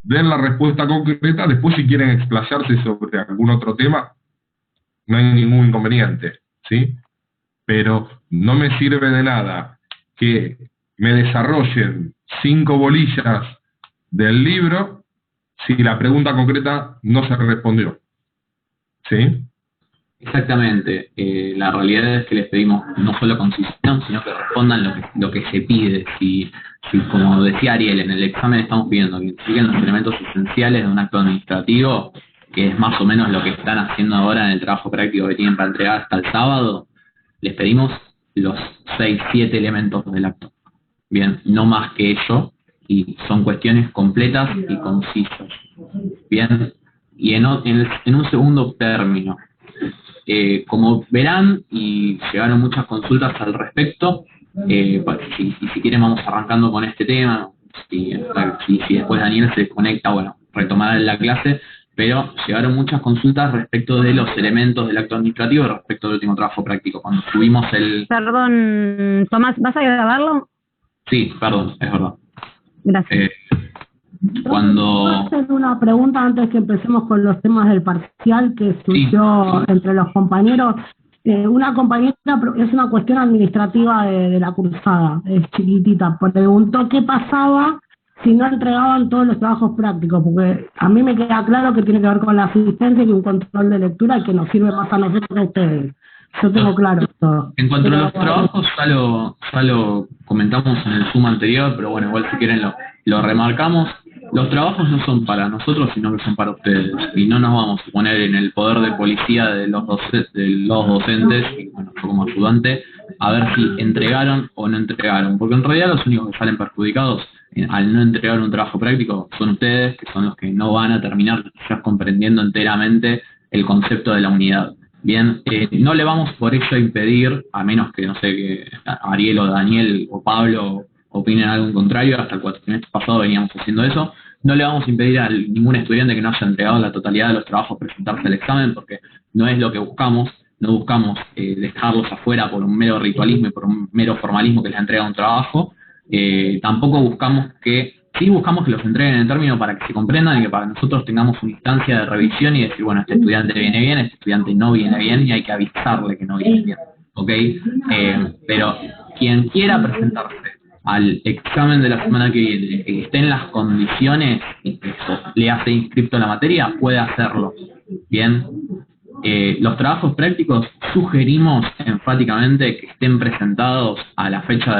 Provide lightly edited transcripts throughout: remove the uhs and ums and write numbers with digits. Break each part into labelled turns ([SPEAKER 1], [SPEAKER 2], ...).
[SPEAKER 1] den la respuesta concreta, después si quieren explayarse sobre algún otro tema, no hay ningún inconveniente, ¿sí? Pero no me sirve de nada que me desarrollen 5 bolillas del libro si la pregunta concreta no se respondió, ¿sí?
[SPEAKER 2] Exactamente. La realidad es que les pedimos no solo concisión, sino que respondan lo que se pide. Si, como decía Ariel, en el examen estamos pidiendo que siguen los elementos esenciales de un acto administrativo, que es más o menos lo que están haciendo ahora en el trabajo práctico que tienen para entregar hasta el sábado, les pedimos los 6, 7 elementos del acto. Bien, no más que eso, y son cuestiones completas y concisas. Bien, y en un segundo término, como verán, y llegaron muchas consultas al respecto, si quieren vamos arrancando con este tema, si después Daniel se desconecta, bueno, retomará la clase, pero llegaron muchas consultas respecto de los elementos del acto administrativo respecto del último trabajo práctico. Cuando subimos el...
[SPEAKER 3] Perdón, Tomás, ¿vas a grabarlo?
[SPEAKER 2] Sí, perdón, es verdad.
[SPEAKER 3] Gracias.
[SPEAKER 2] Cuando...
[SPEAKER 4] ¿Puedo hacer una pregunta antes que empecemos con los temas del parcial que surgió entre los compañeros? Una compañera, es una cuestión administrativa de la cursada, es chiquitita, preguntó qué pasaba si no entregaban todos los trabajos prácticos, porque a mí me queda claro que tiene que ver con la asistencia y un control de lectura que nos sirve más a nosotros que a ustedes. Yo tengo claro todo.
[SPEAKER 2] En cuanto a los trabajos, ya lo comentamos en el Zoom anterior, pero bueno, igual si quieren lo remarcamos. Los trabajos no son para nosotros, sino que son para ustedes. Y no nos vamos a poner en el poder de policía de los docentes, y bueno, yo como ayudante, a ver si entregaron o no entregaron. Porque en realidad los únicos que salen perjudicados al no entregar un trabajo práctico son ustedes, que son los que no van a terminar ya comprendiendo enteramente el concepto de la unidad. Bien, no le vamos por eso a impedir, a menos que, no sé, que Ariel o Daniel o Pablo opinen algo contrario, hasta el cuatrimestre pasado veníamos haciendo eso, no le vamos a impedir a ningún estudiante que no haya entregado la totalidad de los trabajos presentarse al examen, porque no es lo que buscamos, no buscamos dejarlos afuera por un mero ritualismo y por un mero formalismo que les entrega un trabajo, tampoco buscamos sí buscamos que los entreguen en términos para que se comprendan y que para nosotros tengamos una instancia de revisión y decir, bueno, este estudiante viene bien, este estudiante no viene bien y hay que avisarle que no viene bien, ¿ok? Pero quien quiera presentarse al examen de la semana que viene, que esté en las condiciones y que le hace inscripto a la materia, puede hacerlo, ¿bien? Los trabajos prácticos sugerimos enfáticamente que estén presentados a la fecha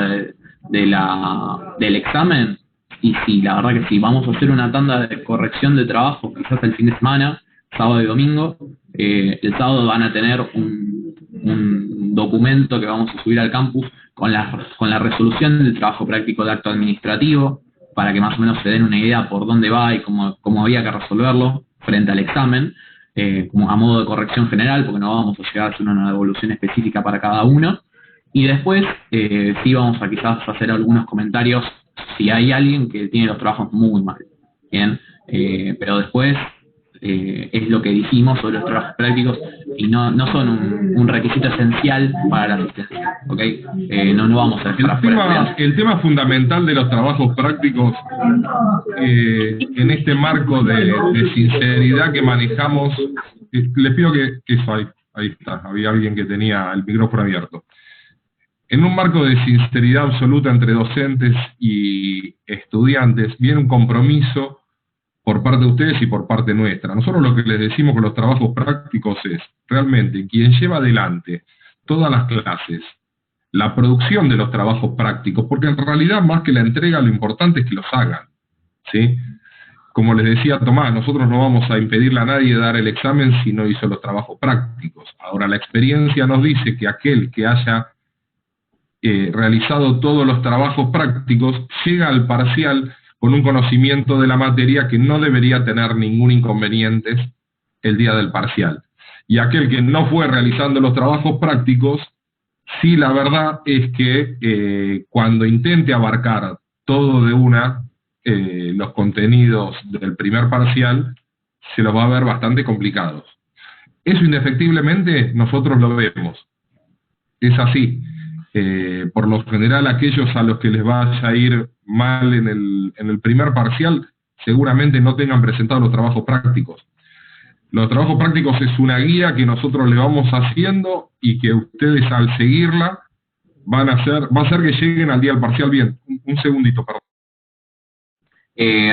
[SPEAKER 2] del examen. Y sí, la verdad que sí, vamos a hacer una tanda de corrección de trabajo, quizás el fin de semana, sábado y domingo. El sábado van a tener un documento que vamos a subir al campus con la resolución del trabajo práctico de acto administrativo, para que más o menos se den una idea por dónde va y cómo había que resolverlo frente al examen, como a modo de corrección general, porque no vamos a llegar a hacer una devolución específica para cada uno. Y después sí vamos a quizás hacer algunos comentarios si hay alguien que tiene los trabajos muy mal, ¿bien? Pero después es lo que dijimos sobre los trabajos prácticos y no son un requisito esencial para la asistencia, ¿ok? No vamos a dejar afuera.
[SPEAKER 1] El tema fundamental de los trabajos prácticos en este marco de sinceridad que manejamos, les pido que eso ahí está, había alguien que tenía el micrófono abierto. En un marco de sinceridad absoluta entre docentes y estudiantes, viene un compromiso por parte de ustedes y por parte nuestra. Nosotros lo que les decimos con los trabajos prácticos es, realmente, quien lleva adelante todas las clases, la producción de los trabajos prácticos, porque en realidad más que la entrega, lo importante es que los hagan, ¿sí? Como les decía Tomás, nosotros no vamos a impedirle a nadie dar el examen si no hizo los trabajos prácticos. Ahora, la experiencia nos dice que aquel que haya realizado todos los trabajos prácticos, llega al parcial con un conocimiento de la materia que no debería tener ningún inconveniente el día del parcial. Y aquel que no fue realizando los trabajos prácticos, sí, la verdad es que cuando intente abarcar todo de una, los contenidos del primer parcial, se los va a ver bastante complicados. Eso indefectiblemente nosotros lo vemos. Es así. Por lo general, aquellos a los que les vaya a ir mal en el primer parcial seguramente no tengan presentados los trabajos prácticos. Los trabajos prácticos es una guía que nosotros le vamos haciendo y que ustedes al seguirla va a hacer que lleguen al día del parcial bien. Un segundito, perdón.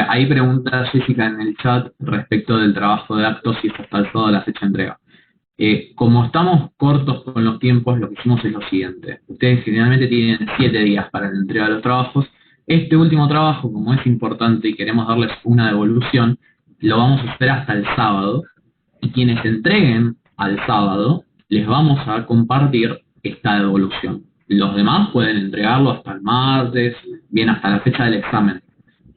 [SPEAKER 2] Ahí pregunta Jessica en el chat respecto del trabajo de actos si está hasta el sábado de la fecha de entrega. Como estamos cortos con los tiempos, lo que hicimos es lo siguiente. Ustedes generalmente tienen 7 días para la entrega de los trabajos. Este último trabajo, como es importante y queremos darles una devolución, lo vamos a hacer hasta el sábado. Y quienes entreguen al sábado, les vamos a compartir esta devolución. Los demás pueden entregarlo hasta el martes, bien hasta la fecha del examen.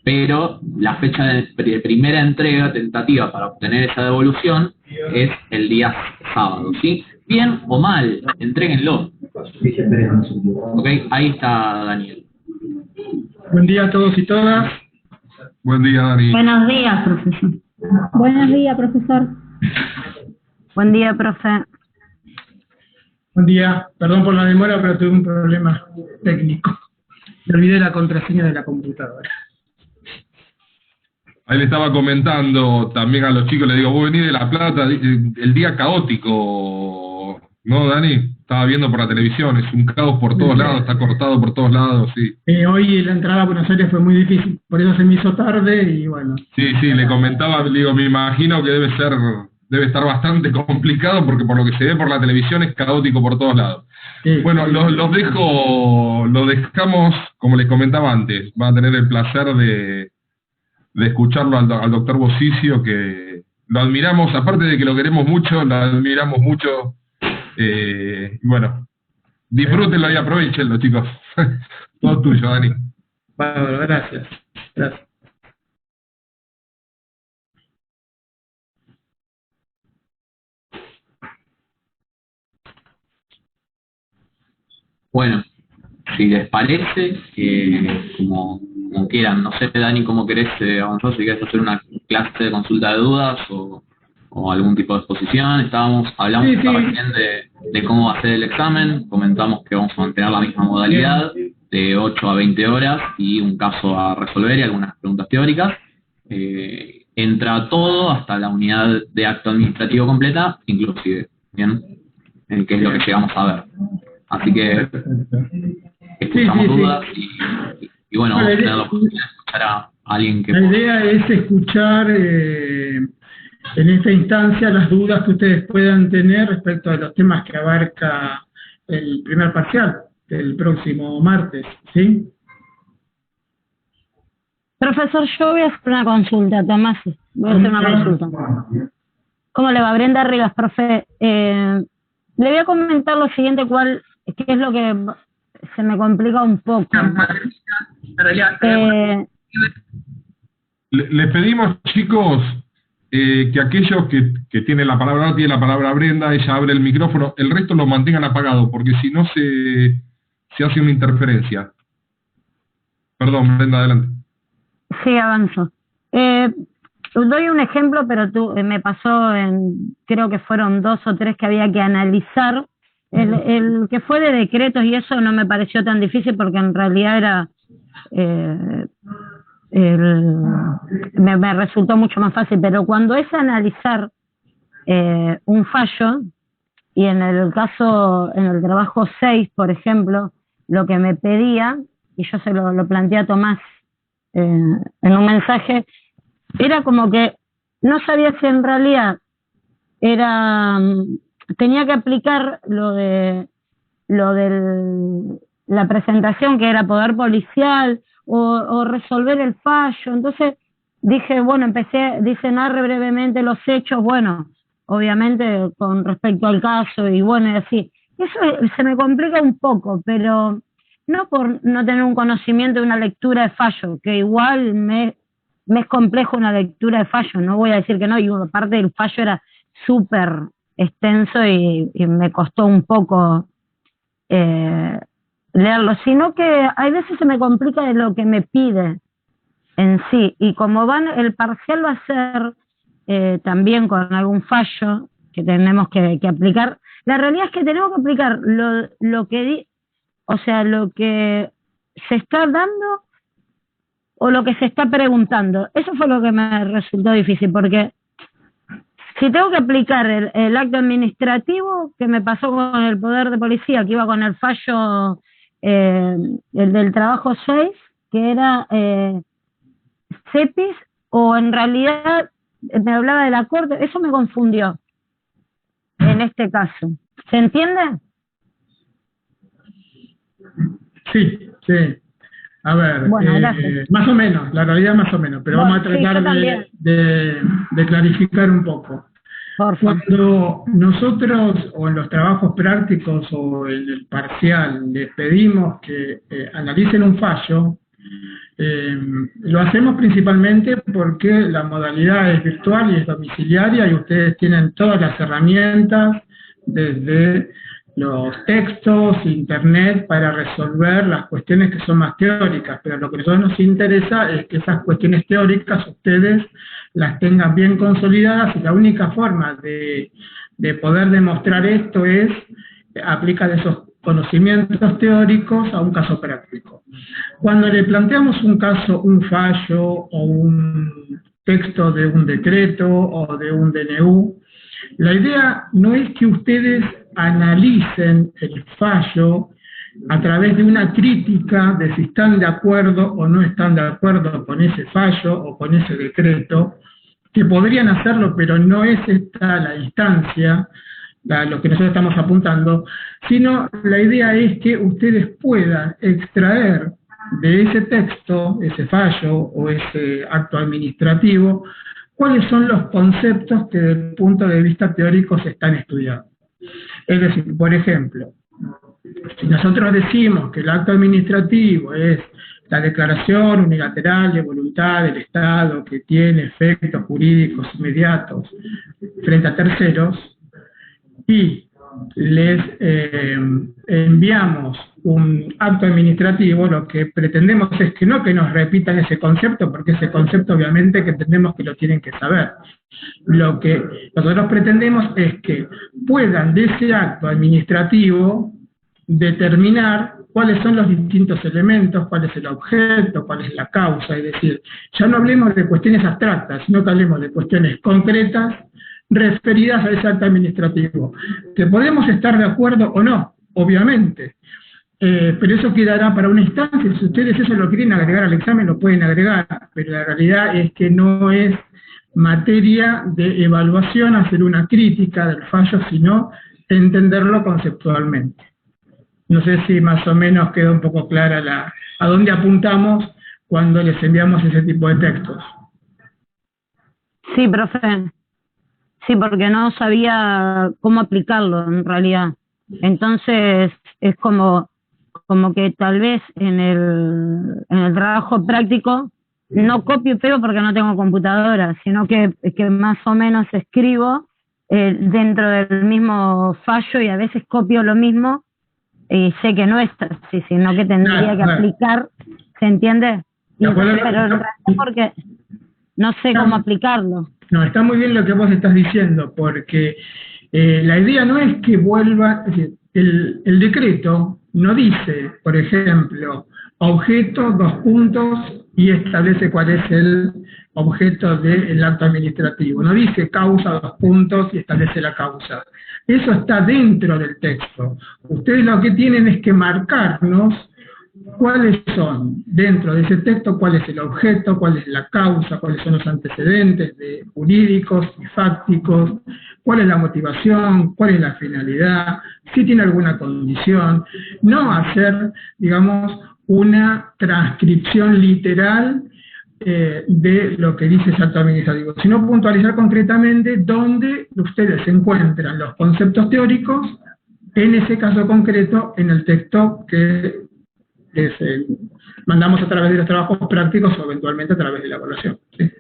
[SPEAKER 2] Pero la fecha de primera entrega tentativa para obtener esa devolución es el día sábado, ¿sí? Bien o mal, entréguenlo. Ok, ahí está Daniel.
[SPEAKER 5] Buen día a todos y todas.
[SPEAKER 1] Buen día, Dani.
[SPEAKER 3] Buenos días, profesor.
[SPEAKER 4] Buenos días, profesor.
[SPEAKER 3] Buen día, profe.
[SPEAKER 5] Buen día. Perdón por la demora, pero tuve un problema técnico. Me olvidé la contraseña de la computadora.
[SPEAKER 1] Ahí le estaba comentando también a los chicos, le digo, vos venís de La Plata, el día caótico, ¿no, Dani? Estaba viendo por la televisión, es un caos por todos lados, está cortado por todos lados, sí.
[SPEAKER 5] Hoy la entrada a Buenos Aires fue muy difícil, por eso se me hizo tarde y bueno.
[SPEAKER 1] Sí, le comentaba, le digo, me imagino que debe estar bastante complicado porque por lo que se ve por la televisión es caótico por todos lados.
[SPEAKER 5] Sí.
[SPEAKER 1] Bueno, los dejamos, como les comentaba antes, van a tener el placer de escucharlo al doctor Bosicio, que lo admiramos, aparte de que lo queremos mucho, lo admiramos mucho, y bueno, disfrútenlo y aprovechenlo, chicos. Todo tuyo, Dani.
[SPEAKER 5] Bárbaro, gracias. Gracias.
[SPEAKER 2] Bueno, si les parece, como quieran, no sé, Dani, cómo querés avanzar, si querés hacer una clase de consulta de dudas o algún tipo de exposición. Hablamos
[SPEAKER 5] Sí.
[SPEAKER 2] recién de cómo va a ser el examen, comentamos que vamos a mantener la misma modalidad de 8 a 20 horas y un caso a resolver y algunas preguntas teóricas. Entra todo hasta la unidad de acto administrativo completa, inclusive, ¿bien? Que es lo que llegamos a ver. Así que escuchamos dudas y bueno, vamos a tener la oportunidad de escuchar a alguien que...
[SPEAKER 5] La idea es escuchar en esta instancia las dudas que ustedes puedan tener respecto a los temas que abarca el primer parcial del próximo martes, ¿sí?
[SPEAKER 3] Profesor, yo voy a hacer una consulta, Tomás. Voy a hacer una consulta. ¿Cómo le va? Brenda Rivas, profe. Le voy a comentar lo siguiente, qué es lo que se me complica un poco.
[SPEAKER 1] Les pedimos, chicos, que aquellos que tienen la palabra, ahora tiene la palabra Brenda, ella abre el micrófono, el resto lo mantengan apagado, porque si no se hace una interferencia. Perdón, Brenda, adelante.
[SPEAKER 3] Sí, avanzo. Doy un ejemplo, pero me pasó creo que fueron 2 o 3 que había que analizar. El que fue de decretos y eso no me pareció tan difícil porque en realidad era me resultó mucho más fácil, pero cuando es analizar un fallo, y en el trabajo 6, por ejemplo, lo que me pedía, y yo se lo planteé a Tomás en un mensaje, era como que no sabía si en realidad tenía que aplicar lo de la presentación, que era poder policial, o resolver el fallo. Entonces dije, bueno, dice, narre brevemente los hechos, bueno, obviamente con respecto al caso, y bueno, y así. Eso se me complica un poco, pero no por no tener un conocimiento de una lectura de fallo, que igual me es complejo una lectura de fallo, no voy a decir que no, y aparte del fallo era súper extenso y me costó un poco leerlo, sino que hay veces se me complica de lo que me pide en sí, y como el parcial va a ser también con algún fallo que tenemos que aplicar, la realidad es que tenemos que aplicar lo que se está dando o lo que se está preguntando. Eso fue lo que me resultó difícil, porque si tengo que aplicar el acto administrativo que me pasó con el poder de policía, que iba con el fallo, el del trabajo 6, que era CEPIS, o en realidad me hablaba de la corte, eso me confundió en este caso. ¿Se entiende?
[SPEAKER 5] Sí, sí. A ver,
[SPEAKER 3] Bueno,
[SPEAKER 5] más o menos, la realidad más o menos, pero
[SPEAKER 3] bueno,
[SPEAKER 5] vamos a tratar
[SPEAKER 3] sí,
[SPEAKER 5] de clarificar un poco.
[SPEAKER 3] Por favor.
[SPEAKER 5] Cuando nosotros, o en los trabajos prácticos o en el parcial, les pedimos que analicen un fallo, lo hacemos principalmente porque la modalidad es virtual y es domiciliaria y ustedes tienen todas las herramientas, desde los textos, internet, para resolver las cuestiones que son más teóricas, pero lo que a nosotros nos interesa es que esas cuestiones teóricas ustedes las tengan bien consolidadas, y la única forma de poder demostrar esto es aplicar esos conocimientos teóricos a un caso práctico. Cuando le planteamos un caso, un fallo o un texto de un decreto o de un DNU, la idea no es que ustedes analicen el fallo a través de una crítica de si están de acuerdo o no están de acuerdo con ese fallo o con ese decreto, que podrían hacerlo, pero no es esta la instancia, lo que nosotros estamos apuntando, sino la idea es que ustedes puedan extraer de ese texto, ese fallo o ese acto administrativo, cuáles son los conceptos que desde el punto de vista teórico se están estudiando. Es decir, por ejemplo, si nosotros decimos que el acto administrativo es la declaración unilateral de voluntad del Estado que tiene efectos jurídicos inmediatos frente a terceros, y les enviamos un acto administrativo, lo que pretendemos es que no que nos repitan ese concepto, porque ese concepto obviamente que entendemos que lo tienen que saber. Lo que nosotros pretendemos es que puedan de ese acto administrativo determinar cuáles son los distintos elementos, cuál es el objeto, cuál es la causa, es decir, ya no hablemos de cuestiones abstractas, sino que hablemos de cuestiones concretas referidas a ese acto administrativo. Que podemos estar de acuerdo o no, obviamente, pero eso quedará para una instancia. Si ustedes eso lo quieren agregar al examen, lo pueden agregar, pero la realidad es que no es materia de evaluación hacer una crítica del fallo, sino entenderlo conceptualmente. No sé si más o menos quedó un poco clara a dónde apuntamos cuando les enviamos ese tipo de textos.
[SPEAKER 3] Sí, profe. Sí, porque no sabía cómo aplicarlo en realidad. Entonces es como que tal vez en el trabajo práctico no copio y pego porque no tengo computadora, sino que más o menos escribo dentro del mismo fallo, y a veces copio lo mismo y sé que no es así, sino que tendría que aplicar, ¿se entiende? Pero en realidad porque no sé cómo aplicarlo.
[SPEAKER 5] No, está muy bien lo que vos estás diciendo, porque la idea no es que vuelva, es decir, el decreto no dice, por ejemplo, objeto, dos puntos, y establece cuál es el objeto del acto administrativo. No dice causa, dos puntos, y establece la causa. Eso está dentro del texto. Ustedes lo que tienen es que marcarnos cuáles son, dentro de ese texto, cuál es el objeto, cuál es la causa, cuáles son los antecedentes jurídicos y fácticos, cuál es la motivación, cuál es la finalidad, si tiene alguna condición. No hacer, digamos, una transcripción literal de lo que dice ese acto administrativo, sino puntualizar concretamente dónde ustedes encuentran los conceptos teóricos, en ese caso concreto, en el texto que mandamos a través de los trabajos prácticos o eventualmente a través de la evaluación. ¿Sí?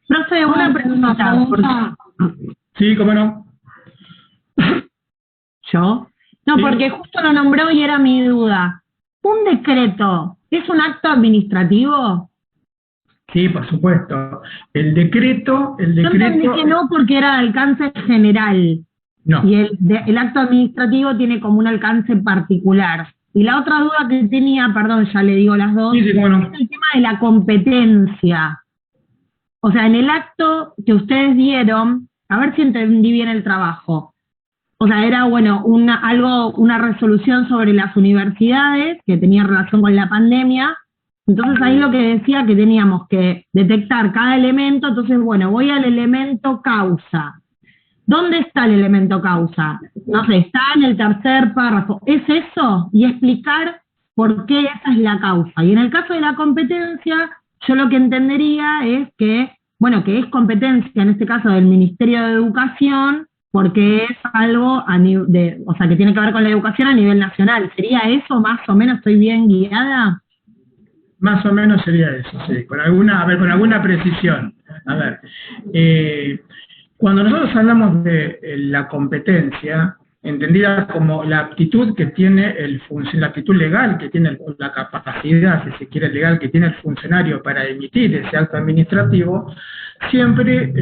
[SPEAKER 4] Profe, una pregunta.
[SPEAKER 5] Sí, cómo no.
[SPEAKER 4] ¿Yo? No,
[SPEAKER 5] sí.
[SPEAKER 4] Porque justo lo nombró y era mi duda. ¿Un decreto es un acto administrativo?
[SPEAKER 5] Sí, por supuesto. El decreto...
[SPEAKER 4] Yo entendí que no, porque era de alcance general.
[SPEAKER 5] No.
[SPEAKER 4] Y el acto administrativo tiene como un alcance particular. Y la otra duda que tenía, perdón, ya le digo las dos,
[SPEAKER 5] Sí, cómo no.
[SPEAKER 4] es el tema de la competencia. O sea, en el acto que ustedes dieron, a ver si entendí bien el trabajo. O sea, era, bueno, una resolución sobre las universidades que tenía relación con la pandemia. Entonces ahí lo que decía que teníamos que detectar cada elemento. Entonces, bueno, voy al elemento causa. ¿Dónde está el elemento causa? No sé, está en el tercer párrafo. ¿Es eso? Y explicar por qué esa es la causa. Y en el caso de la competencia, yo lo que entendería es que, bueno, que es competencia, en este caso del Ministerio de Educación, porque es algo o sea, que tiene que ver con la educación a nivel nacional. ¿Sería eso más o menos? ¿Estoy bien guiada?
[SPEAKER 5] Más o menos sería eso, sí, con alguna precisión. A ver, cuando nosotros hablamos de la competencia, entendida como la aptitud que tiene la aptitud legal que tiene, la capacidad, si se quiere, legal que tiene el funcionario para emitir ese acto administrativo, siempre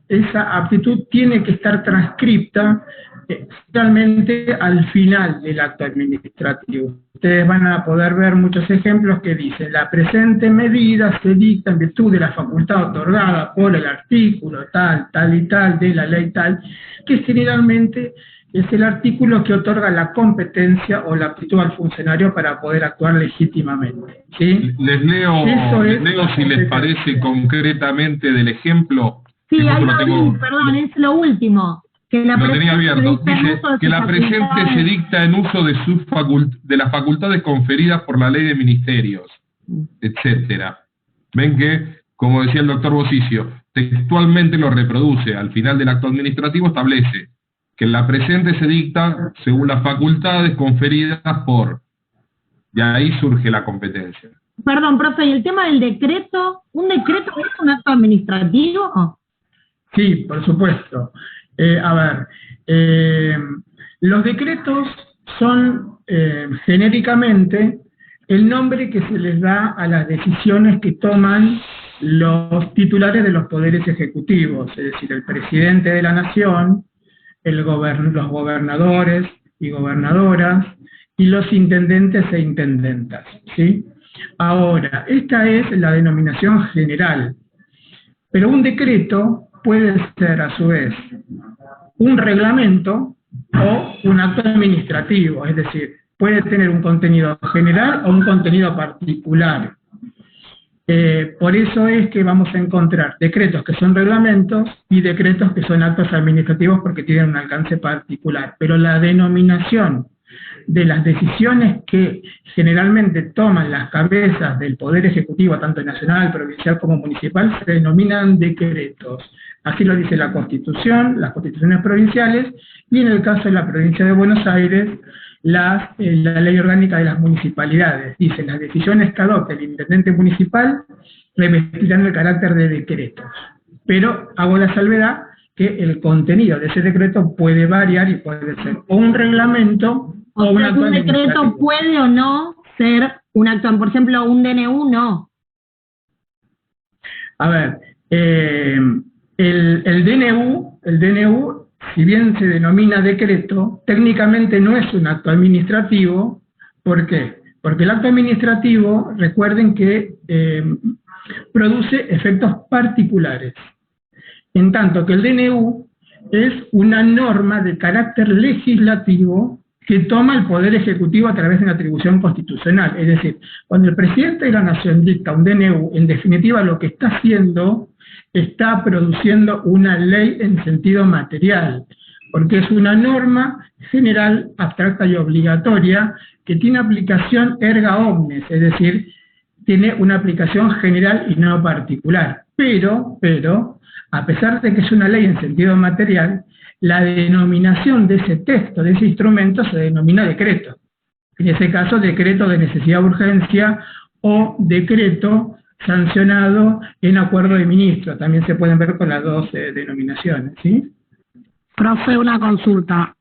[SPEAKER 5] esa aptitud tiene que estar transcripta realmente al final del acto administrativo. Ustedes van a poder ver muchos ejemplos que dicen: la presente medida se dicta en virtud de la facultad otorgada por el artículo tal, tal y tal de la ley tal, que generalmente es el artículo que otorga la competencia o la aptitud al funcionario para poder actuar legítimamente, ¿sí?
[SPEAKER 1] Les leo si les parece concretamente del ejemplo.
[SPEAKER 4] Sí, ahí lo vi, perdón, es lo último. Que la
[SPEAKER 1] lo tenía abierto. Dice que la presente se dicta en uso de las facultades conferidas por la ley de ministerios, etcétera. Ven que, como decía el doctor Bosicio, textualmente lo reproduce. Al final del acto administrativo establece que la presente se dicta según las facultades conferidas por... Y ahí surge la competencia.
[SPEAKER 4] Perdón, profe, ¿y el tema del decreto? ¿Un decreto es un acto administrativo?
[SPEAKER 5] Sí, por supuesto. Los decretos son genéricamente el nombre que se les da a las decisiones que toman los titulares de los poderes ejecutivos, es decir, el presidente de la nación, los gobernadores y gobernadoras, y los intendentes e intendentas, ¿sí? Ahora, esta es la denominación general, pero un decreto puede ser a su vez un reglamento o un acto administrativo, es decir, puede tener un contenido general o un contenido particular. Por eso es que vamos a encontrar decretos que son reglamentos y decretos que son actos administrativos porque tienen un alcance particular, pero la denominación de las decisiones que generalmente toman las cabezas del Poder Ejecutivo, tanto nacional, provincial como municipal, se denominan decretos. Así lo dice la Constitución, las constituciones provinciales, y en el caso de la provincia de Buenos Aires, la ley orgánica de las municipalidades. Dice: las decisiones que adopte el intendente municipal revestirán el carácter de decretos. Pero hago la salvedad que el contenido de ese decreto puede variar y puede ser o un reglamento o un acto administrativo.
[SPEAKER 4] ¿Un decreto puede o no ser un acto? Por ejemplo, un DNU no.
[SPEAKER 5] A ver, el DNU, si bien se denomina decreto, técnicamente no es un acto administrativo. ¿Por qué? Porque el acto administrativo, recuerden que produce efectos particulares, en tanto que el DNU es una norma de carácter legislativo que toma el Poder Ejecutivo a través de una atribución constitucional. Es decir, cuando el presidente de la Nación dicta un DNU, en definitiva lo que está haciendo, está produciendo una ley en sentido material, porque es una norma general, abstracta y obligatoria, que tiene aplicación erga omnes, es decir, tiene una aplicación general y no particular. Pero, a pesar de que es una ley en sentido material, la denominación de ese texto, de ese instrumento, se denomina decreto. En ese caso, decreto de necesidad de urgencia o decreto sancionado en acuerdo de ministro. También se pueden ver con las dos denominaciones, ¿sí?
[SPEAKER 4] Profe, una consulta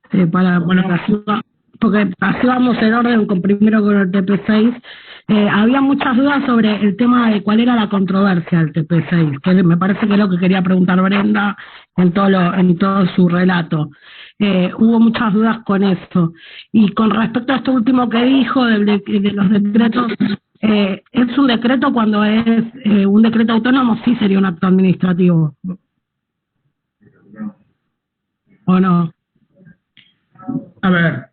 [SPEAKER 4] porque así vamos en orden primero con el TP6. Había muchas dudas sobre el tema de cuál era la controversia del TP6, que me parece que es lo que quería preguntar Brenda en todo su relato. Hubo muchas dudas con eso. Y con respecto a esto último que dijo de los decretos, ¿es un decreto cuando es un decreto autónomo? Sí sería un acto administrativo. ¿O no?
[SPEAKER 5] A ver,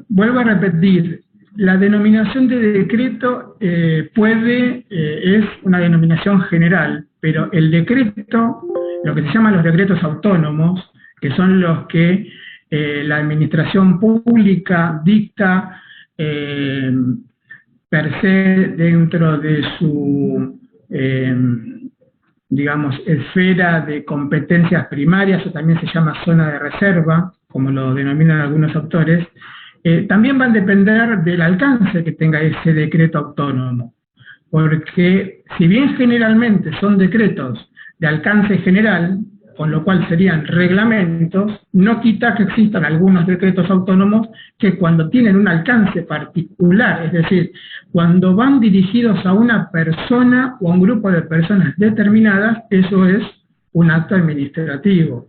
[SPEAKER 5] vuelvo a repetir, la denominación de decreto es una denominación general, pero el decreto, lo que se llaman los decretos autónomos, que son los que la administración pública dicta per se dentro de su digamos, esfera de competencias primarias, o también se llama zona de reserva, como lo denominan algunos autores, también van a depender del alcance que tenga ese decreto autónomo. Porque si bien generalmente son decretos de alcance general, con lo cual serían reglamentos, no quita que existan algunos decretos autónomos que cuando tienen un alcance particular, es decir, cuando van dirigidos a una persona o a un grupo de personas determinadas, eso es un acto administrativo.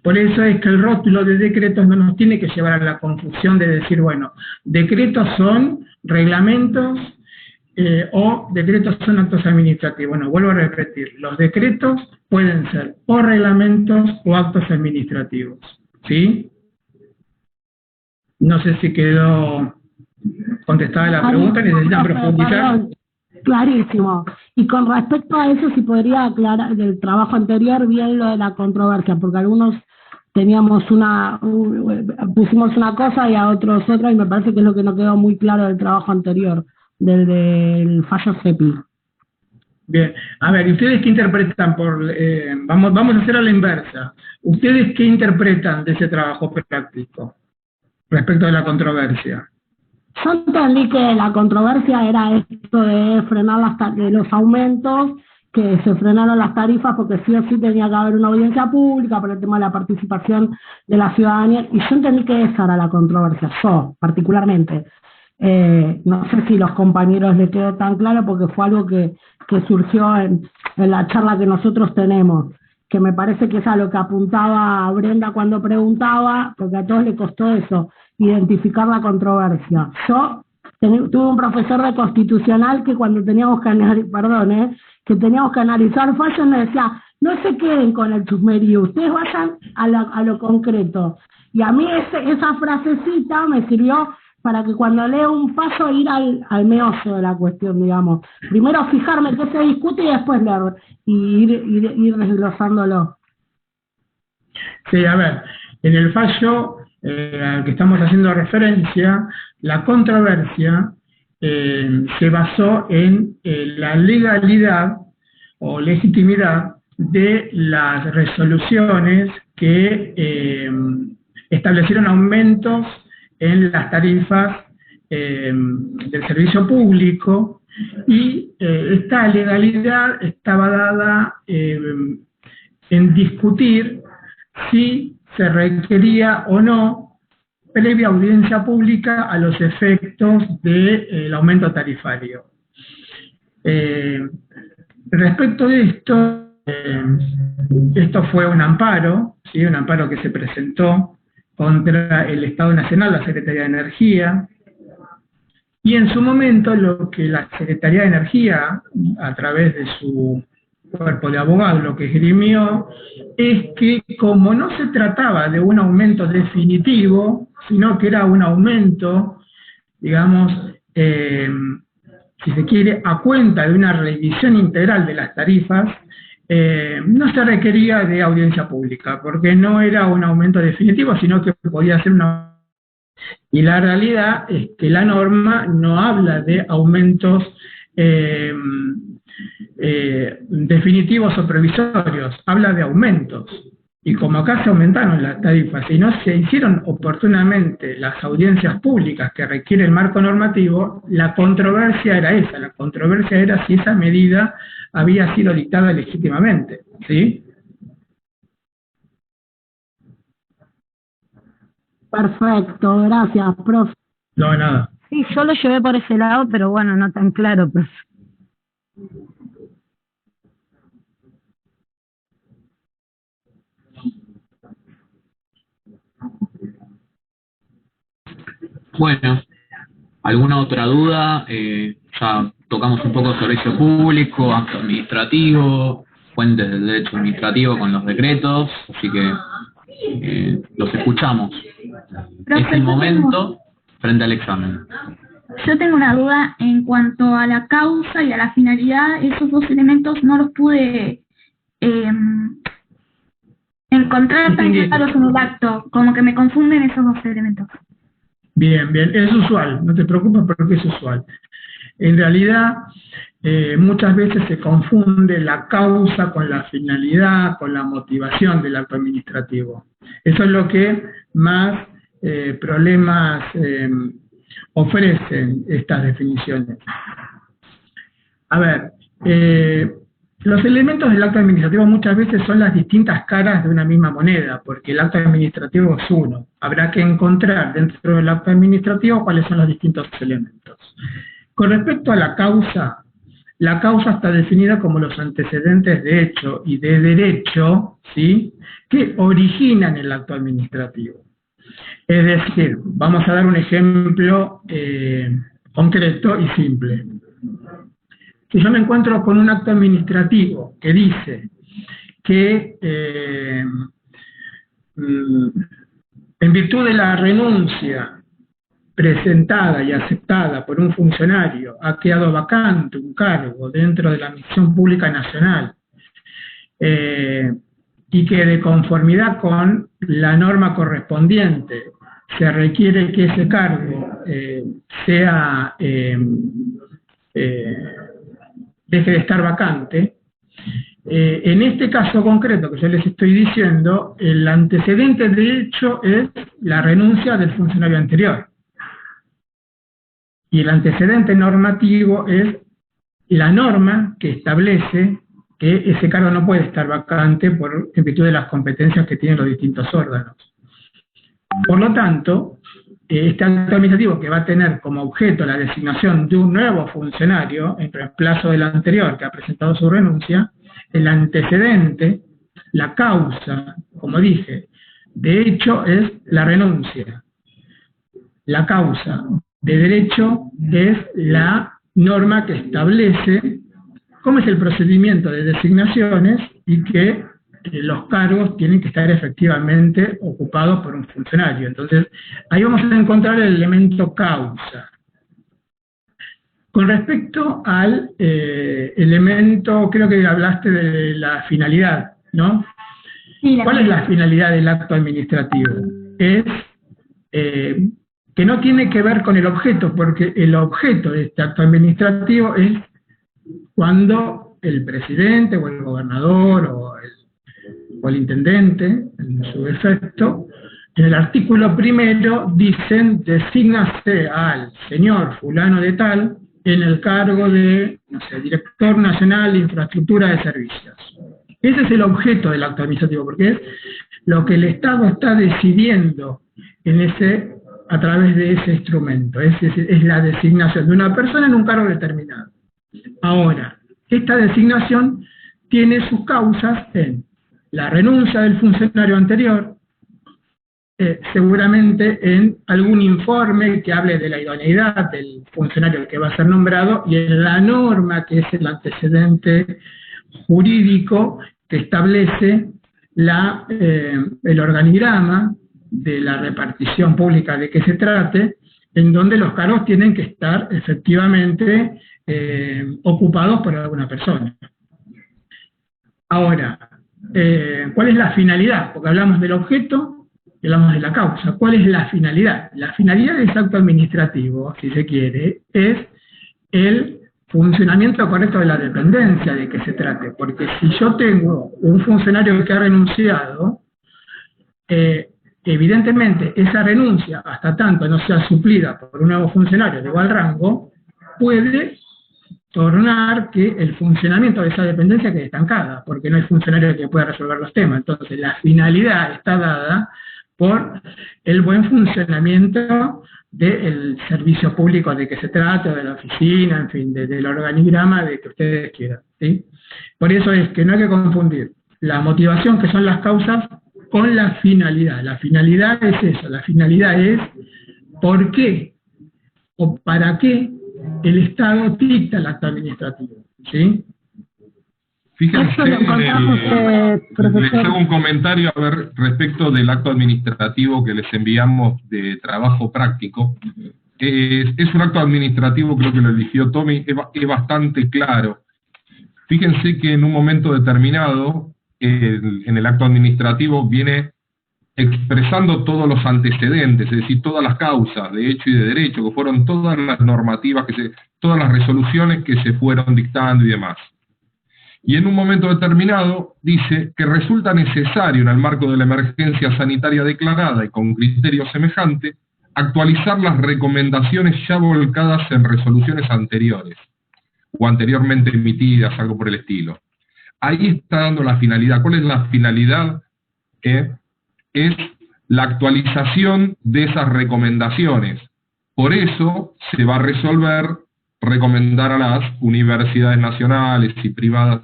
[SPEAKER 5] Por eso es que el rótulo de decretos no nos tiene que llevar a la confusión de decir, bueno, decretos son reglamentos o decretos son actos administrativos. Bueno, vuelvo a repetir, los decretos pueden ser o reglamentos o actos administrativos, ¿sí? No sé si quedó contestada la pregunta, necesitan profundizar.
[SPEAKER 4] Clarísimo. Y con respecto a eso, si podría aclarar del trabajo anterior bien lo de la controversia, porque algunos pusimos una cosa y a otros otra, y me parece que es lo que no quedó muy claro del trabajo anterior, del fallo CEPI.
[SPEAKER 5] Bien, a ver, ¿y ustedes qué interpretan vamos a hacer a la inversa? ¿Ustedes qué interpretan de ese trabajo práctico respecto de la controversia?
[SPEAKER 4] Yo entendí que la controversia era esto de frenar de los aumentos, que se frenaron las tarifas porque sí o sí tenía que haber una audiencia pública por el tema de la participación de la ciudadanía, y yo entendí que esa era la controversia, yo particularmente. No sé si los compañeros les quedó tan claro porque fue algo que surgió en la charla que nosotros tenemos, que me parece que es a lo que apuntaba Brenda cuando preguntaba, porque a todos les costó eso, identificar la controversia. Yo tuve un profesor de constitucional que cuando teníamos que analizar fallos me decía, no se queden con el chusmerío, ustedes vayan a lo concreto. Y a mí esa frasecita me sirvió para que cuando leo un fallo ir al meollo de la cuestión, digamos. Primero fijarme qué se discute y después leer, y ir desglosándolo.
[SPEAKER 5] Sí, a ver, en el fallo al que estamos haciendo referencia, la controversia se basó en la legalidad o legitimidad de las resoluciones que establecieron aumentos en las tarifas del servicio público, y esta legalidad estaba dada en discutir si se requería o no previa audiencia pública a los efectos del aumento tarifario. Respecto de esto, esto fue un amparo, ¿sí? Un amparo que se presentó contra el Estado Nacional, la Secretaría de Energía, y en su momento lo que la Secretaría de Energía, a través de su cuerpo de abogados, lo que esgrimió es que como no se trataba de un aumento definitivo, sino que era un aumento, digamos, si se quiere, a cuenta de una revisión integral de las tarifas, no se requería de audiencia pública, porque no era un aumento definitivo, sino que podía ser una... Y la realidad es que la norma no habla de aumentos definitivos o provisorios, habla de aumentos. Y como acá se aumentaron las tarifas y no se hicieron oportunamente las audiencias públicas que requiere el marco normativo, la controversia era esa, la controversia era si esa medida había sido dictada legítimamente, ¿sí?
[SPEAKER 4] Perfecto, gracias, profe.
[SPEAKER 5] No, nada.
[SPEAKER 3] Sí, yo lo llevé por ese lado, pero bueno, no tan claro, profe.
[SPEAKER 2] Bueno, ¿alguna otra duda? Ya tocamos un poco servicio público, acto administrativo, fuentes del derecho administrativo con los decretos, así que los escuchamos.
[SPEAKER 6] Profe,
[SPEAKER 2] Es el momento frente al examen.
[SPEAKER 6] yo tengo una duda en cuanto a la causa y a la finalidad. Esos dos elementos no los pude encontrar tan claros en el acto, como que me confunden esos dos elementos.
[SPEAKER 5] Bien, bien, es usual, no te preocupes porque es usual. En realidad, muchas veces se confunde la causa con la finalidad, con la motivación del acto administrativo. Eso es lo que más problemas ofrecen estas definiciones. A ver, los elementos del acto administrativo muchas veces son las distintas caras de una misma moneda, porque el acto administrativo es uno. Habrá que encontrar dentro del acto administrativo cuáles son los distintos elementos. Con respecto a la causa está definida como los antecedentes de hecho y de derecho, ¿sí?, que originan el acto administrativo. Es decir, vamos a dar un ejemplo concreto y simple. Si yo me encuentro con un acto administrativo que dice que en virtud de la renuncia presentada y aceptada por un funcionario ha quedado vacante un cargo dentro de la Administración Pública Nacional y que de conformidad con la norma correspondiente se requiere que ese cargo deje de estar vacante. En este caso concreto que yo les estoy diciendo, el antecedente de hecho es la renuncia del funcionario anterior. Y el antecedente normativo es la norma que establece que ese cargo no puede estar vacante en virtud de las competencias que tienen los distintos órganos. Por lo tanto, este acto administrativo que va a tener como objeto la designación de un nuevo funcionario en reemplazo del anterior que ha presentado su renuncia, el antecedente, la causa, como dije, de hecho es la renuncia. La causa de derecho es la norma que establece cómo es el procedimiento de designaciones y que los cargos tienen que estar efectivamente ocupados por un funcionario. Entonces, ahí vamos a encontrar el elemento causa. Con respecto al elemento, creo que hablaste de la finalidad, ¿no? Sí, ¿cuál es la finalidad del acto administrativo? Es que no tiene que ver con el objeto, porque el objeto de este acto administrativo es cuando el presidente o el gobernador o el intendente, en su defecto, en el artículo primero dicen desígnase al señor fulano de tal en el cargo de, no sé, Director Nacional de Infraestructura de Servicios. Ese es el objeto del acto administrativo, porque es lo que el Estado está decidiendo a través de ese instrumento, es la designación de una persona en un cargo determinado. Ahora, esta designación tiene sus causas en la renuncia del funcionario anterior, seguramente en algún informe que hable de la idoneidad del funcionario que va a ser nombrado y en la norma que es el antecedente jurídico que establece el organigrama de la repartición pública de que se trate, en donde los cargos tienen que estar efectivamente ocupados por alguna persona. Ahora, ¿cuál es la finalidad? Porque hablamos del objeto y hablamos de la causa. ¿Cuál es la finalidad? La finalidad del acto administrativo, si se quiere, es el funcionamiento correcto de la dependencia de que se trate. Porque si yo tengo un funcionario que ha renunciado, evidentemente esa renuncia, hasta tanto no sea suplida por un nuevo funcionario de igual rango, puede tornar que el funcionamiento de esa dependencia quede estancada, porque no hay funcionario que pueda resolver los temas. Entonces la finalidad está dada por el buen funcionamiento del servicio público de que se trate, o de la oficina, en fin, del organigrama de que ustedes quieran, ¿sí? Por eso es que no hay que confundir la motivación, que son las causas, con la finalidad. La finalidad es eso, la finalidad es por qué o para qué el Estado dicta el acto administrativo, ¿sí?
[SPEAKER 1] Fíjense,
[SPEAKER 4] Eso lo contamos,
[SPEAKER 1] les
[SPEAKER 4] profesor.
[SPEAKER 1] hago un comentario a ver respecto del acto administrativo que les enviamos de trabajo práctico. Es un acto administrativo, creo que lo eligió Tommy, es bastante claro. Fíjense que en un momento determinado, en el acto administrativo viene expresando todos los antecedentes, es decir, todas las causas de hecho y de derecho, que fueron todas las normativas, todas las resoluciones que se fueron dictando y demás. Y en un momento determinado dice que resulta necesario, en el marco de la emergencia sanitaria declarada y con criterio semejante, actualizar las recomendaciones ya volcadas en resoluciones anteriores, o anteriormente emitidas, algo por el estilo. Ahí está dando la finalidad. ¿Cuál es la finalidad? Es la actualización de esas recomendaciones. Por eso se va a recomendar a las universidades nacionales y privadas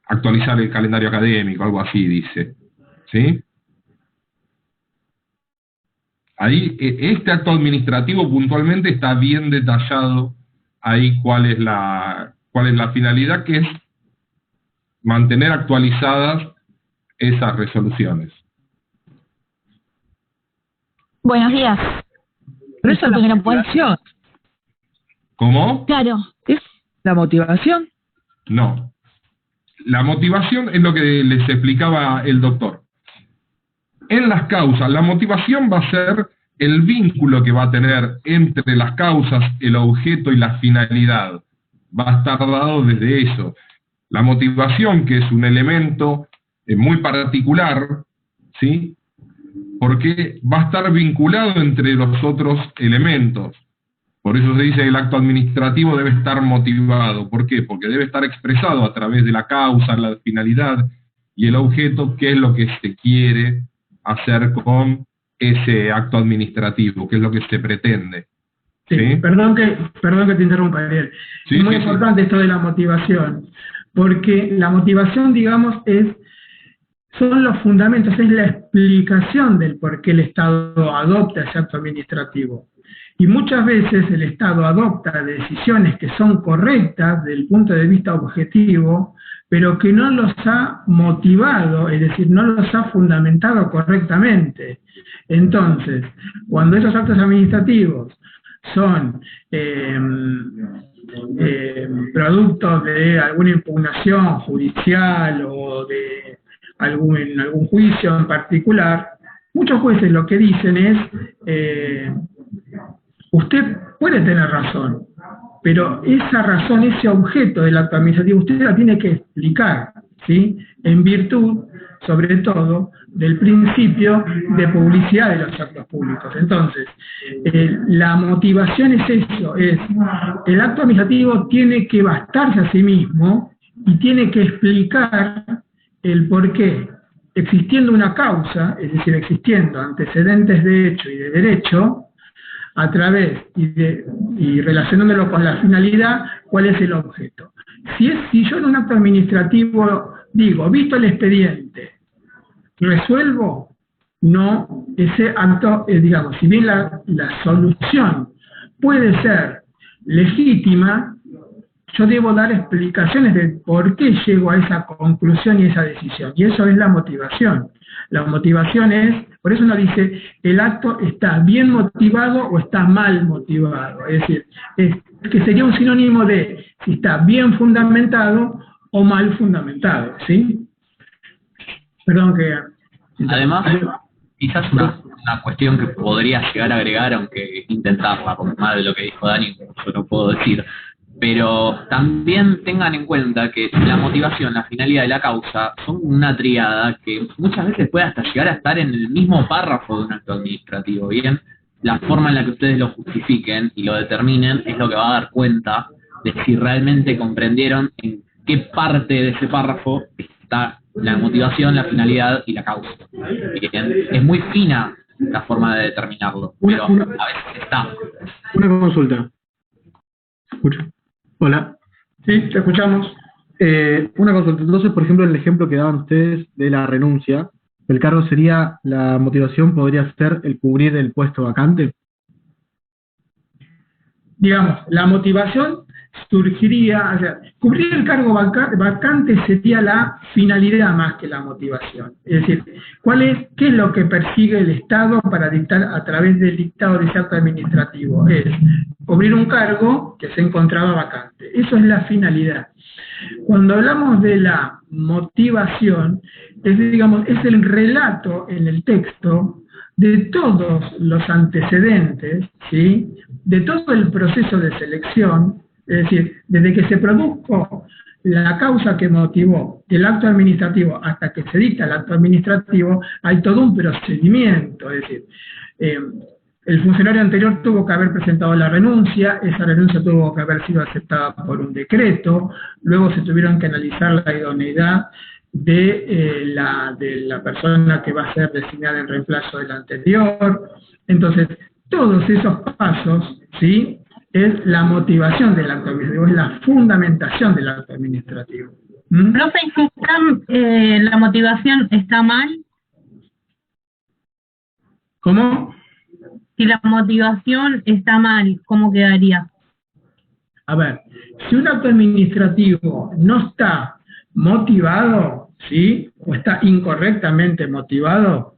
[SPEAKER 1] actualizar el calendario académico, algo así dice, ¿sí? Ahí, este acto administrativo puntualmente está bien detallado ahí cuál es la finalidad, que es mantener actualizadas esas resoluciones.
[SPEAKER 7] Buenos días.
[SPEAKER 8] Pero esa es la motivación.
[SPEAKER 1] ¿Cómo?
[SPEAKER 7] Claro.
[SPEAKER 8] ¿Es la motivación?
[SPEAKER 1] No. La motivación es lo que les explicaba el doctor. En las causas, la motivación va a ser el vínculo que va a tener entre las causas, el objeto y la finalidad. Va a estar dado desde eso. La motivación, que es un elemento muy particular, ¿sí? Porque va a estar vinculado entre los otros elementos. Por eso se dice que el acto administrativo debe estar motivado. ¿Por qué? Porque debe estar expresado a través de la causa, la finalidad y el objeto, qué es lo que se quiere hacer con ese acto administrativo, qué es lo que se pretende.
[SPEAKER 5] Sí,
[SPEAKER 1] ¿Sí?
[SPEAKER 5] Perdón que te interrumpa, Ariel.
[SPEAKER 1] Sí,
[SPEAKER 5] es muy
[SPEAKER 1] sí,
[SPEAKER 5] importante esto de la motivación, porque la motivación, digamos, son los fundamentos, es la explicación del por qué el Estado adopta ese acto administrativo. Y muchas veces el Estado adopta decisiones que son correctas desde el punto de vista objetivo, pero que no los ha motivado, es decir, no los ha fundamentado correctamente. Entonces, cuando esos actos administrativos son producto de alguna impugnación judicial o de algún juicio en particular, muchos jueces lo que dicen es, usted puede tener razón, pero esa razón, ese objeto del acto administrativo, usted la tiene que explicar, ¿sí? En virtud, sobre todo, del principio de publicidad de los actos públicos. Entonces, la motivación es eso, el acto administrativo tiene que bastarse a sí mismo y tiene que explicar el por qué, existiendo una causa, es decir, existiendo antecedentes de hecho y de derecho, a través y relacionándolo con la finalidad, cuál es el objeto. Si yo en un acto administrativo digo, visto el expediente, resuelvo, no, ese acto, digamos, si bien la solución puede ser legítima, yo debo dar explicaciones de por qué llego a esa conclusión y esa decisión. Y eso es la motivación. La motivación es, por eso uno dice, el acto está bien motivado o está mal motivado. Es decir, que sería un sinónimo de si está bien fundamentado o mal fundamentado, ¿sí? Perdón que...
[SPEAKER 2] Además, quizás una cuestión que podría llegar a agregar, aunque intentarla, porque más de lo que dijo Dani, yo no puedo decir, pero también tengan en cuenta que la motivación, la finalidad y la causa son una tríada que muchas veces puede hasta llegar a estar en el mismo párrafo de un acto administrativo. Bien, la forma en la que ustedes lo justifiquen y lo determinen es lo que va a dar cuenta de si realmente comprendieron en qué parte de ese párrafo está la motivación, la finalidad y la causa. Bien, es muy fina la forma de determinarlo, pero a veces está.
[SPEAKER 9] Una consulta. ¿Escucha? Hola.
[SPEAKER 5] Sí, te escuchamos.
[SPEAKER 9] Una consulta. Entonces, por ejemplo, el ejemplo que daban ustedes de la renuncia, el cargo sería, la motivación podría ser el cubrir el puesto vacante.
[SPEAKER 5] Digamos, la motivación surgiría, o sea, cubrir el cargo vacante sería la finalidad más que la motivación. Es decir, ¿qué es lo que persigue el Estado para dictar a través del dictado de ese acto administrativo? Es cubrir un cargo que se encontraba vacante. Eso es la finalidad. Cuando hablamos de la motivación, es el relato en el texto de todos los antecedentes, ¿sí?, de todo el proceso de selección, es decir, desde que se produjo la causa que motivó el acto administrativo hasta que se dicta el acto administrativo, hay todo un procedimiento. Es decir, el funcionario anterior tuvo que haber presentado la renuncia, esa renuncia tuvo que haber sido aceptada por un decreto, luego se tuvieron que analizar la idoneidad de la persona que va a ser designada en reemplazo del anterior. Entonces, todos esos pasos, ¿sí?, es la motivación del acto administrativo, es la fundamentación del acto administrativo.
[SPEAKER 10] Profe, si la motivación está mal.
[SPEAKER 5] ¿Cómo?
[SPEAKER 10] Si la motivación está mal, ¿cómo quedaría?
[SPEAKER 5] A ver, si un acto administrativo no está motivado, ¿sí?, o está incorrectamente motivado,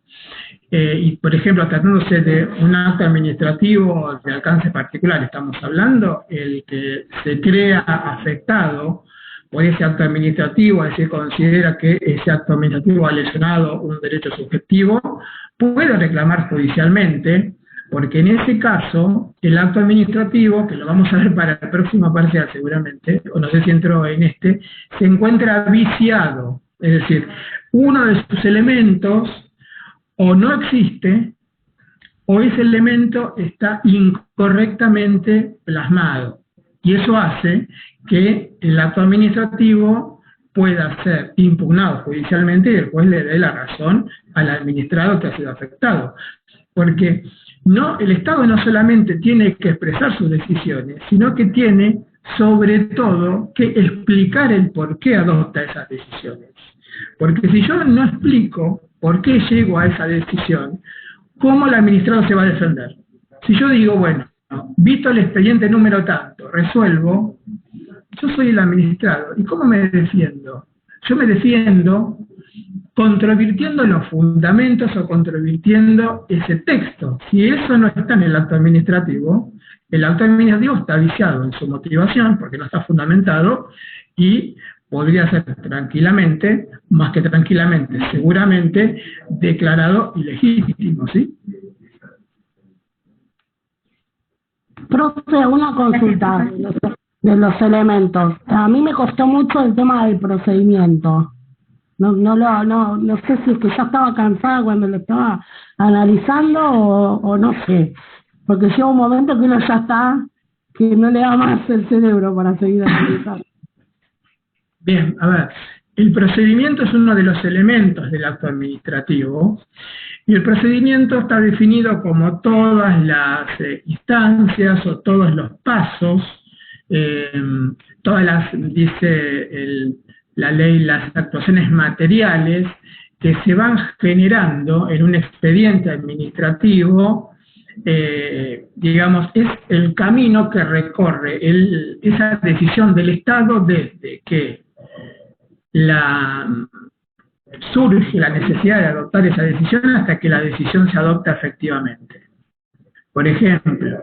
[SPEAKER 5] y por ejemplo, tratándose de un acto administrativo de alcance particular, estamos hablando, el que se crea afectado por ese acto administrativo, es decir, considera que ese acto administrativo ha lesionado un derecho subjetivo, puede reclamar judicialmente, porque en ese caso, el acto administrativo, que lo vamos a ver para el próximo parcial seguramente, o no sé si entró en este, se encuentra viciado, es decir, uno de sus elementos o no existe, o ese elemento está incorrectamente plasmado. Y eso hace que el acto administrativo pueda ser impugnado judicialmente y el juez le dé la razón al administrado que ha sido afectado. Porque el Estado no solamente tiene que expresar sus decisiones, sino que tiene, sobre todo, que explicar el por qué adopta esas decisiones. Porque si yo no explico por qué llego a esa decisión, ¿cómo el administrado se va a defender? Si yo digo, bueno, visto el expediente número tanto, resuelvo, yo soy el administrado, ¿y cómo me defiendo? Yo me defiendo controvirtiendo los fundamentos o controvirtiendo ese texto. Si eso no está en el acto administrativo está viciado en su motivación, porque no está fundamentado, y podría ser tranquilamente, más que tranquilamente, seguramente, declarado ilegítimo, ¿sí?
[SPEAKER 4] Profe, una consulta de los elementos. A mí me costó mucho el tema del procedimiento. No sé si es que ya estaba cansada cuando lo estaba analizando o no sé. Porque llega un momento que uno ya está, que no le da más el cerebro para seguir analizando.
[SPEAKER 5] Bien, a ver, el procedimiento es uno de los elementos del acto administrativo y el procedimiento está definido como todas las instancias o todos los pasos, dice la ley, las actuaciones materiales que se van generando en un expediente administrativo, digamos, es el camino que recorre esa decisión del Estado desde que surge la necesidad de adoptar esa decisión hasta que la decisión se adopta efectivamente. Por ejemplo,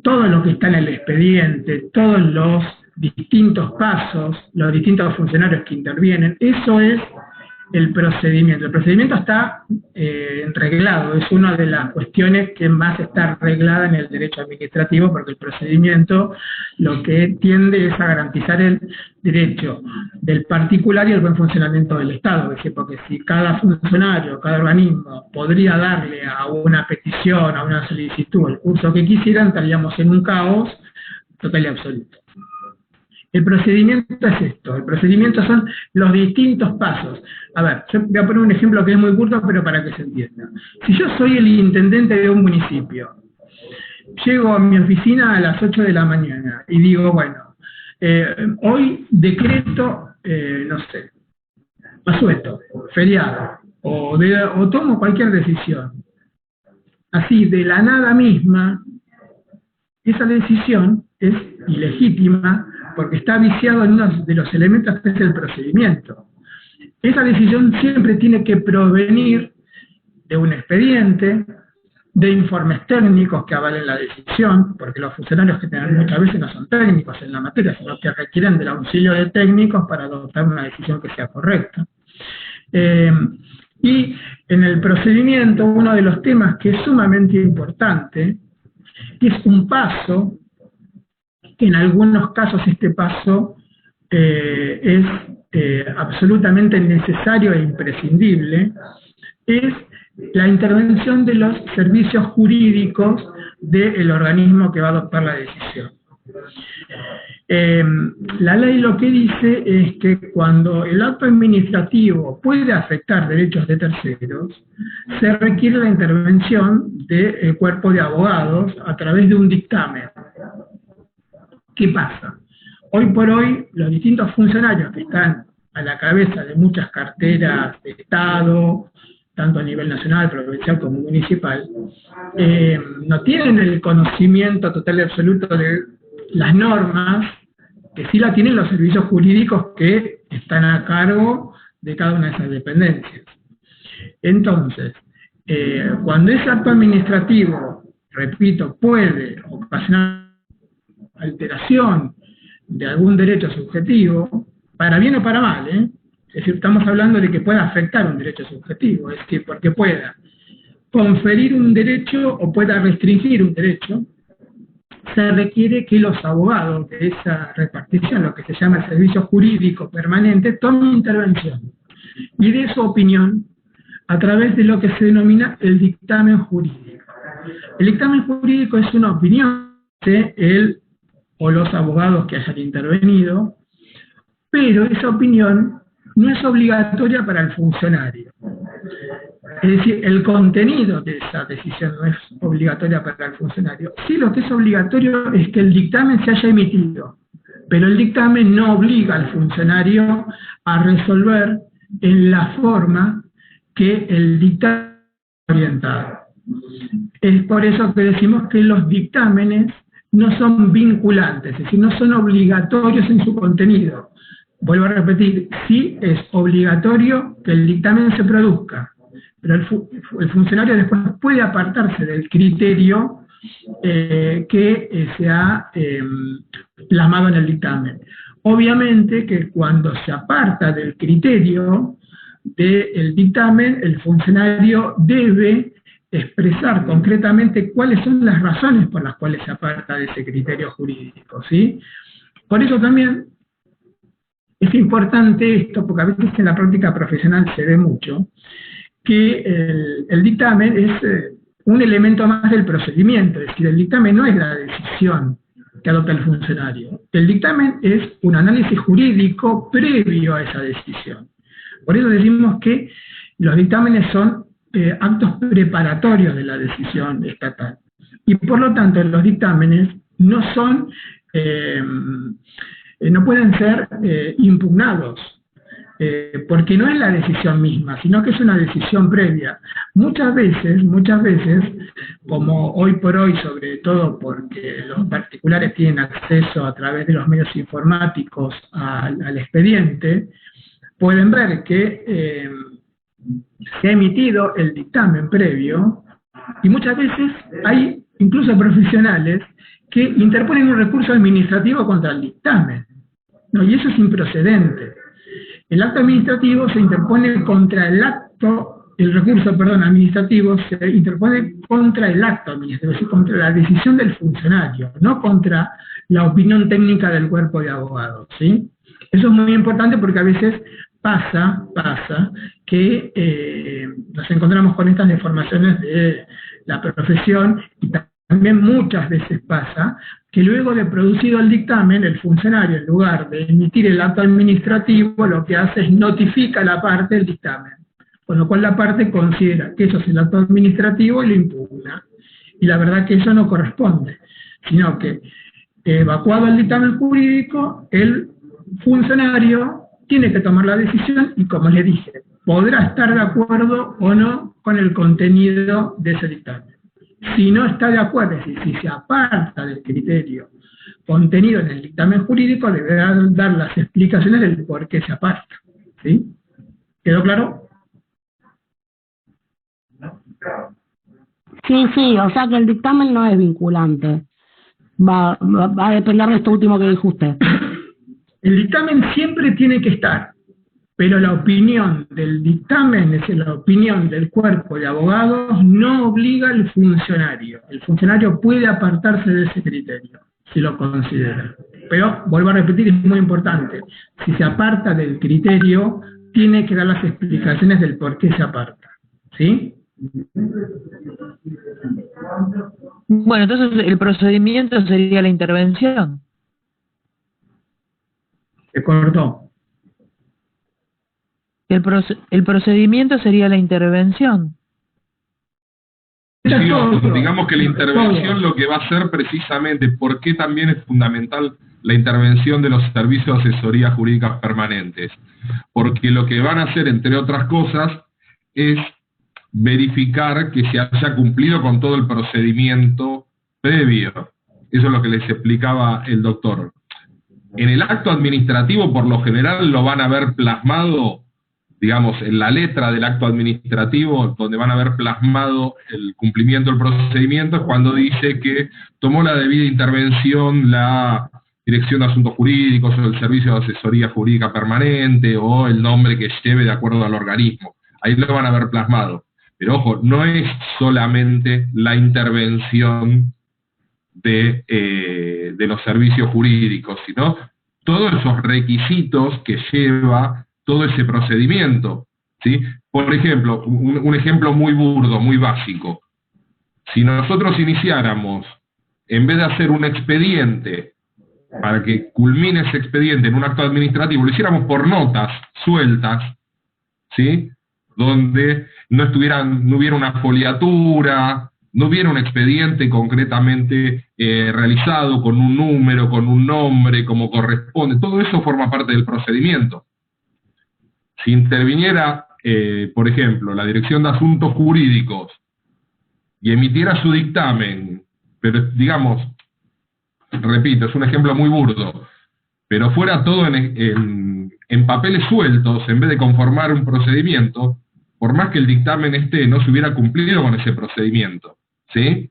[SPEAKER 5] todo lo que está en el expediente, todos los distintos pasos, los distintos funcionarios que intervienen, eso es el procedimiento. El procedimiento está reglado, es una de las cuestiones que más está reglada en el derecho administrativo, porque el procedimiento lo que tiende es a garantizar el derecho del particular y el buen funcionamiento del Estado, es decir, porque si cada funcionario, cada organismo podría darle a una petición, a una solicitud, el curso que quisieran, estaríamos en un caos total y absoluto. El procedimiento es esto, el procedimiento son los distintos pasos. A ver, yo voy a poner un ejemplo que es muy curto, pero para que se entienda. Si yo soy el intendente de un municipio, llego a mi oficina a las 8 de la mañana y digo, bueno, hoy decreto, no sé, asueto, feriado, o tomo cualquier decisión. Así, de la nada misma, esa decisión es ilegítima porque está viciado en uno de los elementos que es el procedimiento. Esa decisión siempre tiene que provenir de un expediente, de informes técnicos que avalen la decisión, porque los funcionarios que tengan muchas veces no son técnicos en la materia, sino que requieren del auxilio de técnicos para adoptar una decisión que sea correcta. Y en el procedimiento, uno de los temas que es sumamente importante, es un paso, que en algunos casos este paso es absolutamente necesario e imprescindible, es la intervención de los servicios jurídicos del organismo que va a adoptar la decisión. La ley lo que dice es que cuando el acto administrativo puede afectar derechos de terceros, se requiere la intervención del cuerpo de abogados a través de un dictamen. ¿Qué pasa? Hoy por hoy, los distintos funcionarios que están a la cabeza de muchas carteras de Estado, tanto a nivel nacional, provincial como municipal, no tienen el conocimiento total y absoluto de las normas, que sí la tienen los servicios jurídicos que están a cargo de cada una de esas dependencias. Entonces, cuando ese acto administrativo, repito, puede ocasionar alteración de algún derecho subjetivo, para bien o para mal, es decir, estamos hablando de que pueda afectar un derecho subjetivo, es decir, porque pueda conferir un derecho o pueda restringir un derecho, se requiere que los abogados de esa repartición, lo que se llama el servicio jurídico permanente, tomen intervención y dé su opinión a través de lo que se denomina el dictamen jurídico. El dictamen jurídico es una opinión de él o los abogados que hayan intervenido, pero esa opinión no es obligatoria para el funcionario. Es decir, el contenido de esa decisión no es obligatoria para el funcionario. Sí, lo que es obligatorio es que el dictamen se haya emitido, pero el dictamen no obliga al funcionario a resolver en la forma que el dictamen ha orientado. Es por eso que decimos que los dictámenes no son vinculantes, es decir, no son obligatorios en su contenido. Vuelvo a repetir, sí es obligatorio que el dictamen se produzca, pero el funcionario después puede apartarse del criterio que se ha plasmado en el dictamen. Obviamente que cuando se aparta del criterio del dictamen, el funcionario debe expresar concretamente cuáles son las razones por las cuales se aparta de ese criterio jurídico, ¿sí? Por eso también es importante esto, porque a veces en la práctica profesional se ve mucho, que el dictamen es un elemento más del procedimiento, es decir, el dictamen no es la decisión que adopta el funcionario. El dictamen es un análisis jurídico previo a esa decisión. Por eso decimos que los dictámenes son actos preparatorios de la decisión estatal. Y por lo tanto, los dictámenes no son, no pueden ser impugnados, porque no es la decisión misma, sino que es una decisión previa. Muchas veces, como hoy por hoy, sobre todo porque los particulares tienen acceso a través de los medios informáticos al expediente, pueden ver que se ha emitido el dictamen previo, y muchas veces hay incluso profesionales que interponen un recurso administrativo contra el dictamen, ¿no? Y eso es improcedente. El acto administrativo se interpone contra el recurso administrativo se interpone contra el acto administrativo, es decir, contra la decisión del funcionario, no contra la opinión técnica del cuerpo de abogados, ¿sí? Eso es muy importante porque a veces pasa que nos encontramos con estas deformaciones de la profesión, y también muchas veces pasa que luego de producido el dictamen, el funcionario, en lugar de emitir el acto administrativo, lo que hace es notifica a la parte el dictamen, con lo cual la parte considera que eso es el acto administrativo y lo impugna. Y la verdad que eso no corresponde, sino que evacuado el dictamen jurídico, el funcionario tiene que tomar la decisión y, como le dije, podrá estar de acuerdo o no con el contenido de ese dictamen. Si no está de acuerdo, es decir, si se aparta del criterio contenido en el dictamen jurídico, deberá dar las explicaciones del por qué se aparta. ¿Sí? ¿Quedó claro?
[SPEAKER 4] Sí, o sea que el dictamen no es vinculante. Va a depender de esto último que dijo usted.
[SPEAKER 5] El dictamen siempre tiene que estar, pero la opinión del dictamen, es decir, la opinión del cuerpo de abogados, no obliga al funcionario. El funcionario puede apartarse de ese criterio, si lo considera. Pero, vuelvo a repetir, es muy importante. Si se aparta del criterio, tiene que dar las explicaciones del por qué se aparta. ¿Sí?
[SPEAKER 8] Bueno, entonces el procedimiento sería la intervención.
[SPEAKER 5] Se cortó.
[SPEAKER 8] El procedimiento sería la intervención.
[SPEAKER 1] Digamos que la intervención lo que va a ser precisamente, ¿por qué también es fundamental la intervención de los servicios de asesoría jurídica permanentes? Porque lo que van a hacer, entre otras cosas, es verificar que se haya cumplido con todo el procedimiento previo. Eso es lo que les explicaba el doctor. En el acto administrativo, por lo general, lo van a ver plasmado, digamos, en la letra del acto administrativo, donde van a ver plasmado el cumplimiento del procedimiento, es cuando dice que tomó la debida intervención la Dirección de Asuntos Jurídicos o el Servicio de Asesoría Jurídica Permanente o el nombre que lleve de acuerdo al organismo. Ahí lo van a ver plasmado. Pero ojo, no es solamente la intervención de los servicios jurídicos, sino todos esos requisitos que lleva todo ese procedimiento, ¿sí? Por ejemplo, un ejemplo muy burdo, muy básico. Si nosotros iniciáramos, en vez de hacer un expediente, para que culmine ese expediente en un acto administrativo, lo hiciéramos por notas sueltas, ¿sí? Donde no hubiera una foliatura, no hubiera un expediente concretamente realizado con un número, con un nombre, como corresponde. Todo eso forma parte del procedimiento. Si interviniera, por ejemplo, la Dirección de Asuntos Jurídicos y emitiera su dictamen, pero digamos, repito, es un ejemplo muy burdo, pero fuera todo en papeles sueltos, en vez de conformar un procedimiento, por más que el dictamen no se hubiera cumplido con ese procedimiento, ¿sí?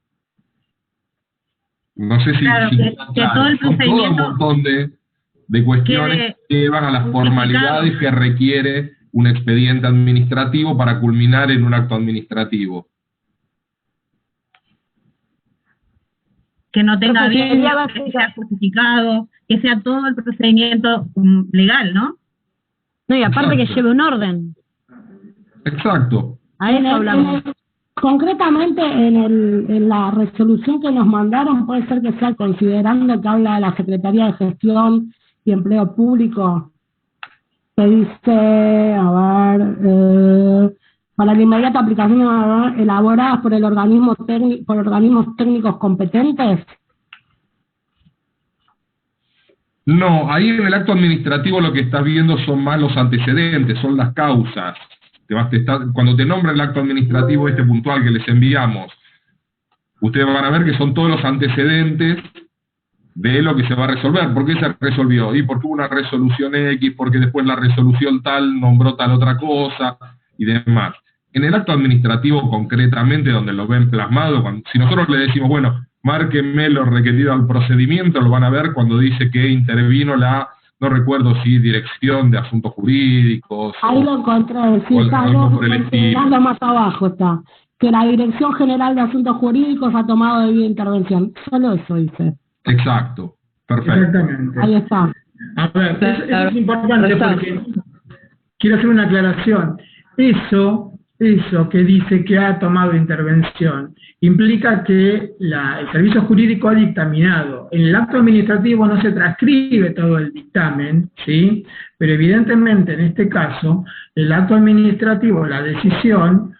[SPEAKER 1] No sé si...
[SPEAKER 10] Claro, que todo el procedimiento...
[SPEAKER 1] Todo un montón de cuestiones que llevan a las formalidades que requiere un expediente administrativo para culminar en un acto administrativo.
[SPEAKER 10] Que no tenga bien, que sea justificado, que sea todo el procedimiento legal, ¿no?
[SPEAKER 3] No, y aparte
[SPEAKER 1] Exacto.
[SPEAKER 3] que lleve un orden.
[SPEAKER 1] Exacto.
[SPEAKER 3] A eso hablamos.
[SPEAKER 4] Concretamente, en la resolución que nos mandaron, puede ser que sea considerando que habla de la Secretaría de Gestión y Empleo Público, que dice, para la inmediata aplicación elaboradas por organismos técnicos competentes.
[SPEAKER 1] No, ahí en el acto administrativo lo que estás viendo son más los antecedentes, son las causas. Cuando te nombra el acto administrativo puntual que les enviamos, ustedes van a ver que son todos los antecedentes de lo que se va a resolver. ¿Por qué se resolvió? Y porque hubo una resolución X, porque después la resolución tal nombró tal otra cosa y demás. En el acto administrativo concretamente, donde lo ven plasmado, si nosotros le decimos, bueno, márquenme lo requerido al procedimiento, lo van a ver cuando dice que intervino no recuerdo si Dirección de Asuntos Jurídicos.
[SPEAKER 4] Ahí lo encontré, sí, está algo más abajo está. Que la Dirección General de Asuntos Jurídicos ha tomado debida intervención. Solo eso dice.
[SPEAKER 1] Exacto, perfecto.
[SPEAKER 5] Exactamente.
[SPEAKER 4] Ahí está.
[SPEAKER 5] A ver, eso es importante porque quiero hacer una aclaración. Eso eso que dice que ha tomado intervención implica que el servicio jurídico ha dictaminado. En el acto administrativo no se transcribe todo el dictamen, ¿sí? Pero evidentemente en este caso el acto administrativo, la decisión,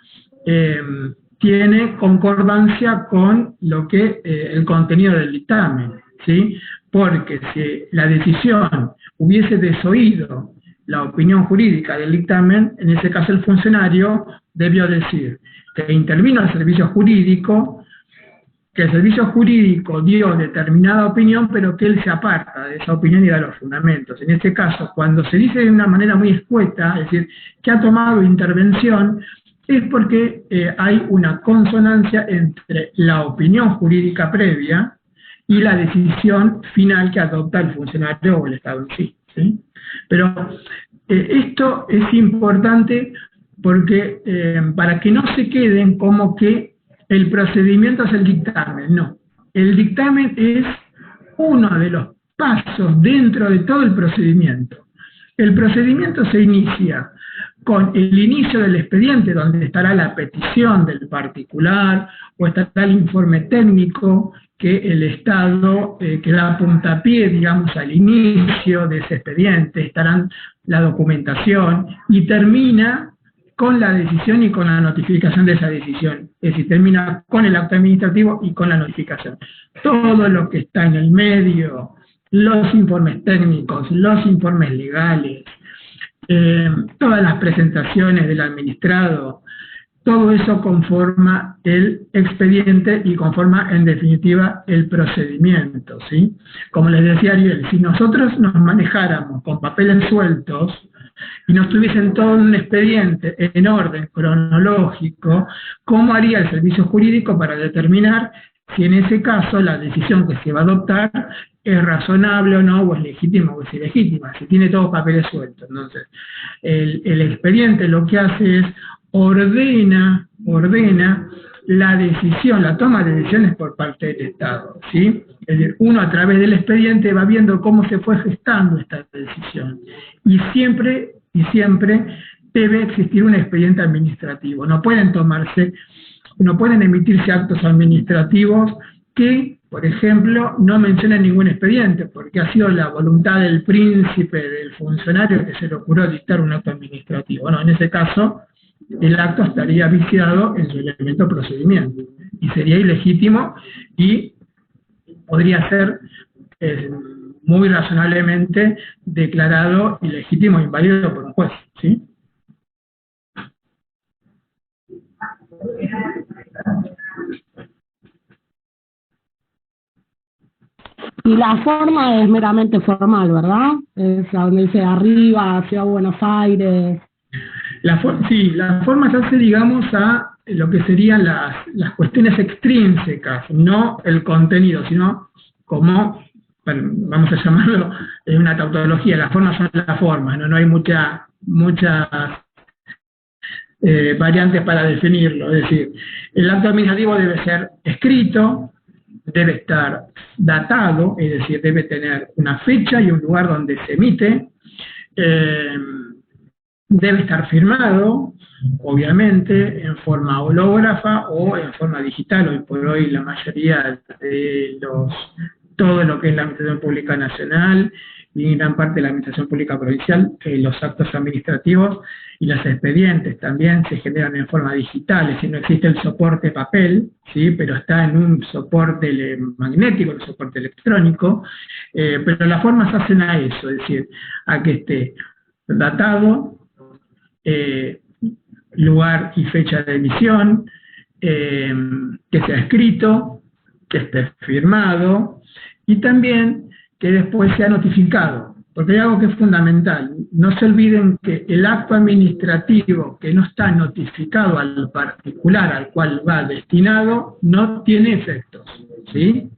[SPEAKER 5] tiene concordancia con lo que el contenido del dictamen, ¿sí? Porque si la decisión hubiese desoído la opinión jurídica del dictamen, en ese caso el funcionario debió decir que intervino el servicio jurídico, que el servicio jurídico dio determinada opinión, pero que él se aparta de esa opinión y da los fundamentos. En este caso, cuando se dice de una manera muy escueta, es decir, que ha tomado intervención, es porque hay una consonancia entre la opinión jurídica previa y la decisión final que adopta el funcionario o el Estado en sí, ¿sí? Pero esto es importante porque para que no se queden como que el procedimiento es el dictamen, no. El dictamen es uno de los pasos dentro de todo el procedimiento. El procedimiento se inicia con el inicio del expediente, donde estará la petición del particular, o estará el informe técnico que el Estado, que da puntapié, digamos, al inicio de ese expediente, estarán la documentación, y termina con la decisión y con la notificación de esa decisión. Es decir, termina con el acto administrativo y con la notificación. Todo lo que está en el medio, los informes técnicos, los informes legales, todas las presentaciones del administrado, todo eso conforma el expediente y conforma en definitiva el procedimiento, ¿sí? Como les decía Ariel, si nosotros nos manejáramos con papeles sueltos y no estuviesen todo un expediente en orden cronológico, ¿cómo haría el servicio jurídico para determinar si en ese caso la decisión que se va a adoptar es razonable o no, o es legítima o es ilegítima? Si tiene todos papeles sueltos. Entonces, el expediente lo que hace es ordena la decisión, la toma de decisiones por parte del Estado, ¿sí? Es decir, uno a través del expediente va viendo cómo se fue gestando esta decisión. Y siempre debe existir un expediente administrativo. No pueden emitirse actos administrativos que, por ejemplo, no mencionan ningún expediente, porque ha sido la voluntad del príncipe, del funcionario, que se le ocurrió dictar un acto administrativo. No, en ese caso, el acto estaría viciado en su elemento procedimiento, y sería ilegítimo y podría ser muy razonablemente declarado ilegítimo e inválido por un juez, ¿sí?
[SPEAKER 4] Y la forma es meramente formal, ¿verdad? Es a donde dice arriba, Ciudad de Buenos Aires.
[SPEAKER 5] Sí, la forma se hace, digamos, a lo que serían las cuestiones extrínsecas, no el contenido, sino como, bueno, vamos a llamarlo una tautología, las formas son las formas, no hay muchas variantes para definirlo. Es decir, el acto administrativo debe ser escrito, debe estar datado, es decir, debe tener una fecha y un lugar donde se emite, debe estar firmado, obviamente, en forma hológrafa o en forma digital. Hoy por hoy la mayoría de todo lo que es la Administración Pública Nacional y gran parte de la Administración Pública Provincial, los actos administrativos y los expedientes también se generan en forma digital, es decir, no existe el soporte papel, ¿sí? Pero está en un soporte magnético, un soporte electrónico, pero las formas hacen a eso, es decir, a que esté datado, lugar y fecha de emisión, que sea escrito, que esté firmado, y también que después sea notificado, porque hay algo que es fundamental. No se olviden que el acto administrativo que no está notificado al particular al cual va destinado no tiene efectos, ¿sí?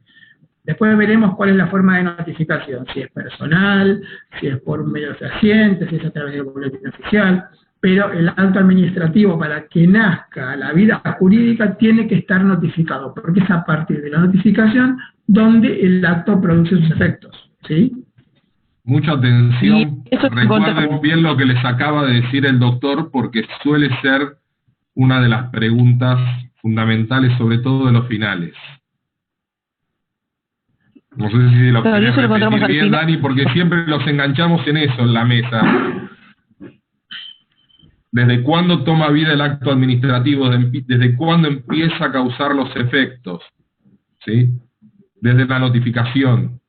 [SPEAKER 5] Después veremos cuál es la forma de notificación, si es personal, si es por medios fehacientes, si es a través del boletín oficial, pero el acto administrativo, para que nazca la vida jurídica, tiene que estar notificado, porque es a partir de la notificación donde el acto produce sus efectos, ¿sí?
[SPEAKER 1] Mucha atención, recuerden bien lo que les acaba de decir el doctor, porque suele ser una de las preguntas fundamentales, sobre todo de los finales. No sé si lo
[SPEAKER 8] Claro,
[SPEAKER 1] querés
[SPEAKER 8] eso lo encontramos
[SPEAKER 1] repetir
[SPEAKER 8] al
[SPEAKER 1] bien,
[SPEAKER 8] final.
[SPEAKER 1] Dani, porque siempre los enganchamos en eso, en la mesa. ¿Desde cuándo toma vida el acto administrativo? ¿Desde cuándo empieza a causar los efectos? ¿Sí? Desde la notificación.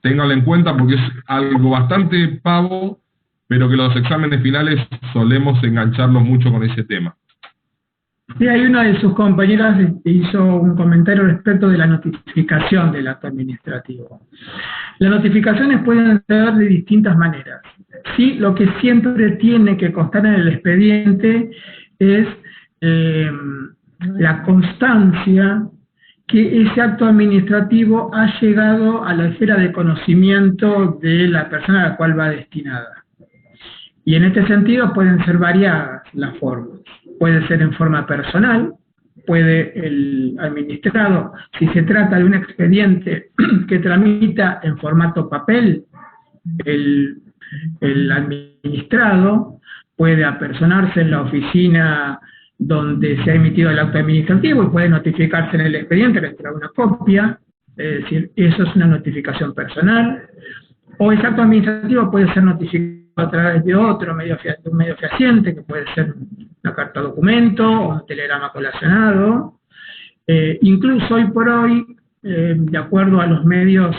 [SPEAKER 1] Ténganlo en cuenta porque es algo bastante pavo, pero que los exámenes finales solemos engancharlos mucho con ese tema.
[SPEAKER 5] Sí, hay una de sus compañeras que hizo un comentario respecto de la notificación del acto administrativo. Las notificaciones pueden ser de distintas maneras. Sí, lo que siempre tiene que constar en el expediente es la constancia que ese acto administrativo ha llegado a la esfera de conocimiento de la persona a la cual va destinada. Y en este sentido pueden ser variadas las formas. Puede ser en forma personal, puede el administrado, si se trata de un expediente que tramita en formato papel, el administrado puede apersonarse en la oficina donde se ha emitido el acto administrativo y puede notificarse en el expediente, registrar una copia, es decir, eso es una notificación personal, o ese acto administrativo puede ser notificado a través de otro medio fehaciente, que puede ser una carta documento o un telegrama colacionado. Incluso hoy por hoy, de acuerdo a los medios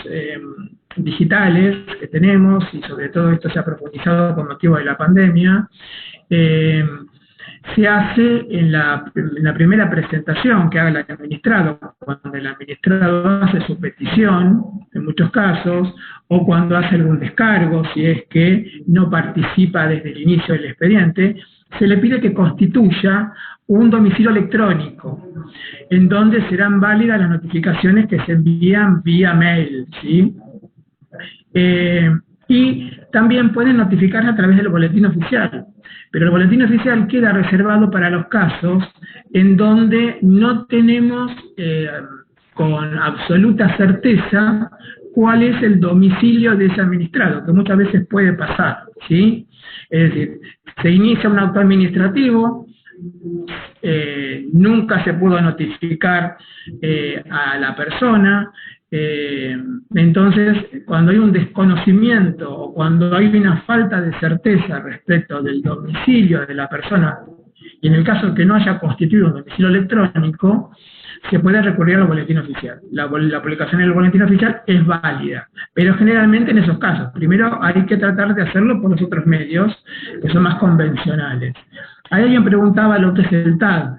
[SPEAKER 5] digitales que tenemos, y sobre todo esto se ha profundizado con motivo de la pandemia, se hace en la primera presentación que haga el administrado, cuando el administrado hace su petición, en muchos casos, o cuando hace algún descargo, si es que no participa desde el inicio del expediente, se le pide que constituya un domicilio electrónico, en donde serán válidas las notificaciones que se envían vía mail, ¿sí? Y también pueden notificarse a través del boletín oficial, pero el boletín oficial queda reservado para los casos en donde no tenemos con absoluta certeza cuál es el domicilio de ese administrado, que muchas veces puede pasar, ¿sí? Es decir, se inicia un acto administrativo, nunca se pudo notificar a la persona, entonces cuando hay un desconocimiento o cuando hay una falta de certeza respecto del domicilio de la persona, y en el caso de que no haya constituido un domicilio electrónico, se puede recurrir al boletín oficial. La publicación en el boletín oficial es válida, pero generalmente en esos casos, primero hay que tratar de hacerlo por los otros medios que son más convencionales. Ahí alguien preguntaba lo que es el TAD.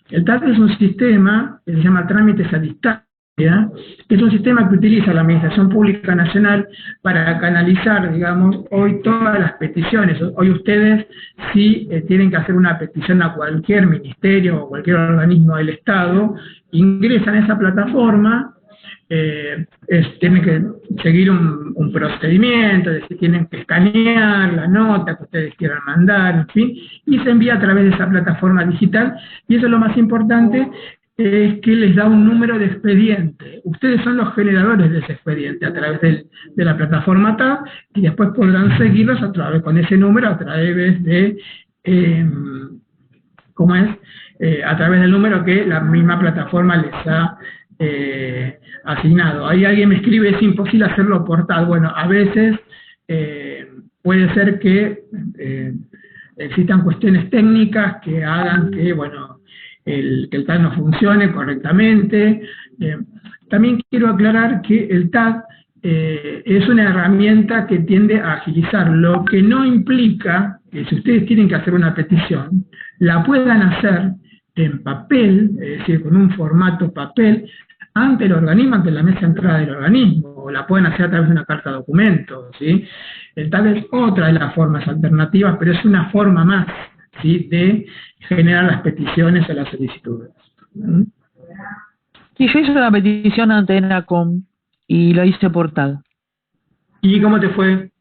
[SPEAKER 5] El TAD es un sistema que se llama Trámites a Distancia, que es un sistema que utiliza la Administración Pública Nacional para canalizar, digamos, hoy todas las peticiones. Hoy ustedes, si tienen que hacer una petición a cualquier ministerio o cualquier organismo del Estado, ingresan a esa plataforma, tienen que seguir un procedimiento, es decir, tienen que escanear la nota que ustedes quieran mandar, en fin, y se envía a través de esa plataforma digital, y eso es lo más importante, es que les da un número de expediente. Ustedes son los generadores de ese expediente a través de la plataforma TAB, y después podrán seguirlos a través, con ese número, a través de, a través del número que la misma plataforma les ha asignado. Ahí alguien me escribe, es imposible hacerlo por TAB. Bueno, a veces puede ser que existan cuestiones técnicas que hagan que, bueno, que el TAD no funcione correctamente. También quiero aclarar que el TAD es una herramienta que tiende a agilizar, lo que no implica que si ustedes tienen que hacer una petición, la puedan hacer en papel, es decir, con un formato papel, ante el organismo, ante la mesa de entrada del organismo, o la pueden hacer a través de una carta documento, ¿sí? El TAD es otra de las formas alternativas, pero es una forma más, ¿sí?, de generar las peticiones o las solicitudes.
[SPEAKER 8] Sí, yo hice una petición ante ENACOM y lo hice por TAD.
[SPEAKER 5] ¿Y cómo te fue?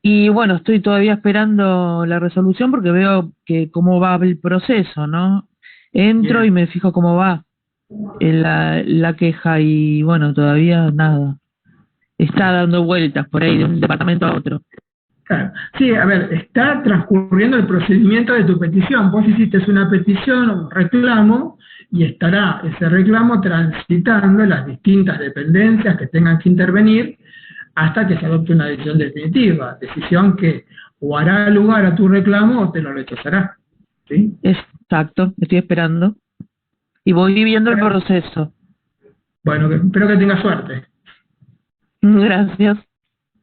[SPEAKER 8] Y bueno, estoy todavía esperando la resolución porque veo que cómo va el proceso, ¿no? Entro y me fijo cómo va la queja y bueno, todavía nada. Está dando vueltas por ahí de un departamento a otro.
[SPEAKER 5] Claro. Sí, a ver, está transcurriendo el procedimiento de tu petición. Vos hiciste una petición o un reclamo y estará ese reclamo transitando las distintas dependencias que tengan que intervenir hasta que se adopte una decisión definitiva, decisión que o hará lugar a tu reclamo o te lo rechazará. ¿Sí?
[SPEAKER 8] Exacto, estoy esperando. Y voy viviendo el proceso.
[SPEAKER 5] Bueno, espero que tengas suerte.
[SPEAKER 8] Gracias.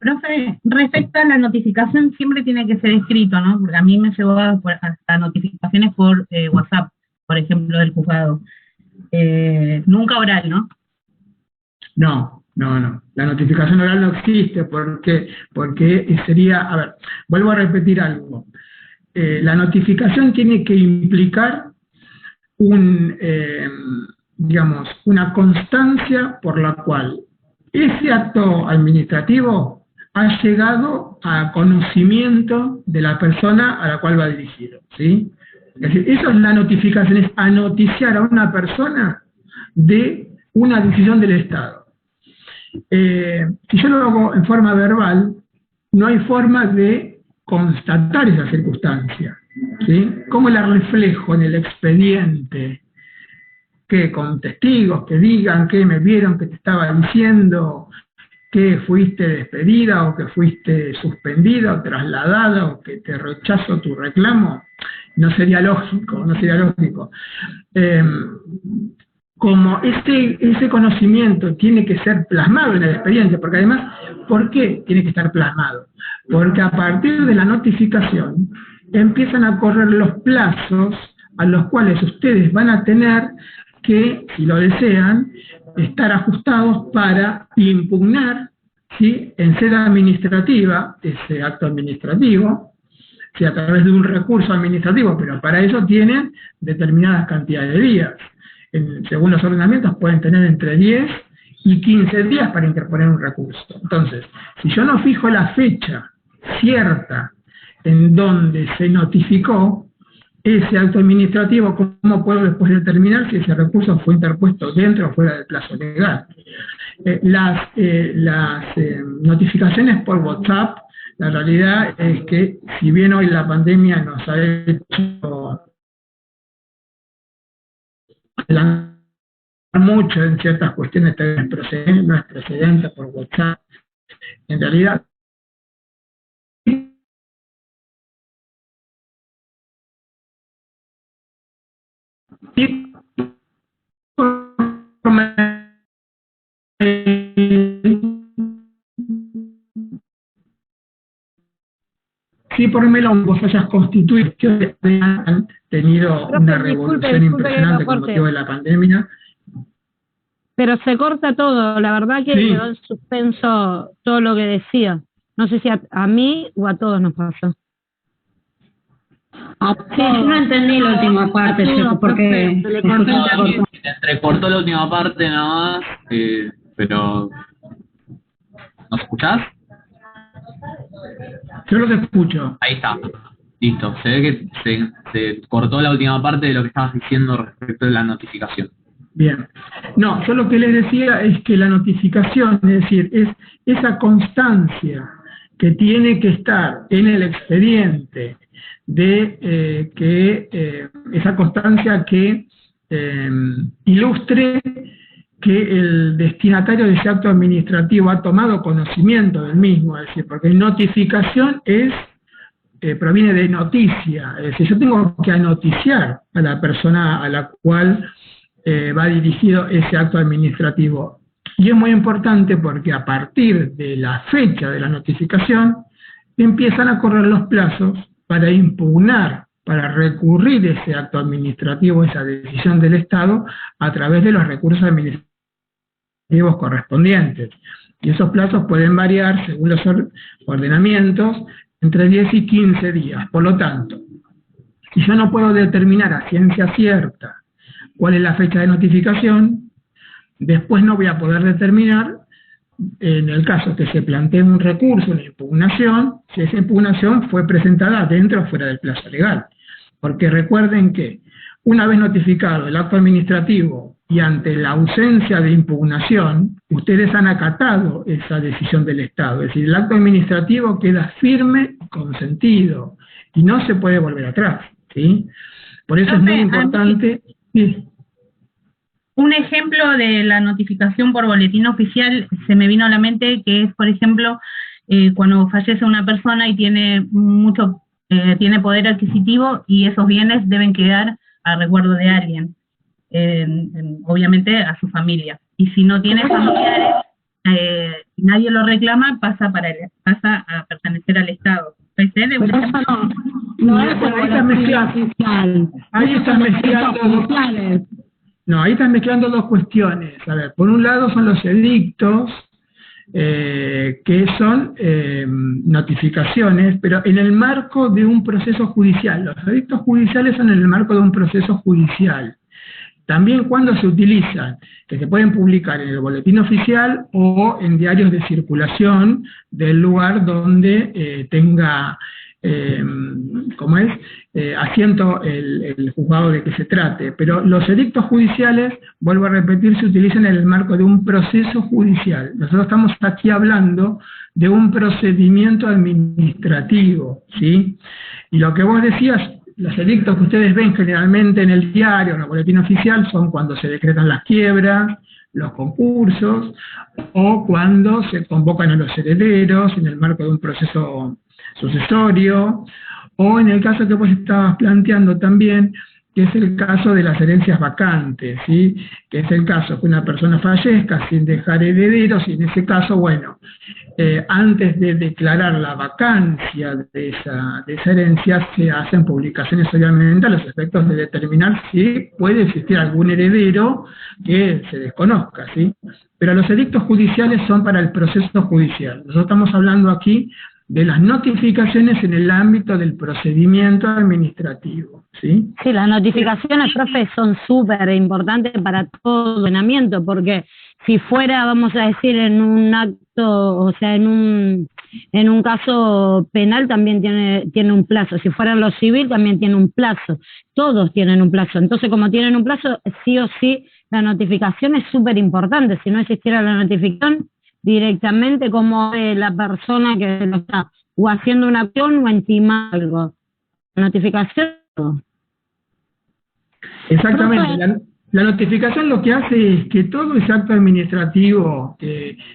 [SPEAKER 10] Profe, respecto a la notificación, siempre tiene que ser escrito, ¿no? Porque a mí me llegó hasta notificaciones por WhatsApp, por ejemplo, del juzgado. Nunca oral, ¿no?
[SPEAKER 5] No. La notificación oral no existe porque sería, a ver, vuelvo a repetir algo. La notificación tiene que implicar una constancia por la cual ese acto administrativo ha llegado a conocimiento de la persona a la cual va dirigido, ¿sí? Es decir, eso es la notificación, es a noticiar a una persona de una decisión del Estado. Si yo lo hago en forma verbal, no hay forma de constatar esa circunstancia, ¿sí? ¿Cómo la reflejo en el expediente? Que con testigos que digan que me vieron que te estaba diciendo que fuiste despedida o que fuiste suspendida o trasladada o que te rechazo tu reclamo, no sería lógico. Como ese conocimiento tiene que ser plasmado en el expediente, porque además, ¿por qué tiene que estar plasmado? Porque a partir de la notificación empiezan a correr los plazos a los cuales ustedes van a tener que, si lo desean, estar ajustados para impugnar, ¿sí?, en sede administrativa ese acto administrativo, ¿sí?, a través de un recurso administrativo, pero para eso tienen determinadas cantidades de días. Según los ordenamientos pueden tener entre 10 y 15 días para interponer un recurso. Entonces, si yo no fijo la fecha cierta en donde se notificó ese acto administrativo, ¿cómo puedo después determinar si ese recurso fue interpuesto dentro o fuera del plazo legal? Las notificaciones por WhatsApp, la realidad es que si bien hoy la pandemia nos ha hecho adelantar mucho en ciertas cuestiones, no es precedente por WhatsApp, en realidad sí, por lo menos vos hayas constituido que han tenido una revolución impresionante con motivo de la pandemia.
[SPEAKER 3] Pero se corta todo, la verdad que
[SPEAKER 5] Sí.
[SPEAKER 3] quedó en suspenso todo lo que decía. No sé si a mí o a todos nos pasó.
[SPEAKER 11] Sí, yo no entendí la última parte, porque
[SPEAKER 3] se le cortó el
[SPEAKER 2] Se entrecortó la última parte nada más, pero... ¿Nos escuchás?
[SPEAKER 5] Yo lo que escucho.
[SPEAKER 2] Ahí está. Listo. Se ve que se cortó la última parte de lo que estabas diciendo respecto de la notificación.
[SPEAKER 5] Bien. No, yo lo que les decía es que la notificación, es decir, es esa constancia que tiene que estar en el expediente de esa constancia que ilustre que el destinatario de ese acto administrativo ha tomado conocimiento del mismo, es decir, porque notificación proviene de noticia, es decir, yo tengo que anoticiar a la persona a la cual va dirigido ese acto administrativo. Y es muy importante porque a partir de la fecha de la notificación empiezan a correr los plazos para impugnar, para recurrir ese acto administrativo, esa decisión del Estado, a través de los recursos administrativos correspondientes. Y esos plazos pueden variar, según los ordenamientos, entre 10 y 15 días. Por lo tanto, si yo no puedo determinar a ciencia cierta cuál es la fecha de notificación, después no voy a poder determinar, en el caso que se plantee un recurso, una impugnación, si esa impugnación fue presentada dentro o fuera del plazo legal. Porque recuerden que una vez notificado el acto administrativo y ante la ausencia de impugnación, ustedes han acatado esa decisión del Estado. Es decir, el acto administrativo queda firme, consentido, y no se puede volver atrás, ¿sí? Por eso es muy importante... Sí.
[SPEAKER 10] Un ejemplo de la notificación por boletín oficial se me vino a la mente, que es, por ejemplo, cuando fallece una persona y tiene tiene poder adquisitivo y esos bienes deben quedar a resguardo de alguien, obviamente a su familia. Y si no tiene familiares, nadie lo reclama, pasa a pertenecer al Estado.
[SPEAKER 4] No es ahí está mezclando.
[SPEAKER 5] Ahí estás mezclando. No, ahí estás mezclando dos cuestiones. A ver, por un lado son los edictos, que son notificaciones, pero en el marco de un proceso judicial. Los edictos judiciales son en el marco de un proceso judicial. También cuando se utilizan, que se pueden publicar en el boletín oficial o en diarios de circulación del lugar donde tenga asiento el juzgado de que se trate. Pero los edictos judiciales, vuelvo a repetir, se utilizan en el marco de un proceso judicial. Nosotros estamos aquí hablando de un procedimiento administrativo, ¿sí? Y lo que vos decías, los edictos que ustedes ven generalmente en el diario, en el boletín oficial, son cuando se decretan las quiebras, los concursos, o cuando se convocan a los herederos en el marco de un proceso sucesorio, o en el caso que vos estabas planteando también, que es el caso de las herencias vacantes, ¿sí? Que es el caso que una persona fallezca sin dejar herederos, y en ese caso, bueno, antes de declarar la vacancia de esa herencia, se hacen publicaciones obviamente a los efectos de determinar si puede existir algún heredero que se desconozca, ¿sí? Pero los edictos judiciales son para el proceso judicial. Nosotros estamos hablando aquí de las notificaciones en el ámbito del procedimiento administrativo, ¿sí?
[SPEAKER 3] Sí, las notificaciones, profe, son súper importantes para todo ordenamiento, porque si fuera, vamos a decir, en un acto, o sea, en un caso penal también tiene un plazo, si fuera en lo civil también tiene un plazo, todos tienen un plazo. Entonces, como tienen un plazo, sí o sí, la notificación es súper importante. Si no existiera la notificación, directamente como la persona que lo está o haciendo una acción o encima algo. Notificación.
[SPEAKER 5] Exactamente. La notificación lo que hace es que todo ese acto administrativo,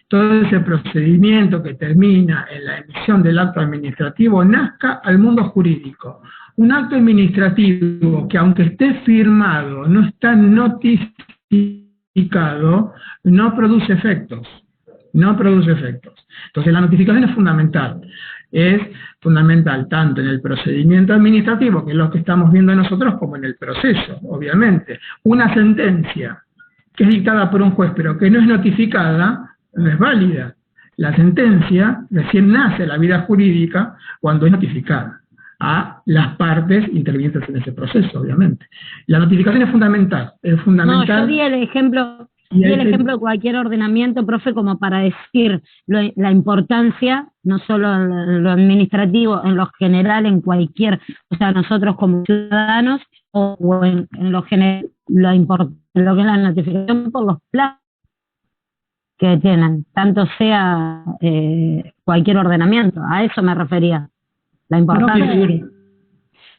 [SPEAKER 5] todo ese procedimiento que termina en la emisión del acto administrativo, nazca al mundo jurídico. Un acto administrativo que, aunque esté firmado, no está notificado, no produce efectos. No produce efectos. Entonces la notificación es fundamental tanto en el procedimiento administrativo, que es lo que estamos viendo nosotros, como en el proceso, obviamente. Una sentencia que es dictada por un juez, pero que no es notificada, no es válida. La sentencia recién nace en la vida jurídica cuando es notificada a las partes intervinientes en ese proceso, obviamente. La notificación es fundamental.
[SPEAKER 3] No, yo di el ejemplo... Y el ejemplo de cualquier ordenamiento, profe, como para decir la importancia, no solo en lo administrativo, en lo general, en cualquier, o sea, nosotros como ciudadanos, o en lo general, lo que es la notificación por los plazos que tienen, tanto sea cualquier ordenamiento, a eso me refería, la importancia.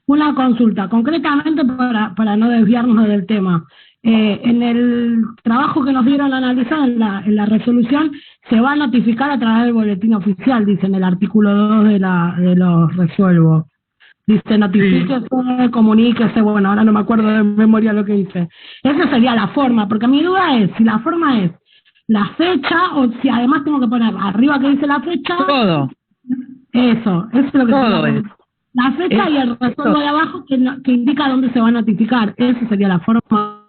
[SPEAKER 4] Una consulta, concretamente para no desviarnos del tema. En el trabajo que nos dieron a analizar en la resolución, se va a notificar a través del boletín oficial, dice en el artículo 2 de los resuelvo. Dice, notifíquese, comuníquese, bueno, ahora no me acuerdo de memoria lo que dice. Esa sería la forma, porque mi duda es, si la forma es la fecha, o si además tengo que poner arriba que dice la fecha.
[SPEAKER 8] Todo.
[SPEAKER 4] Eso es lo que
[SPEAKER 8] todo es.
[SPEAKER 4] La fecha y el resuelvo de abajo que indica dónde se va a notificar. Esa sería la forma.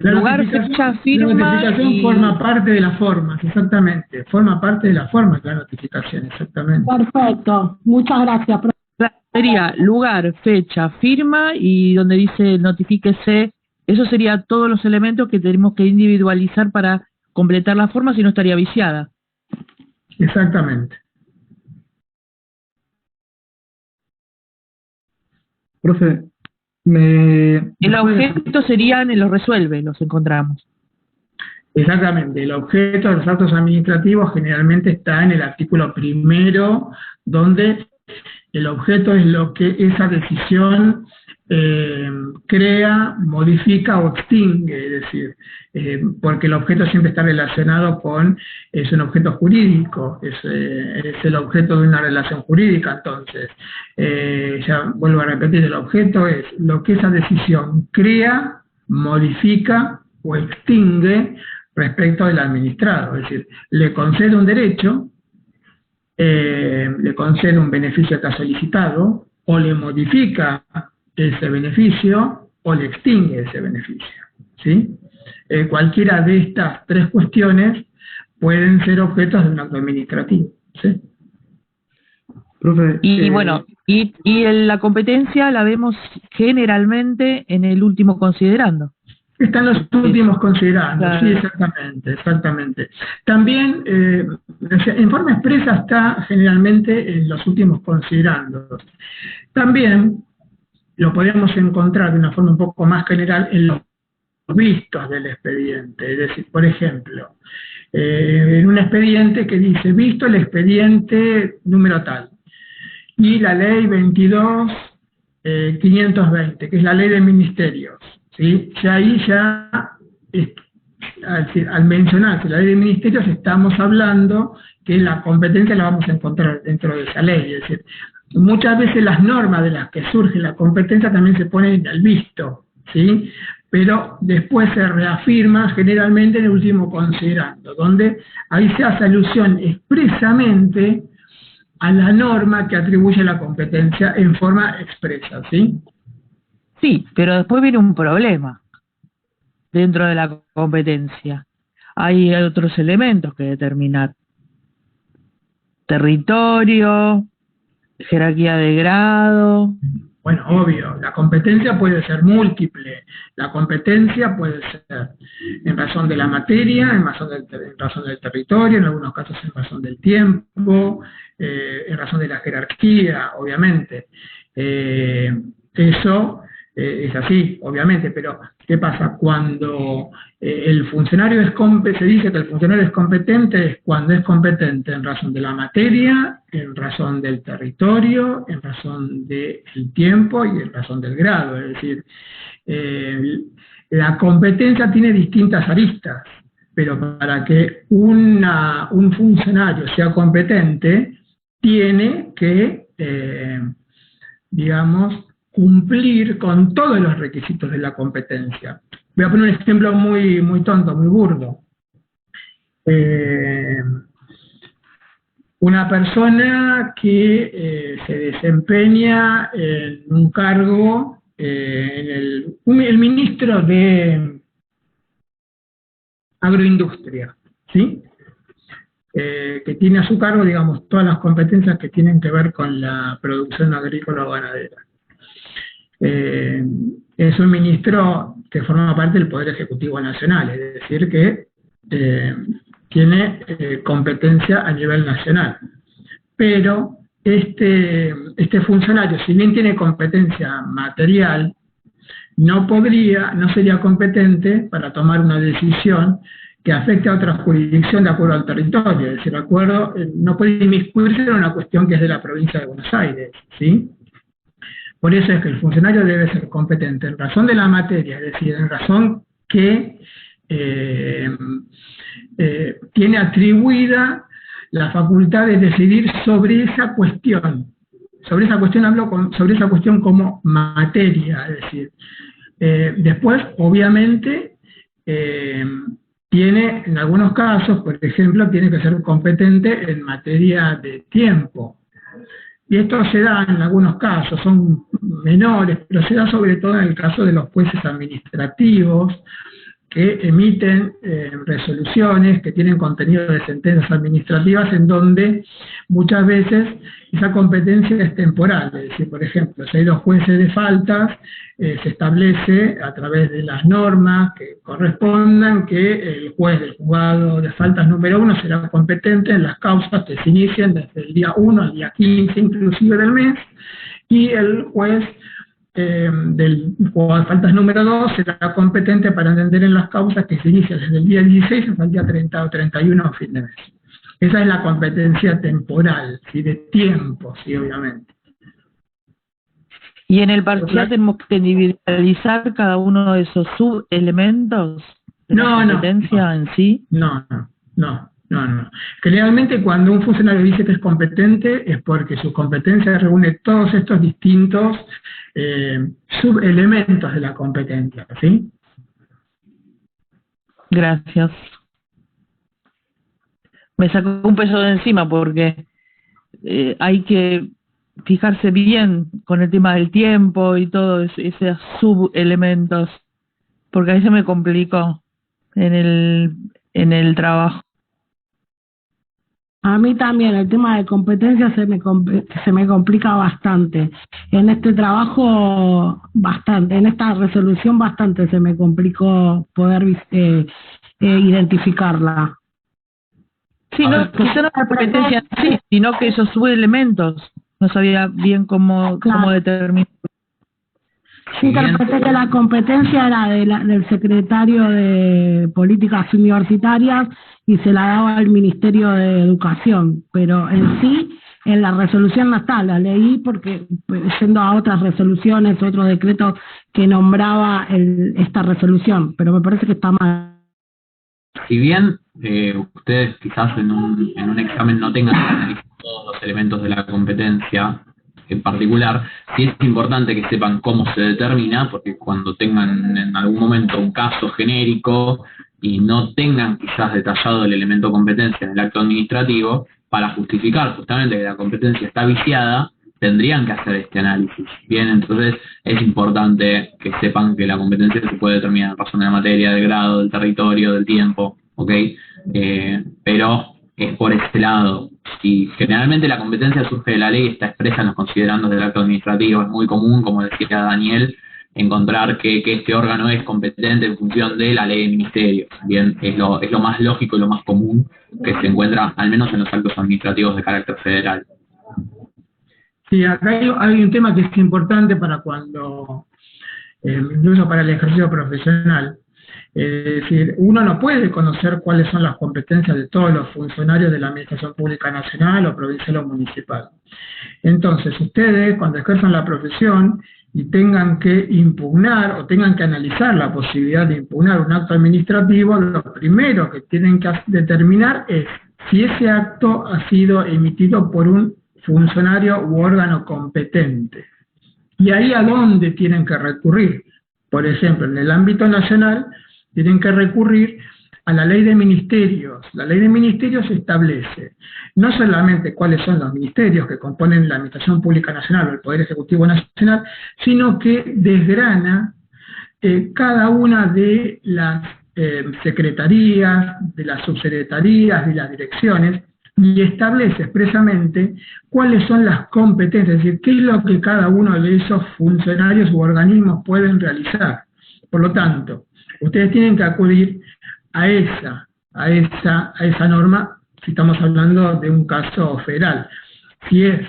[SPEAKER 8] Lugar, fecha, firma.
[SPEAKER 5] La notificación forma parte de las formas, exactamente. Forma parte de la forma de la notificación, exactamente.
[SPEAKER 4] Perfecto. Muchas gracias.
[SPEAKER 8] Sería lugar, fecha, firma y donde dice notifíquese. Eso sería todos los elementos que tenemos que individualizar para completar la forma, si no estaría viciada.
[SPEAKER 5] Exactamente.
[SPEAKER 9] Profe,
[SPEAKER 8] El objeto serían en los resuelve, los encontramos.
[SPEAKER 5] Exactamente, el objeto de los actos administrativos generalmente está en el artículo primero, donde el objeto es lo que esa decisión crea, modifica o extingue, es decir, porque el objeto siempre está relacionado con, es un objeto jurídico, es el objeto de una relación jurídica. Entonces, ya vuelvo a repetir, el objeto es lo que esa decisión crea, modifica o extingue respecto del administrado, es decir, le concede un derecho, le concede un beneficio que ha solicitado, o le modifica ese beneficio, o le extingue ese beneficio, ¿sí? Cualquiera de estas tres cuestiones pueden ser objetos de un acto administrativo, ¿sí?
[SPEAKER 9] Profe,
[SPEAKER 8] Y bueno, y la competencia la vemos generalmente en el último considerando.
[SPEAKER 5] Están los últimos considerando,
[SPEAKER 8] Claro.
[SPEAKER 5] sí, exactamente. También, en forma expresa está generalmente en los últimos considerando. También lo podemos encontrar de una forma un poco más general en los vistos del expediente. Es decir, por ejemplo, en un expediente que dice, visto el expediente número tal, y la ley 22.520, que es la ley de ministerios. ¿Sí? Ya ahí al mencionarse la ley de ministerios estamos hablando que la competencia la vamos a encontrar dentro de esa ley, es decir, muchas veces las normas de las que surge la competencia también se ponen al visto, ¿sí? Pero después se reafirma generalmente en el último considerando, donde ahí se hace alusión expresamente a la norma que atribuye la competencia en forma expresa, ¿sí?
[SPEAKER 8] Sí, pero después viene un problema dentro de la competencia. Hay otros elementos que determinar. Territorio, jerarquía de grado.
[SPEAKER 5] Bueno, obvio, la competencia puede ser múltiple. La competencia puede ser en razón de la materia, en razón del territorio, en algunos casos en razón del tiempo, en razón de la jerarquía, obviamente. Eso es así, obviamente, pero ¿qué pasa? Cuando el funcionario se dice que el funcionario es competente, es cuando es competente en razón de la materia, en razón del territorio, en razón del tiempo y en razón del grado. Es decir, la competencia tiene distintas aristas, pero para que un funcionario sea competente, tiene que, digamos, cumplir con todos los requisitos de la competencia. Voy a poner un ejemplo muy tonto, muy burdo. Una persona que se desempeña en un cargo, el ministro de Agroindustria, ¿sí? Que tiene a su cargo, digamos, todas las competencias que tienen que ver con la producción agrícola o ganadera. Es un ministro que forma parte del Poder Ejecutivo Nacional, es decir, que tiene competencia a nivel nacional. Pero este funcionario, si bien tiene competencia material, no sería competente para tomar una decisión que afecte a otra jurisdicción de acuerdo al territorio, es decir, no puede inmiscuirse en una cuestión que es de la provincia de Buenos Aires, ¿sí? Por eso es que el funcionario debe ser competente en razón de la materia, es decir, en razón que tiene atribuida la facultad de decidir sobre esa cuestión. Sobre esa cuestión hablo sobre esa cuestión como materia, es decir, después, obviamente, tiene, en algunos casos, por ejemplo, tiene que ser competente en materia de tiempo. Y esto se da en algunos casos, son menores, pero se da sobre todo en el caso de los jueces administrativos que emiten resoluciones que tienen contenido de sentencias administrativas en donde muchas veces esa competencia es temporal. Es decir, por ejemplo, si hay dos jueces de faltas, se establece a través de las normas que correspondan que el juez del juzgado de faltas número 1 será competente en las causas que se inician desde el día 1 al día 15 inclusive del mes, y el juez faltas número 2 será competente para entender en las causas que se inicia desde el día 16 hasta el día 30 o 31 a fin de mes. Esa es la competencia temporal, ¿sí? De tiempo, sí, obviamente.
[SPEAKER 8] Y en el parcial tenemos que individualizar cada uno de esos subelementos de la competencia en sí.
[SPEAKER 5] No. Generalmente cuando un funcionario dice que es competente es porque su competencia reúne todos estos distintos subelementos de la competencia, ¿sí?
[SPEAKER 8] Gracias. Me sacó un peso de encima porque hay que fijarse bien con el tema del tiempo y todos esos subelementos, porque ahí se me complicó en el trabajo.
[SPEAKER 4] A mí también el tema de competencia se me complica bastante. En este trabajo bastante, en esta resolución bastante se me complicó poder identificarla.
[SPEAKER 8] Sí, no, quizá no la competencia en sí, sino que esos subelementos no sabía bien cómo determinar.
[SPEAKER 4] Interpreté que la competencia era del secretario de Políticas Universitarias y se la daba al Ministerio de Educación, pero en sí, en la resolución no está, la leí porque yendo a otras resoluciones, otros decretos que nombraba esta resolución, pero me parece que está mal.
[SPEAKER 2] Si bien ustedes quizás en un examen no tengan que analizar todos los elementos de la competencia en particular, sí es importante que sepan cómo se determina, porque cuando tengan en algún momento un caso genérico y no tengan quizás detallado el elemento competencia en el acto administrativo, para justificar justamente que la competencia está viciada, tendrían que hacer este análisis. Bien, entonces es importante que sepan que la competencia se puede determinar en razón de la materia, del grado, del territorio, del tiempo, ¿ok? Pero es por ese lado. Si generalmente la competencia surge de la ley, está expresa en los considerandos del acto administrativo, es muy común, como decía Daniel, encontrar que este órgano es competente en función de la ley de ministerios. Bien, es lo más lógico y lo más común que se encuentra, al menos en los actos administrativos de carácter federal.
[SPEAKER 5] Sí, acá hay un tema que es importante para cuando, incluso para el ejercicio profesional. Es decir, uno no puede conocer cuáles son las competencias de todos los funcionarios de la Administración Pública Nacional o provincial o municipal. Entonces, ustedes, cuando ejerzan la profesión y tengan que impugnar o tengan que analizar la posibilidad de impugnar un acto administrativo, lo primero que tienen que determinar es si ese acto ha sido emitido por un funcionario u órgano competente. Y ahí a dónde tienen que recurrir. Por ejemplo, en el ámbito nacional tienen que recurrir a la ley de ministerios. La ley de ministerios establece no solamente cuáles son los ministerios que componen la Administración Pública Nacional o el Poder Ejecutivo Nacional, sino que desgrana cada una de las secretarías, de las subsecretarías, de las direcciones, y establece expresamente cuáles son las competencias, es decir, qué es lo que cada uno de esos funcionarios u organismos pueden realizar. Por lo tanto, ustedes tienen que acudir a esa norma si estamos hablando de un caso federal. Si es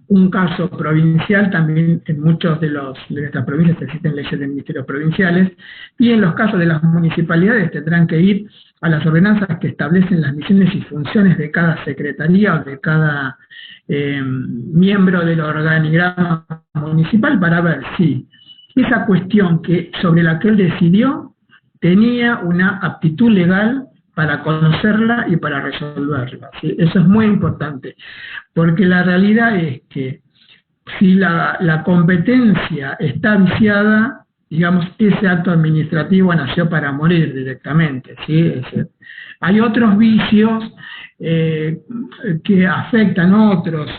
[SPEAKER 5] un caso provincial, también en muchos de nuestras provincias existen leyes de ministerios provinciales, y en los casos de las municipalidades tendrán que ir a las ordenanzas que establecen las misiones y funciones de cada secretaría o de cada miembro del organigrama municipal para ver si esa cuestión sobre la que él decidió tenía una aptitud legal para conocerla y para resolverla. ¿Sí? Eso es muy importante, porque la realidad es que si la competencia está viciada, digamos, ese acto administrativo nació para morir directamente. ¿Sí? Hay otros vicios que afectan otros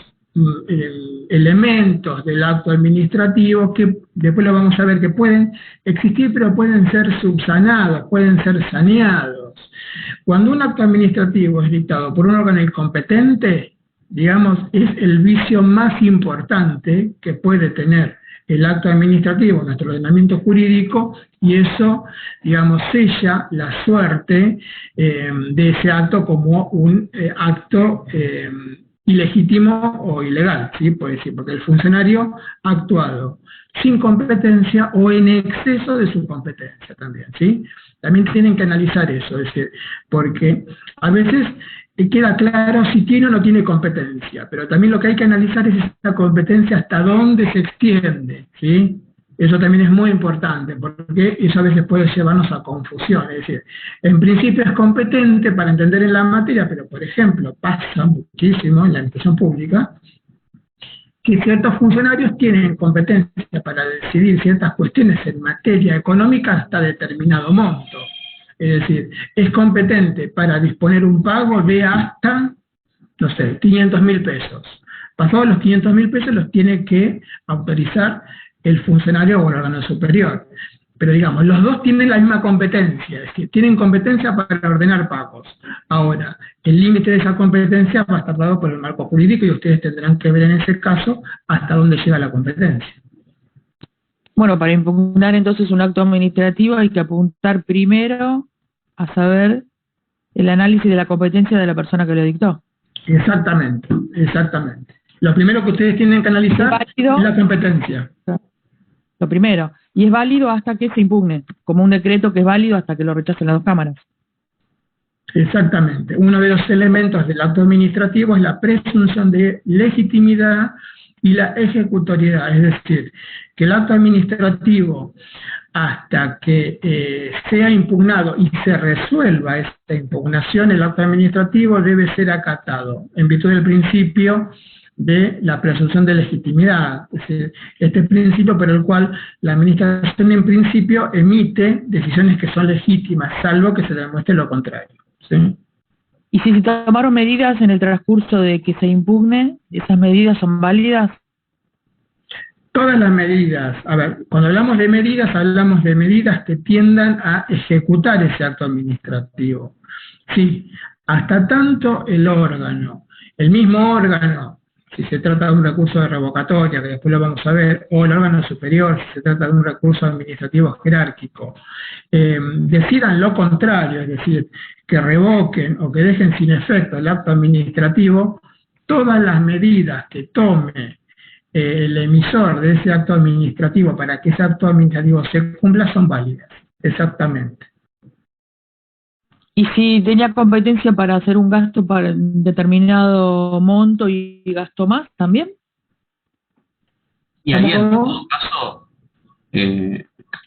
[SPEAKER 5] elementos del acto administrativo que después lo vamos a ver que pueden existir, pero pueden ser subsanados, pueden ser saneados. Cuando un acto administrativo es dictado por un órgano incompetente, digamos, es el vicio más importante que puede tener el acto administrativo, nuestro ordenamiento jurídico, y eso, digamos, sella la suerte de ese acto como un acto ilegítimo o ilegal, ¿sí? Puede decir, porque el funcionario ha actuado sin competencia o en exceso de su competencia también, ¿sí? También tienen que analizar eso, es decir, porque a veces queda claro si tiene o no tiene competencia, pero también lo que hay que analizar es esta competencia hasta dónde se extiende, ¿sí? Eso también es muy importante, porque eso a veces puede llevarnos a confusión. Es decir, en principio es competente para entender en la materia, pero por ejemplo, pasa muchísimo en la administración pública, que ciertos funcionarios tienen competencia para decidir ciertas cuestiones en materia económica hasta determinado monto. Es decir, es competente para disponer un pago de hasta, no sé, 500.000 pesos. Pasados los 500.000 pesos los tiene que autorizar el funcionario o el órgano superior. Pero digamos, los dos tienen la misma competencia, es decir, tienen competencia para ordenar pagos. Ahora, el límite de esa competencia va a estar dado por el marco jurídico y ustedes tendrán que ver en ese caso hasta dónde llega la competencia.
[SPEAKER 8] Bueno, para impugnar entonces un acto administrativo hay que apuntar primero a saber el análisis de la competencia de la persona que lo dictó.
[SPEAKER 5] Exactamente, exactamente. Lo primero que ustedes tienen que analizar es la competencia.
[SPEAKER 8] Lo primero. Y es válido hasta que se impugne, como un decreto que es válido hasta que lo rechacen las dos cámaras.
[SPEAKER 5] Exactamente. Uno de los elementos del acto administrativo es la presunción de legitimidad y la ejecutoriedad. Es decir, que el acto administrativo, hasta que sea impugnado y se resuelva esta impugnación, el acto administrativo debe ser acatado, en virtud del principio de la presunción de legitimidad, es decir, este principio por el cual la administración en principio emite decisiones que son legítimas, salvo que se demuestre lo contrario, ¿sí?
[SPEAKER 8] Y si se tomaron medidas en el transcurso de que se impugne, ¿esas medidas son válidas?
[SPEAKER 5] Todas las medidas, a ver, cuando hablamos de medidas que tiendan a ejecutar ese acto administrativo. Sí, hasta tanto el mismo órgano, si se trata de un recurso de revocatoria, que después lo vamos a ver, o el órgano superior, si se trata de un recurso administrativo jerárquico, decidan lo contrario, es decir, que revoquen o que dejen sin efecto el acto administrativo, todas las medidas que tome el emisor de ese acto administrativo para que ese acto administrativo se cumpla son válidas, exactamente.
[SPEAKER 8] ¿Y si tenía competencia para hacer un gasto para determinado monto y gasto más también?
[SPEAKER 2] Y ahí en todo caso,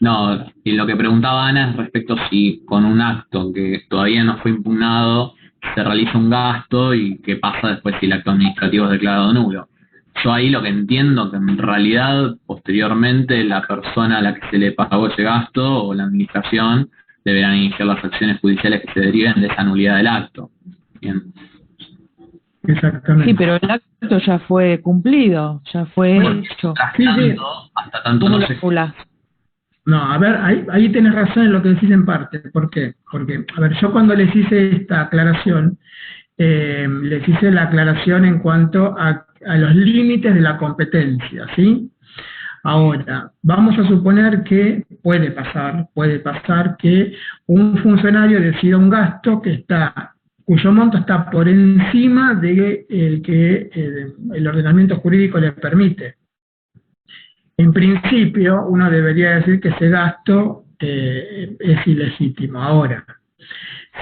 [SPEAKER 2] no, y lo que preguntaba Ana es respecto si con un acto que todavía no fue impugnado se realiza un gasto y qué pasa después si el acto administrativo es declarado nulo. Yo ahí lo que entiendo que en realidad posteriormente la persona a la que se le pagó ese gasto o la administración deberán iniciar las acciones judiciales que se deriven de esa nulidad del acto. Bien.
[SPEAKER 5] Exactamente.
[SPEAKER 8] Sí, pero el acto ya fue cumplido, ya fue hecho.
[SPEAKER 5] Sí.
[SPEAKER 2] Hasta tanto no se...
[SPEAKER 5] No, a ver, ahí tenés razón en lo que decís en parte. ¿Por qué? Porque, a ver, yo cuando les hice esta aclaración, les hice la aclaración en cuanto a los límites de la competencia, ¿sí? Ahora, vamos a suponer que puede pasar que un funcionario decida un gasto cuyo monto está por encima de el que el ordenamiento jurídico le permite. En principio, uno debería decir que ese gasto es ilegítimo. Ahora,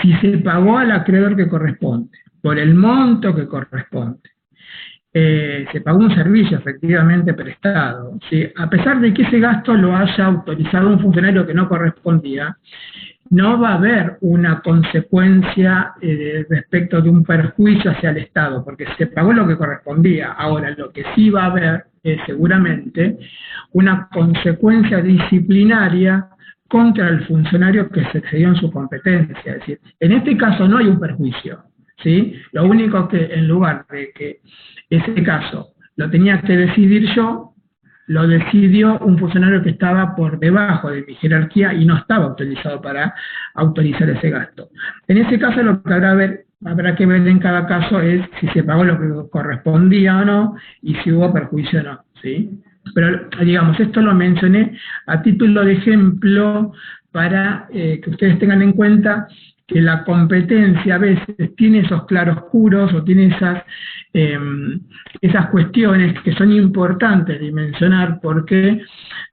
[SPEAKER 5] si se pagó al acreedor que corresponde, por el monto que corresponde, se pagó un servicio efectivamente prestado, ¿sí? A pesar de que ese gasto lo haya autorizado un funcionario que no correspondía, no va a haber una consecuencia respecto de un perjuicio hacia el Estado, porque se pagó lo que correspondía. Ahora, lo que sí va a haber es seguramente una consecuencia disciplinaria contra el funcionario que se excedió en su competencia. Es decir, en este caso no hay un perjuicio, ¿sí? Lo único que, en lugar de que ese caso lo tenía que decidir yo, lo decidió un funcionario que estaba por debajo de mi jerarquía y no estaba autorizado para autorizar ese gasto. En ese caso lo que habrá que ver en cada caso es si se pagó lo que correspondía o no y si hubo perjuicio o no, ¿sí? Pero digamos, esto lo mencioné a título de ejemplo para que ustedes tengan en cuenta que la competencia a veces tiene esos claroscuros o tiene esas cuestiones que son importantes dimensionar, porque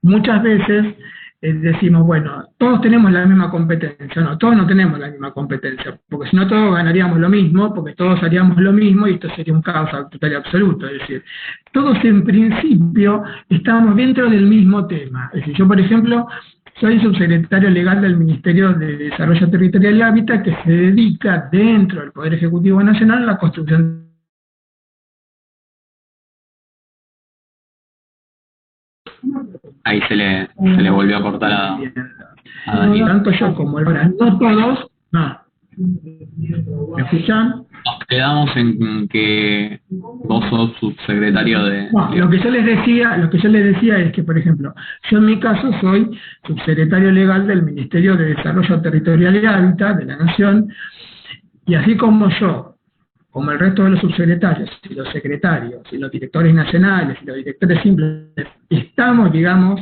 [SPEAKER 5] muchas veces decimos, bueno, todos tenemos la misma competencia. No, todos no tenemos la misma competencia, porque si no todos ganaríamos lo mismo, porque todos haríamos lo mismo y esto sería un caos total y absoluto. Es decir, todos en principio estamos dentro del mismo tema. Es decir, yo, por ejemplo, soy subsecretario legal del Ministerio de Desarrollo Territorial y Hábitat, que se dedica dentro del Poder Ejecutivo Nacional a la construcción.
[SPEAKER 2] Ahí se le volvió a cortar a Daniel.
[SPEAKER 5] Tanto yo como el no todos, no. ¿Me escuchan?
[SPEAKER 2] Nos quedamos en que vos sos subsecretario de...
[SPEAKER 5] No, lo que yo les decía es que, por ejemplo, yo en mi caso soy subsecretario legal del Ministerio de Desarrollo Territorial y Hábitat de la Nación, y así como yo, como el resto de los subsecretarios, y los secretarios, y los directores nacionales, y los directores simples, estamos, digamos,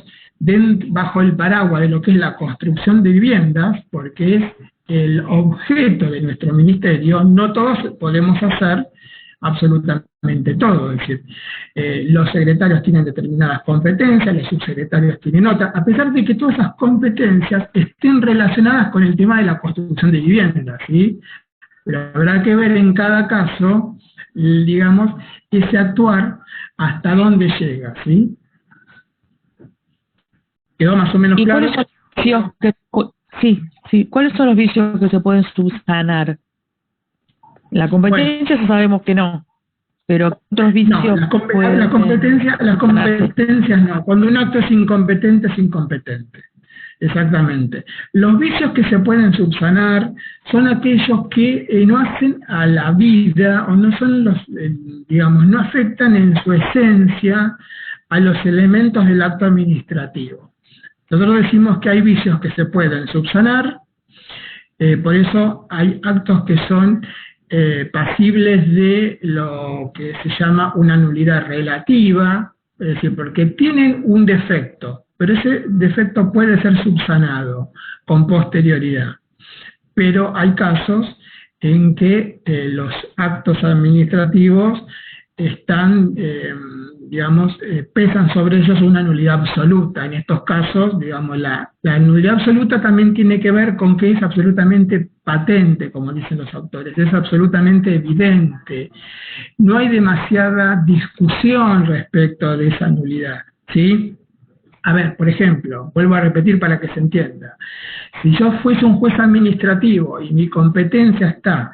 [SPEAKER 5] bajo el paraguas de lo que es la construcción de viviendas, porque es el objeto de nuestro ministerio. No todos podemos hacer absolutamente todo, es decir, los secretarios tienen determinadas competencias, los subsecretarios tienen otras, a pesar de que todas esas competencias estén relacionadas con el tema de la construcción de viviendas, ¿sí? Pero habrá que ver en cada caso, digamos, ese actuar hasta dónde llega, ¿sí? ¿Quedó más o menos claro?
[SPEAKER 8] ¿Cuáles son los vicios que se pueden subsanar? La competencia, bueno, sabemos que no, pero otros vicios...
[SPEAKER 5] No, las competencias no. Cuando un acto es incompetente, es incompetente. Exactamente. Los vicios que se pueden subsanar son aquellos que no hacen a la vida, o no son los, digamos, no afectan en su esencia a los elementos del acto administrativo. Nosotros decimos que hay vicios que se pueden subsanar, por eso hay actos que son pasibles de lo que se llama una nulidad relativa, es decir, porque tienen un defecto, pero ese defecto puede ser subsanado con posterioridad. Pero hay casos en que los actos administrativos están, digamos, pesan sobre ellos una nulidad absoluta. En estos casos, digamos, la nulidad absoluta también tiene que ver con que es absolutamente patente, como dicen los autores, es absolutamente evidente. No hay demasiada discusión respecto de esa nulidad, ¿sí? A ver, por ejemplo, vuelvo a repetir para que se entienda. Si yo fuese un juez administrativo y mi competencia está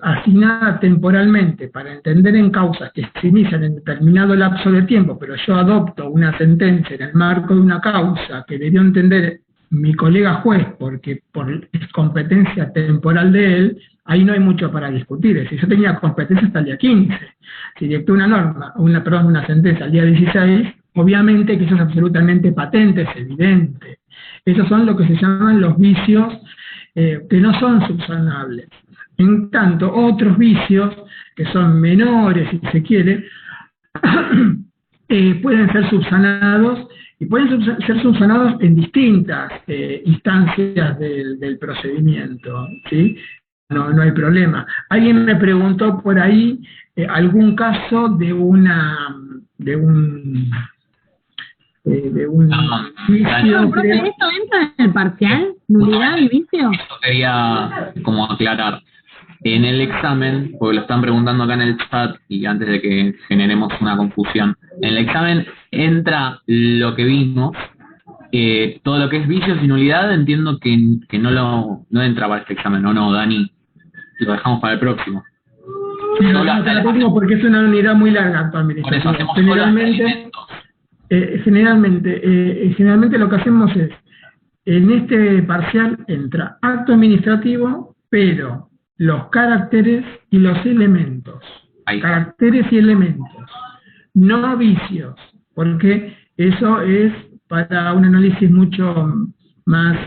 [SPEAKER 5] asignada temporalmente para entender en causas que se inician en determinado lapso de tiempo, pero yo adopto una sentencia en el marco de una causa que debió entender mi colega juez porque es competencia temporal de él, ahí no hay mucho para discutir. Es decir, yo tenía competencia hasta el día 15. Si dictó una sentencia al día 16, obviamente que eso es absolutamente patente, es evidente. Esos son lo que se llaman los vicios que no son subsanables. En tanto, otros vicios, que son menores, si se quiere, pueden ser subsanados, y pueden ser subsanados en distintas instancias del procedimiento, ¿sí? No hay problema. Alguien me preguntó por ahí algún caso de un vicio.
[SPEAKER 11] ¿Esto entra en el parcial? ¿Nulidad y vicio?
[SPEAKER 2] Quería como aclarar. En el examen, porque lo están preguntando acá en el chat y antes de que generemos una confusión, en el examen entra lo que vimos, todo lo que es vicios y nulidad, entiendo que no entra para este examen, no, Dani, lo dejamos para el próximo.
[SPEAKER 5] Sí, no, para el próximo porque es una unidad muy larga actualmente.
[SPEAKER 2] Por eso hacemos
[SPEAKER 5] generalmente lo que hacemos es, en este parcial entra acto administrativo, pero los caracteres y los elementos. Caracteres y elementos, no vicios, porque eso es para un análisis mucho más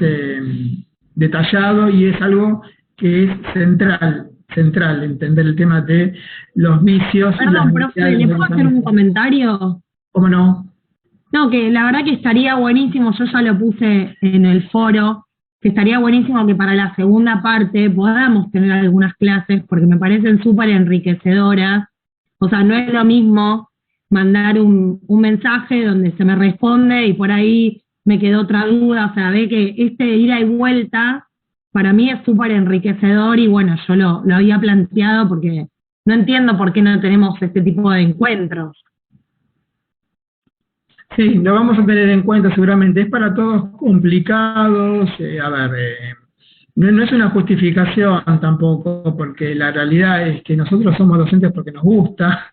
[SPEAKER 5] detallado y es algo que es central entender el tema de los vicios.
[SPEAKER 11] Perdón, profe, ¿le puedo hacer un comentario?
[SPEAKER 5] ¿Cómo no?
[SPEAKER 11] No, que la verdad que estaría buenísimo, yo ya lo puse en el foro, que estaría buenísimo que para la segunda parte podamos tener algunas clases, porque me parecen súper enriquecedoras. O sea, no es lo mismo mandar un mensaje donde se me responde y por ahí me quedó otra duda. O sea, ve que este ida y vuelta para mí es súper enriquecedor y bueno, yo lo había planteado porque no entiendo por qué no tenemos este tipo de encuentros.
[SPEAKER 5] Sí, lo vamos a tener en cuenta seguramente. Es para todos complicados. No es una justificación tampoco, porque la realidad es que nosotros somos docentes porque nos gusta,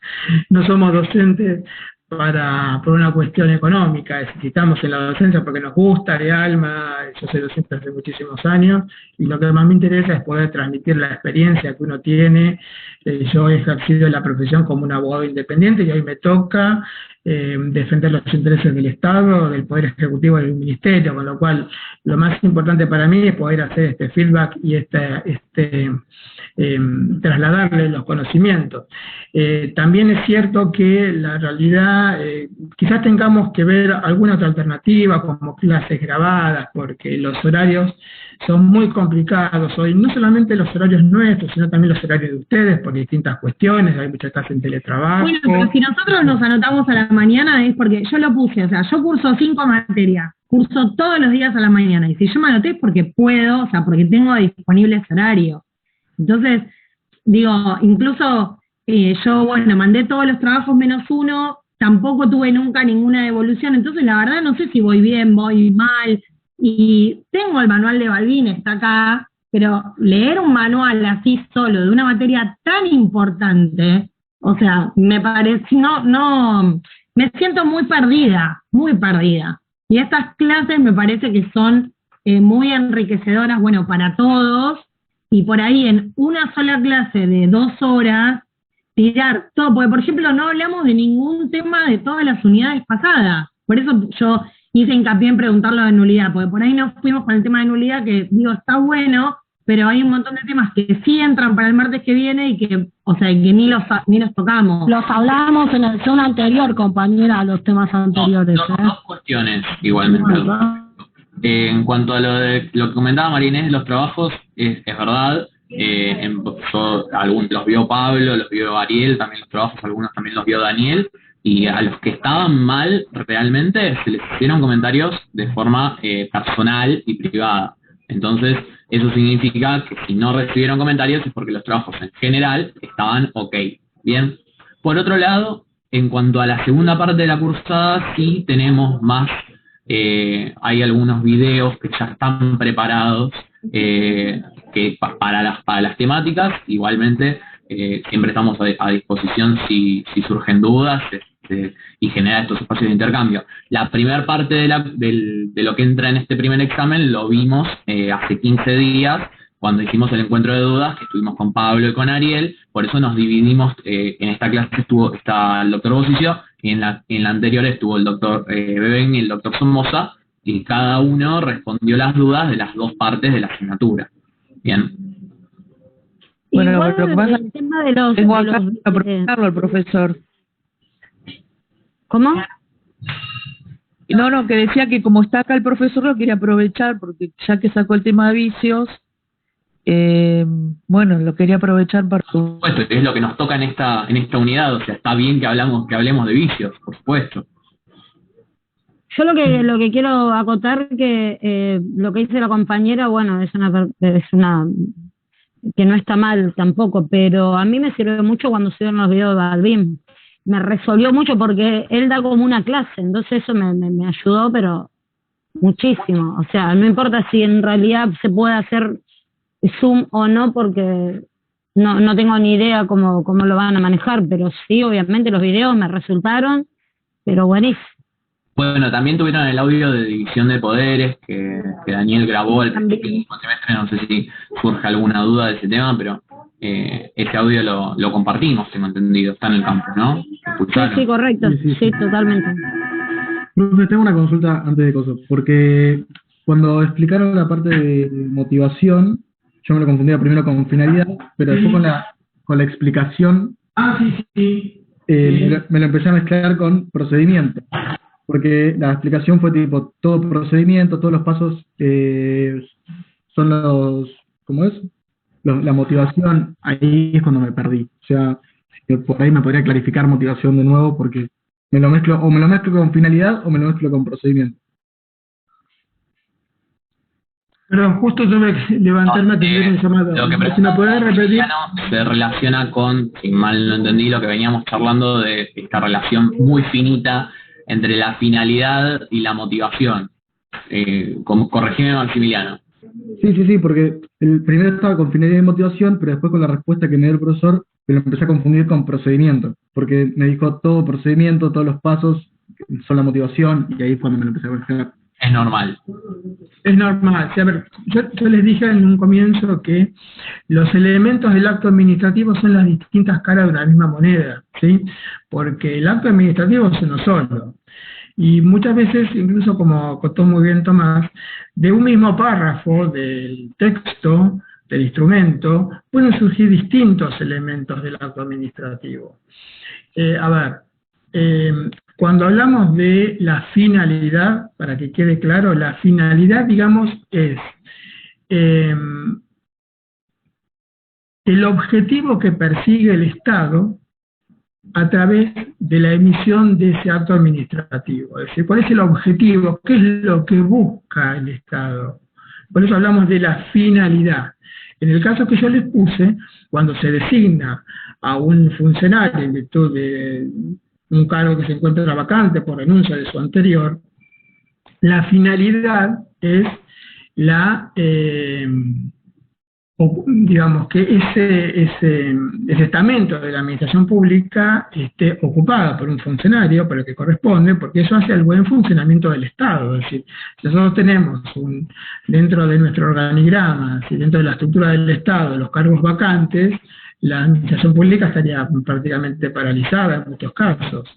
[SPEAKER 5] no somos docentes por una cuestión económica. Estamos en la docencia porque nos gusta de alma. Yo soy docente hace muchísimos años y lo que más me interesa es poder transmitir la experiencia que uno tiene. Yo he ejercido la profesión como un abogado independiente y hoy me toca defender los intereses del Estado, del Poder Ejecutivo y del Ministerio, con lo cual lo más importante para mí es poder hacer este feedback y trasladarle los conocimientos. También es cierto que la realidad, quizás tengamos que ver alguna otra alternativa como clases grabadas, porque los horarios son muy complicados hoy, no solamente los horarios nuestros, sino también los horarios de ustedes, por distintas cuestiones, hay muchas clases en teletrabajo.
[SPEAKER 11] Bueno, pero si nosotros nos anotamos a la mañana es porque yo lo puse, o sea, yo curso 5 materias, curso todos los días a la mañana, y si yo me anoté es porque puedo, o sea, porque tengo disponibles horarios. Entonces, digo, incluso yo, bueno, mandé todos los trabajos menos uno, tampoco tuve nunca ninguna devolución, entonces la verdad no sé si voy bien, voy mal, y tengo el manual de Balbín, está acá, pero leer un manual así solo de una materia tan importante, o sea, me parece, no, me siento muy perdida, y estas clases me parece que son muy enriquecedoras, bueno, para todos, y por ahí en una sola clase de 2 horas, tirar todo, porque por ejemplo no hablamos de ningún tema de todas las unidades pasadas, por eso yo hice hincapié en preguntarlo de nulidad, porque por ahí nos fuimos con el tema de nulidad, que digo, está bueno, pero hay un montón de temas que sí entran para el martes que viene y que, o sea, que ni los tocamos.
[SPEAKER 4] Los hablábamos en el Zoom anterior, compañera, los temas anteriores.
[SPEAKER 2] Dos cuestiones igualmente. En cuanto a lo que comentaba María Inés de los trabajos, es verdad, los vio Pablo, los vio Ariel, también los trabajos, algunos también los vio Daniel, y a los que estaban mal realmente se les hicieron comentarios de forma personal y privada. Entonces, eso significa que si no recibieron comentarios es porque los trabajos en general estaban ok. Bien. Por otro lado, en cuanto a la segunda parte de la cursada, sí tenemos más, hay algunos videos que ya están preparados que para las temáticas. Igualmente, siempre estamos a disposición si surgen dudas y generar estos espacios de intercambio. La primera parte de lo que entra en este primer examen lo vimos hace 15 días, cuando hicimos el encuentro de dudas, que estuvimos con Pablo y con Ariel. Por eso nos dividimos, en esta clase está el doctor Bosicio, y en la anterior estuvo el doctor Beben y el doctor Somoza, y cada uno respondió las dudas de las dos partes de la asignatura. Bien.
[SPEAKER 8] Bueno,
[SPEAKER 3] igual
[SPEAKER 8] lo que pasa
[SPEAKER 3] el tema de los...
[SPEAKER 8] tengo acá para aprovecharlo al profesor.
[SPEAKER 3] ¿Cómo?
[SPEAKER 8] No, que decía que como está acá el profesor lo quería aprovechar, porque ya que sacó el tema de vicios, bueno, lo quería aprovechar para...
[SPEAKER 2] Por supuesto, es lo que nos toca en esta unidad, o sea, está bien que hablemos de vicios, por supuesto.
[SPEAKER 3] Yo lo que quiero acotar que lo que dice la compañera, bueno, es una que no está mal tampoco, pero a mí me sirve mucho cuando se ven los videos de Balbín. Me resolvió mucho porque él da como una clase, entonces eso me ayudó, pero muchísimo. O sea, no importa si en realidad se puede hacer Zoom o no, porque no tengo ni idea cómo lo van a manejar, pero sí, obviamente los videos me resultaron, pero buenísimo.
[SPEAKER 2] Bueno, también tuvieron el audio de división de poderes que Daniel grabó al principio del semestre. No sé si surge alguna duda de ese tema, pero ese audio lo compartimos, tengo entendido. Está en el campus, ¿no?
[SPEAKER 3] Sí, correcto. Sí, totalmente.
[SPEAKER 9] Profe, tengo una consulta antes de cosas, porque cuando explicaron la parte de motivación, yo me lo confundía primero con finalidad, pero después con la explicación, me lo empecé a mezclar con procedimiento. porque la explicación fue tipo, todo procedimiento, todos los pasos son los, ¿cómo es? La motivación, ahí es cuando me perdí. O sea, por ahí me podría clarificar motivación de nuevo, porque me lo mezclo con finalidad o me lo mezclo con procedimiento.
[SPEAKER 5] Perdón, justo tuve que levantarme a atender un llamado.
[SPEAKER 2] Lo que
[SPEAKER 5] Si me podés repetir.
[SPEAKER 2] se relaciona con, si mal no entendí, lo que veníamos charlando de esta relación muy finita entre la finalidad y la motivación. Corregime, Maximiliano.
[SPEAKER 9] Sí, porque el primero estaba con finalidad y motivación, pero después con la respuesta que me dio el profesor, me lo empecé a confundir con procedimiento, porque me dijo todo procedimiento, todos los pasos son la motivación, y ahí fue cuando me lo empecé a cuestionar.
[SPEAKER 2] Es normal.
[SPEAKER 5] Es normal. Sí, a ver, yo les dije en un comienzo que los elementos del acto administrativo son las distintas caras de una misma moneda, ¿sí? Porque el acto administrativo es uno solo. Y muchas veces, incluso como contó muy bien Tomás, de un mismo párrafo del texto, del instrumento, pueden surgir distintos elementos del acto administrativo. Cuando hablamos de la finalidad, para que quede claro, la finalidad, digamos, es el objetivo que persigue el Estado a través de la emisión de ese acto administrativo. Es decir, ¿cuál es el objetivo? ¿Qué es lo que busca el Estado? Por eso hablamos de la finalidad. En el caso que yo les puse, cuando se designa a un funcionario en virtud de un cargo que se encuentra vacante por renuncia de su anterior, la finalidad es digamos que ese estamento de la administración pública esté ocupado por un funcionario, por el que corresponde, porque eso hace el buen funcionamiento del Estado. Es decir, si nosotros tenemos dentro de nuestro organigrama, dentro de la estructura del Estado, los cargos vacantes, la administración pública estaría prácticamente paralizada en muchos casos.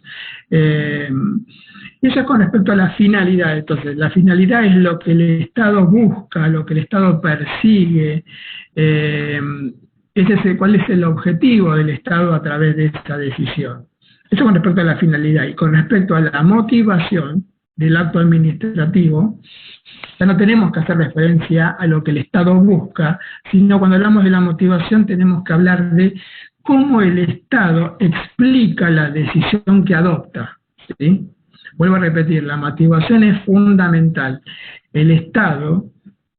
[SPEAKER 5] Eso es con respecto a la finalidad. Entonces, la finalidad es lo que el Estado busca, lo que el Estado persigue, cuál es el objetivo del Estado a través de esta decisión. Eso con respecto a la finalidad. Y con respecto a la motivación del acto administrativo, ya no tenemos que hacer referencia a lo que el Estado busca, sino cuando hablamos de la motivación tenemos que hablar de cómo el Estado explica la decisión que adopta, ¿sí? Vuelvo a repetir, la motivación es fundamental. El Estado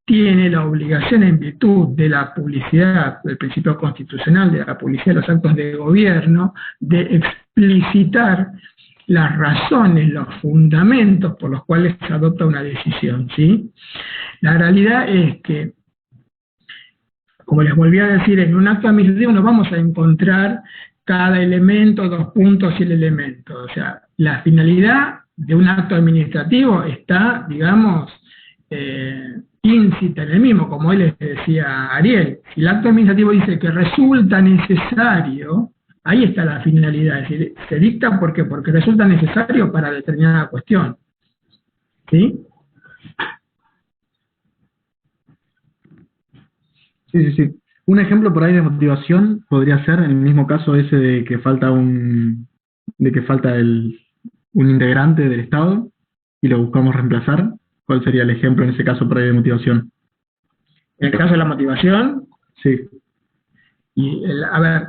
[SPEAKER 5] tiene la obligación en virtud de la publicidad, del principio constitucional de la publicidad de los actos de gobierno, de explicitar las razones, los fundamentos por los cuales se adopta una decisión, ¿sí? La realidad es que, como les volví a decir, en un acto administrativo no vamos a encontrar cada elemento, 2 puntos y el elemento. O sea, la finalidad de un acto administrativo está, digamos, íncita en el mismo, como él les decía a Ariel. Si el acto administrativo dice que resulta necesario, ahí está la finalidad, es decir, se dicta porque resulta necesario para determinada cuestión. ¿Sí?
[SPEAKER 9] Sí. Un ejemplo por ahí de motivación podría ser en el mismo caso ese de que falta un integrante del Estado y lo buscamos reemplazar. ¿Cuál sería el ejemplo en ese caso por ahí de motivación?
[SPEAKER 5] En el caso de la motivación,
[SPEAKER 9] sí.
[SPEAKER 5] Y la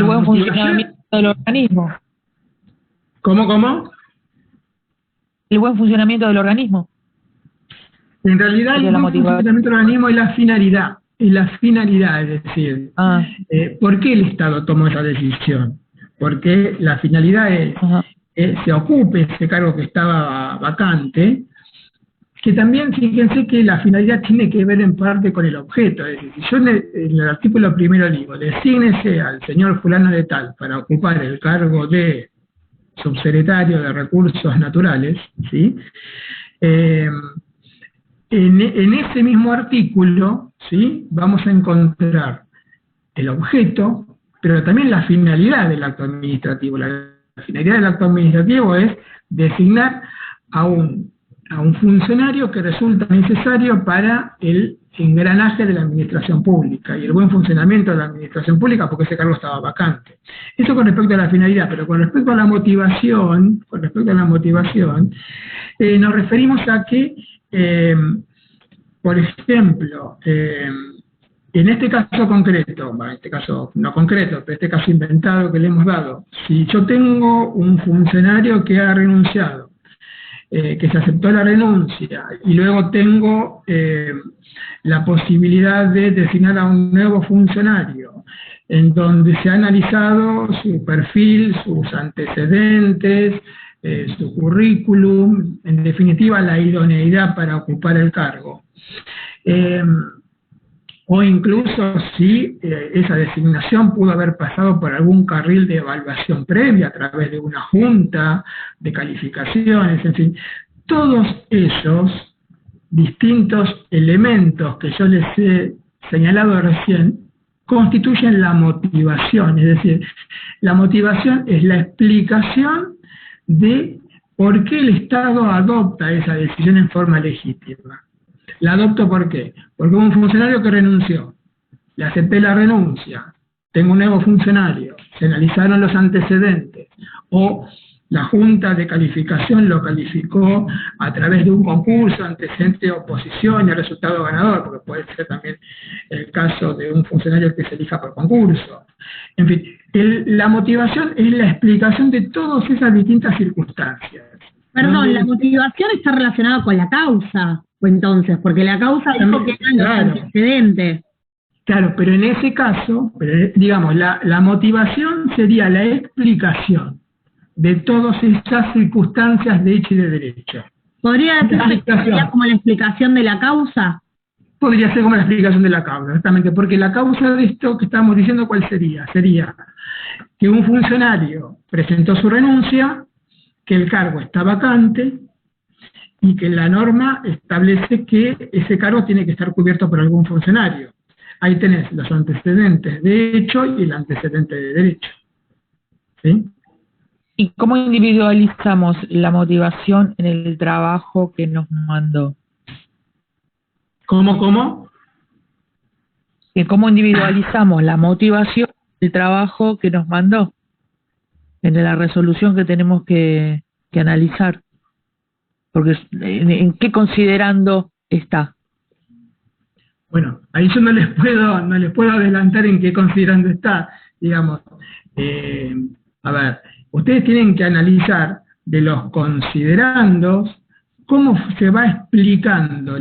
[SPEAKER 8] buen funcionamiento del organismo.
[SPEAKER 5] ¿Cómo?
[SPEAKER 8] El buen funcionamiento del organismo.
[SPEAKER 5] En realidad el buen funcionamiento del organismo es la finalidad. Es decir, ¿por qué el Estado tomó esa decisión? Porque la finalidad es que se ocupe ese cargo que estaba vacante, que también, fíjense que la finalidad tiene que ver en parte con el objeto. Es decir, yo en el artículo primero digo, desígnese al señor fulano de tal para ocupar el cargo de subsecretario de Recursos Naturales, ¿sí? En ese mismo artículo, ¿sí?, vamos a encontrar el objeto, pero también la finalidad del acto administrativo. La finalidad del acto administrativo es designar a a un funcionario que resulta necesario para el engranaje de la administración pública y el buen funcionamiento de la administración pública, porque ese cargo estaba vacante. Eso con respecto a la finalidad, pero con respecto a la motivación, nos referimos a que, por ejemplo, en este caso concreto, en este caso no concreto, pero este caso inventado que le hemos dado, si yo tengo un funcionario que ha renunciado, que se aceptó la renuncia, y luego tengo la posibilidad de designar a un nuevo funcionario, en donde se ha analizado su perfil, sus antecedentes, su currículum, en definitiva la idoneidad para ocupar el cargo. O incluso si esa designación pudo haber pasado por algún carril de evaluación previa a través de una junta de calificaciones, en fin, todos esos distintos elementos que yo les he señalado recién constituyen la motivación, es decir, la motivación es la explicación de por qué el Estado adopta esa decisión en forma legítima. ¿La adopto por qué? Porque hubo un funcionario que renunció, le acepté la renuncia, tengo un nuevo funcionario, se analizaron los antecedentes, o la Junta de Calificación lo calificó a través de un concurso, antecedente de oposición y el resultado ganador, porque puede ser también el caso de un funcionario que se elija por concurso. En fin, la motivación es la explicación de todas esas distintas circunstancias.
[SPEAKER 11] Perdón, la motivación está relacionada con la causa, entonces, porque la causa dijo que eran los antecedentes.
[SPEAKER 5] Claro, pero en ese caso, digamos, la motivación sería la explicación de todas esas circunstancias de hecho y de derecho.
[SPEAKER 11] ¿Podría decirse que sería como la explicación de la causa?
[SPEAKER 5] Podría ser como la explicación de la causa, exactamente, porque la causa de esto que estamos diciendo, ¿cuál sería? Sería que un funcionario presentó su renuncia, que el cargo está vacante y que la norma establece que ese cargo tiene que estar cubierto por algún funcionario. Ahí tenés los antecedentes de hecho y el antecedente de derecho. ¿Sí?
[SPEAKER 8] ¿Y cómo individualizamos la motivación en el trabajo que nos mandó?
[SPEAKER 5] ¿Cómo?
[SPEAKER 8] ¿Cómo individualizamos la motivación del trabajo que nos mandó en la resolución que tenemos que analizar? Porque ¿en qué considerando está?
[SPEAKER 5] Bueno, ahí yo no les puedo adelantar en qué considerando está, digamos. A ver, ustedes tienen que analizar de los considerandos cómo se va explicando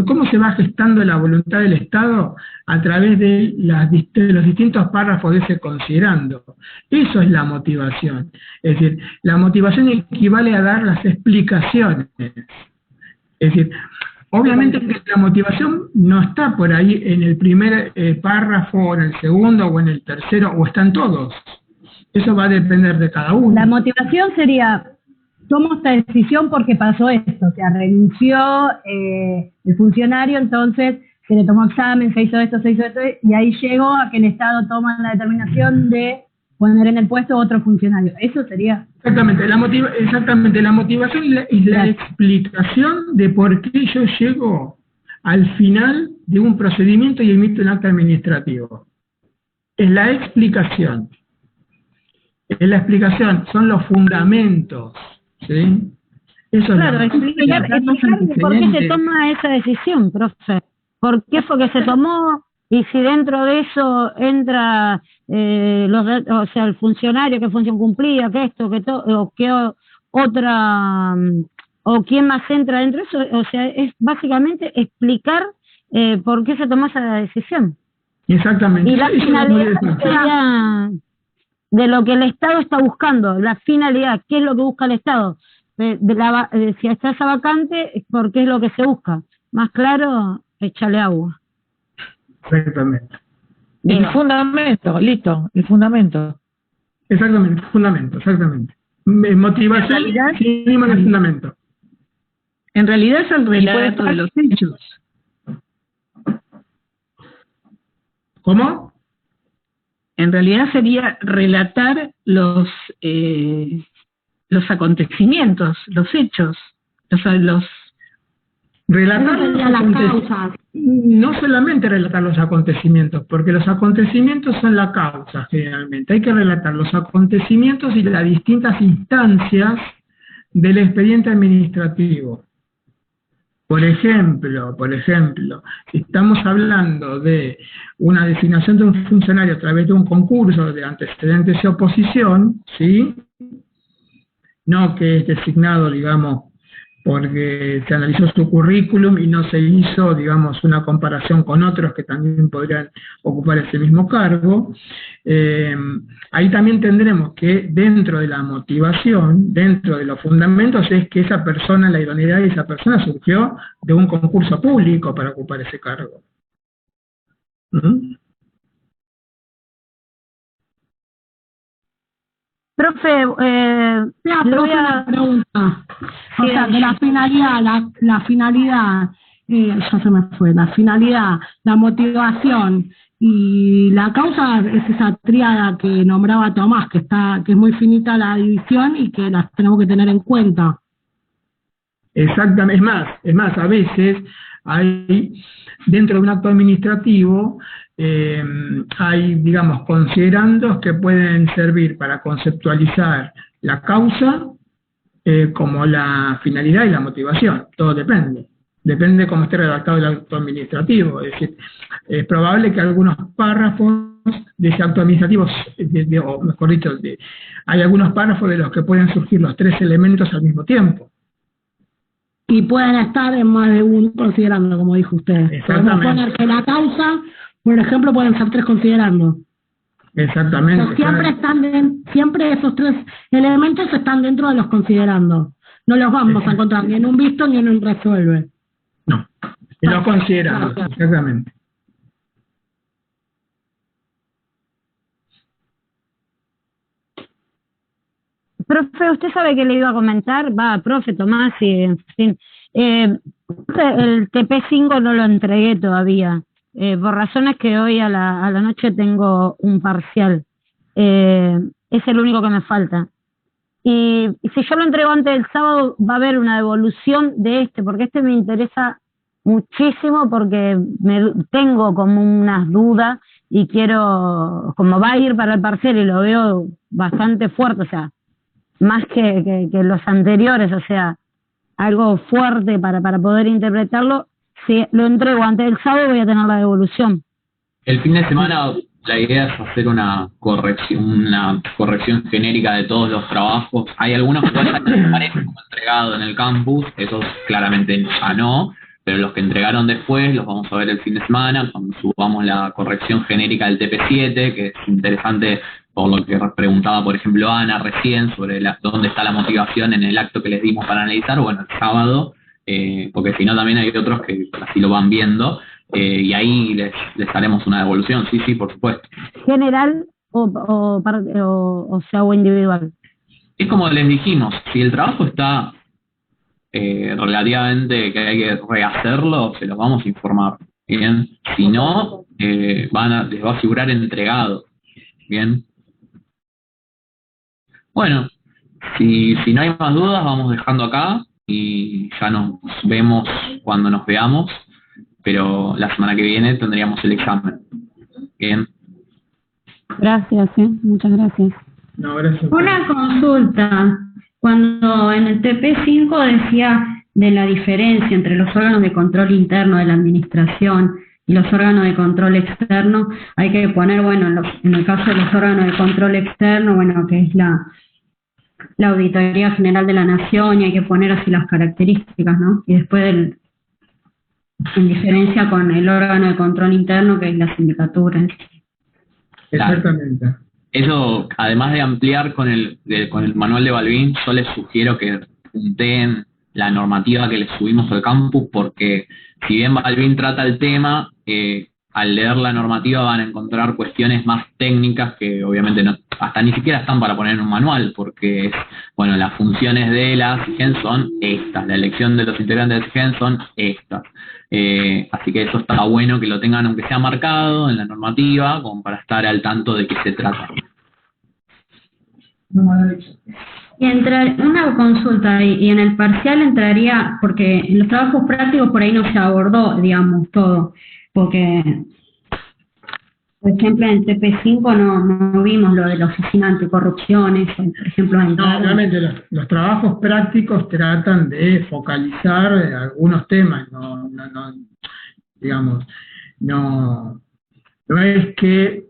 [SPEAKER 5] cómo se va gestando la voluntad del Estado a través de los distintos párrafos de ese considerando. Eso es la motivación. Es decir, la motivación equivale a dar las explicaciones. Es decir, obviamente que la motivación no está por ahí en el primer párrafo, o en el segundo, o en el tercero, o están todos. Eso va a depender de cada uno.
[SPEAKER 11] La motivación sería: tomo esta decisión porque pasó esto, o sea, renunció el funcionario, entonces se le tomó examen, se hizo esto, y ahí llegó a que el Estado toma la determinación de poner en el puesto otro funcionario. Eso sería...
[SPEAKER 5] Exactamente, la motivación es la explicación de por qué yo llego al final de un procedimiento y emito un acta administrativo. Es la explicación. Es la explicación, son los fundamentos. ¿Sí? Eso
[SPEAKER 3] claro,
[SPEAKER 5] es
[SPEAKER 3] explicar por qué se toma esa decisión, profe. ¿Por qué fue que se tomó? Y si dentro de eso entra o sea, el funcionario, qué función cumplía, qué esto, qué todo, o qué otra, o quién más entra dentro de eso. O sea, es básicamente explicar por qué se tomó esa decisión.
[SPEAKER 5] Exactamente.
[SPEAKER 3] Y la finalidad sería de lo que el Estado está buscando, la finalidad, ¿qué es lo que busca el Estado? Si está esa vacante, ¿por qué es lo que se busca? Más claro, échale agua.
[SPEAKER 5] Exactamente.
[SPEAKER 8] El fundamento, listo, el fundamento.
[SPEAKER 5] Exactamente, fundamento, exactamente. Motivación sinónimo de fundamento.
[SPEAKER 10] En realidad es el relato de los hechos.
[SPEAKER 5] ¿Cómo?
[SPEAKER 10] En realidad sería relatar los acontecimientos, los hechos,
[SPEAKER 5] Relatar los acontecimientos, no solamente relatar los acontecimientos, porque los acontecimientos son la causa generalmente. Hay que relatar los acontecimientos y las distintas instancias del expediente administrativo. Por ejemplo, si estamos hablando de una designación de un funcionario a través de un concurso de antecedentes y oposición, ¿sí? No que es designado, digamos, porque se analizó su currículum y no se hizo, digamos, una comparación con otros que también podrían ocupar ese mismo cargo. Ahí también tendremos que dentro de la motivación, dentro de los fundamentos, es que esa persona, la idoneidad de esa persona surgió de un concurso público para ocupar ese cargo. ¿Mm?
[SPEAKER 3] Profe, le voy a
[SPEAKER 4] una pregunta. O sea, de la finalidad, la finalidad, ya se me fue, la finalidad, la motivación y la causa es esa tríada que nombraba Tomás, que es muy finita la división y que las tenemos que tener en cuenta.
[SPEAKER 5] Exactamente, es más, a veces hay, dentro de un acto administrativo, hay, digamos, considerandos que pueden servir para conceptualizar la causa como la finalidad y la motivación. Todo depende de cómo esté redactado el acto administrativo. Es decir, es probable que algunos párrafos de ese acto administrativo, o mejor dicho, hay algunos párrafos de los que pueden surgir los tres elementos al mismo tiempo.
[SPEAKER 4] Y pueden estar en más de un considerando, como dijo usted. Podemos poner que la causa, por ejemplo, pueden ser tres considerando.
[SPEAKER 5] Exactamente.
[SPEAKER 4] Pero siempre esos tres elementos están dentro de los considerando. No los vamos a encontrar ni en un visto ni en un resuelve.
[SPEAKER 5] No, en los considerando, exactamente.
[SPEAKER 3] Profe, usted sabe que le iba a comentar, profe Tomás, y en fin, el TP5 no lo entregué todavía, por razones que hoy a la noche tengo un parcial, es el único que me falta. Y si yo lo entrego antes del sábado, va a haber una devolución de porque me interesa muchísimo, porque tengo como unas dudas y quiero, como va a ir para el parcial y lo veo bastante fuerte, o sea, más que los anteriores, o sea, algo fuerte para poder interpretarlo. Si lo entrego antes del sábado, voy a tener la devolución.
[SPEAKER 2] El fin de semana la idea es hacer una corrección genérica de todos los trabajos. Hay algunos que aparecen como entregado en el campus, esos claramente ya no, pero los que entregaron después los vamos a ver el fin de semana cuando subamos la corrección genérica del TP7, que es interesante por lo que preguntaba, por ejemplo, Ana recién, sobre dónde está la motivación en el acto que les dimos para analizar, bueno, el sábado, porque si no también hay otros que así lo van viendo, y ahí les haremos una devolución, sí, por supuesto.
[SPEAKER 3] ¿General o sea, o individual?
[SPEAKER 2] Es como les dijimos, si el trabajo está relativamente que hay que rehacerlo, se los vamos a informar, ¿bien? Si no, les va a figurar entregado, ¿bien? Bueno, si no hay más dudas, vamos dejando acá y ya nos vemos cuando nos veamos, pero la semana que viene tendríamos el examen. Bien.
[SPEAKER 3] Gracias, muchas gracias.
[SPEAKER 5] No, gracias.
[SPEAKER 6] Una consulta. Cuando en el TP5 decía de la diferencia entre los órganos de control interno de la administración y los órganos de control externo, hay que poner, bueno, en el caso de los órganos de control externo, bueno, que es la Auditoría General de la Nación, y hay que poner así las características, ¿no? Y después en diferencia con el órgano de control interno, que es la sindicatura.
[SPEAKER 5] Exactamente.
[SPEAKER 2] Eso, además de ampliar con el manual de Balbín, yo les sugiero que punteen la normativa que les subimos al campus, porque si bien Balbín trata el tema, al leer la normativa van a encontrar cuestiones más técnicas que obviamente no, hasta ni siquiera están para poner en un manual, porque bueno, las funciones de la SIGEN son estas, la elección de los integrantes de SIGEN son estas. Así que eso está bueno que lo tengan, aunque sea marcado en la normativa, como para estar al tanto de qué se trata.
[SPEAKER 6] Y una consulta, y en el parcial entraría, porque en los trabajos prácticos por ahí no se abordó, digamos, todo, porque, por ejemplo, en TP5 no vimos lo de la oficina anticorrupción, por ejemplo.
[SPEAKER 5] No, obviamente los trabajos prácticos tratan de focalizar algunos temas, digamos, no es que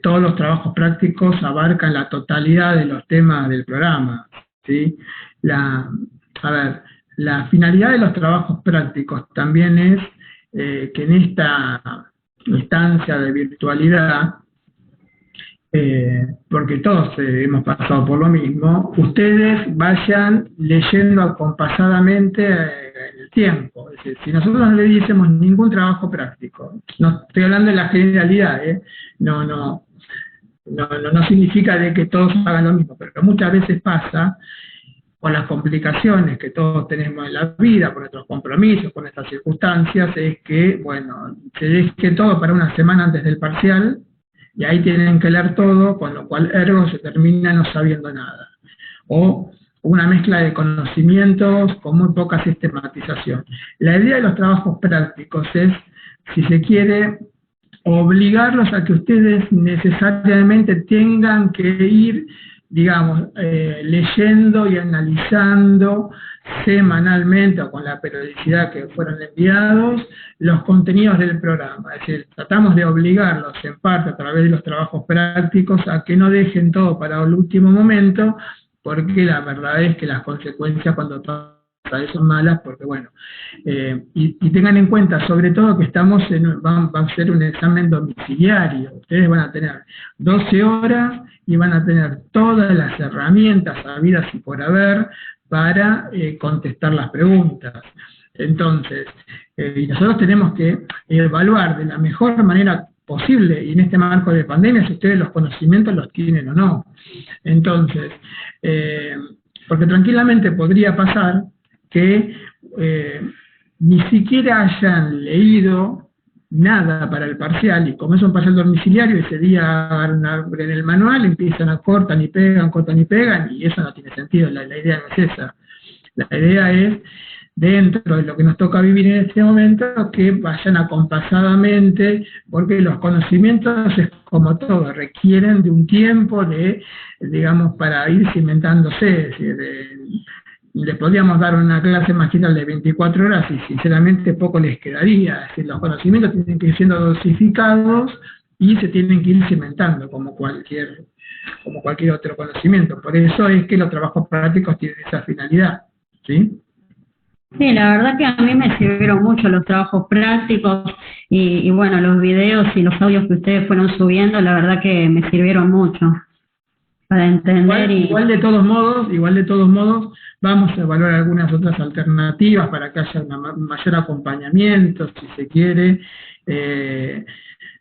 [SPEAKER 5] todos los trabajos prácticos abarcan la totalidad de los temas del programa, ¿sí? La finalidad de los trabajos prácticos también es que en esta instancia de virtualidad, porque todos hemos pasado por lo mismo, ustedes vayan leyendo acompasadamente el tiempo. Es decir, si nosotros no le diésemos ningún trabajo práctico, no estoy hablando de la generalidad, no significa de que todos hagan lo mismo, pero muchas veces pasa con las complicaciones que todos tenemos en la vida, con nuestros compromisos, con estas circunstancias, es que, bueno, se deje todo para una semana antes del parcial, y ahí tienen que leer todo, con lo cual ergo se termina no sabiendo nada. O una mezcla de conocimientos con muy poca sistematización. La idea de los trabajos prácticos es, si se quiere, obligarlos a que ustedes necesariamente tengan que ir, digamos, leyendo y analizando semanalmente o con la periodicidad que fueron enviados los contenidos del programa. Es decir, tratamos de obligarlos en parte a través de los trabajos prácticos a que no dejen todo para el último momento, porque la verdad es que las consecuencias cuando pasa eso son malas, porque bueno, y tengan en cuenta sobre todo que estamos va a ser un examen domiciliario. Ustedes van a tener 12 horas y van a tener todas las herramientas habidas y por haber para contestar las preguntas. Entonces, y nosotros tenemos que evaluar de la mejor manera posible, y en este marco de pandemia, si ustedes los conocimientos los tienen o no. Entonces, porque tranquilamente podría pasar que ni siquiera hayan leído nada para el parcial, y como es un parcial domiciliario, ese día abren el manual, empiezan a cortan y pegan, y eso no tiene sentido. La idea no es esa. La idea es, dentro de lo que nos toca vivir en este momento, que vayan acompasadamente, porque los conocimientos, es como todo, requieren de un tiempo digamos, para ir cimentándose. Es decir, les podríamos dar una clase magistral de 24 horas y sinceramente poco les quedaría. Es decir, los conocimientos tienen que ir siendo dosificados y se tienen que ir cimentando como cualquier otro conocimiento. Por eso es que los trabajos prácticos tienen esa finalidad, ¿sí?
[SPEAKER 6] Sí, la verdad que a mí me sirvieron mucho los trabajos prácticos y bueno, los videos y los audios que ustedes fueron subiendo, la verdad que me sirvieron mucho para entender.
[SPEAKER 5] Igual de todos modos, vamos a evaluar algunas otras alternativas para que haya un mayor acompañamiento, si se quiere,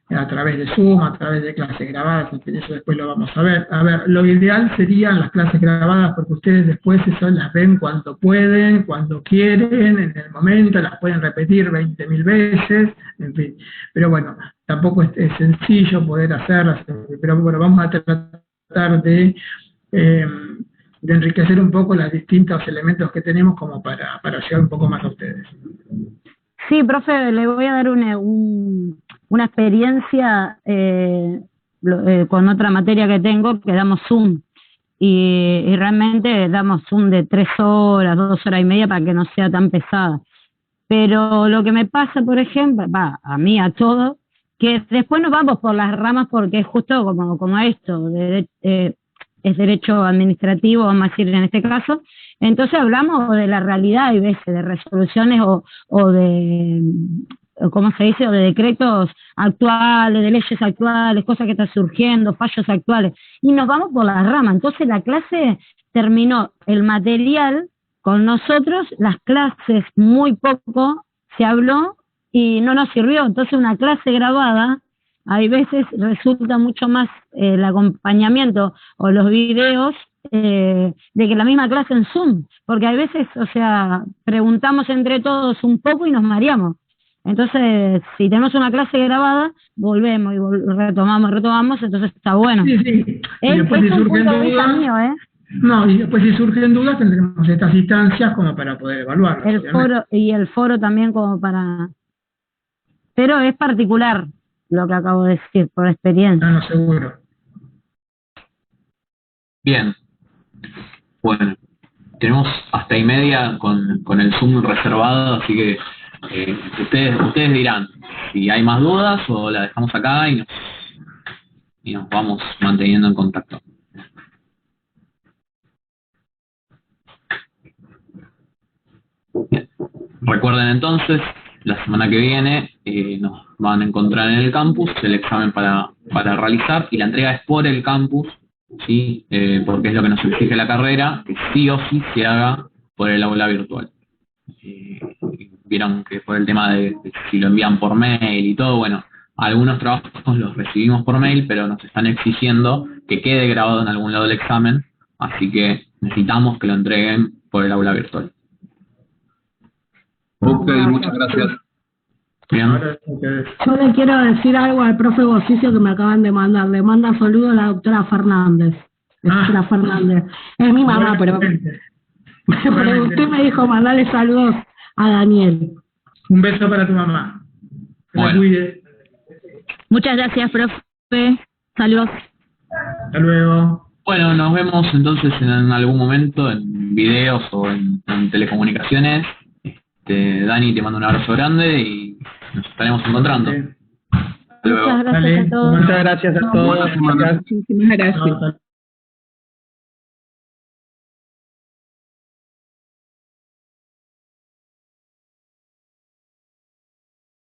[SPEAKER 5] a través de Zoom, a través de clases grabadas, en fin, eso después lo vamos a ver. A ver, lo ideal serían las clases grabadas, porque ustedes después eso las ven cuando pueden, cuando quieren, en el momento, las pueden repetir 20.000 veces, en fin. Pero bueno, tampoco es sencillo poder hacerlas, pero bueno, vamos a tratar de enriquecer un poco los distintos elementos que tenemos como para llegar un poco más a ustedes.
[SPEAKER 3] Sí, profe, le voy a dar una experiencia con otra materia que tengo, que damos Zoom, y realmente damos Zoom de 3 horas, 2 horas y media para que no sea tan pesada. Pero lo que me pasa, por ejemplo, a mí, a todos, que después nos vamos por las ramas porque es justo como esto, es derecho administrativo, vamos a decir en este caso. Entonces hablamos de la realidad, hay veces, de resoluciones o de, ¿cómo se dice?, o de decretos actuales, de leyes actuales, cosas que están surgiendo, fallos actuales, y nos vamos por las ramas. Entonces la clase terminó el material con nosotros, las clases muy poco se habló y no nos sirvió. Entonces una clase grabada, hay veces resulta mucho más el acompañamiento o los videos de que la misma clase en Zoom, porque hay veces, o sea, preguntamos entre todos un poco y nos mareamos. Entonces, si tenemos una clase grabada, volvemos y retomamos, entonces está bueno.
[SPEAKER 5] Sí.
[SPEAKER 3] Es un punto de vista mío,
[SPEAKER 5] No, y después si surgen dudas tendremos estas instancias como para poder evaluarlas.
[SPEAKER 3] El
[SPEAKER 5] obviamente.
[SPEAKER 3] foro, y el foro también como para... Pero es particular lo que acabo de decir, por experiencia.
[SPEAKER 5] No, seguro.
[SPEAKER 2] Bien. Bueno, tenemos hasta y media con el Zoom reservado, así que ustedes dirán si hay más dudas o la dejamos acá y nos vamos manteniendo en contacto. Bien. Recuerden entonces, la semana que viene nos van a encontrar en el campus el examen para realizar, y la entrega es por el campus, ¿sí? Porque es lo que nos exige la carrera, que sí o sí se haga por el aula virtual. Vieron que por el tema de si lo envían por mail y todo, bueno, algunos trabajos los recibimos por mail, pero nos están exigiendo que quede grabado en algún lado el examen, así que necesitamos que lo entreguen por el aula virtual.
[SPEAKER 1] Ok, muchas gracias.
[SPEAKER 2] Bien.
[SPEAKER 4] Yo le quiero decir algo al profe Bocicio que me acaban de mandar. Le manda saludos a la doctora Fernández. La doctora Fernández. Es mi mamá, pero usted me dijo mandarle saludos a Daniel.
[SPEAKER 5] Un beso para tu mamá. Que la cuide.
[SPEAKER 7] Muchas gracias, profe. Saludos.
[SPEAKER 5] Hasta luego.
[SPEAKER 2] Bueno, nos vemos entonces en algún momento en videos o en telecomunicaciones. Dani, te mando un abrazo grande y nos estaremos encontrando. Hasta luego.
[SPEAKER 3] Muchas gracias a todos.
[SPEAKER 9] Muchas gracias a todos.
[SPEAKER 11] Muchísimas gracias.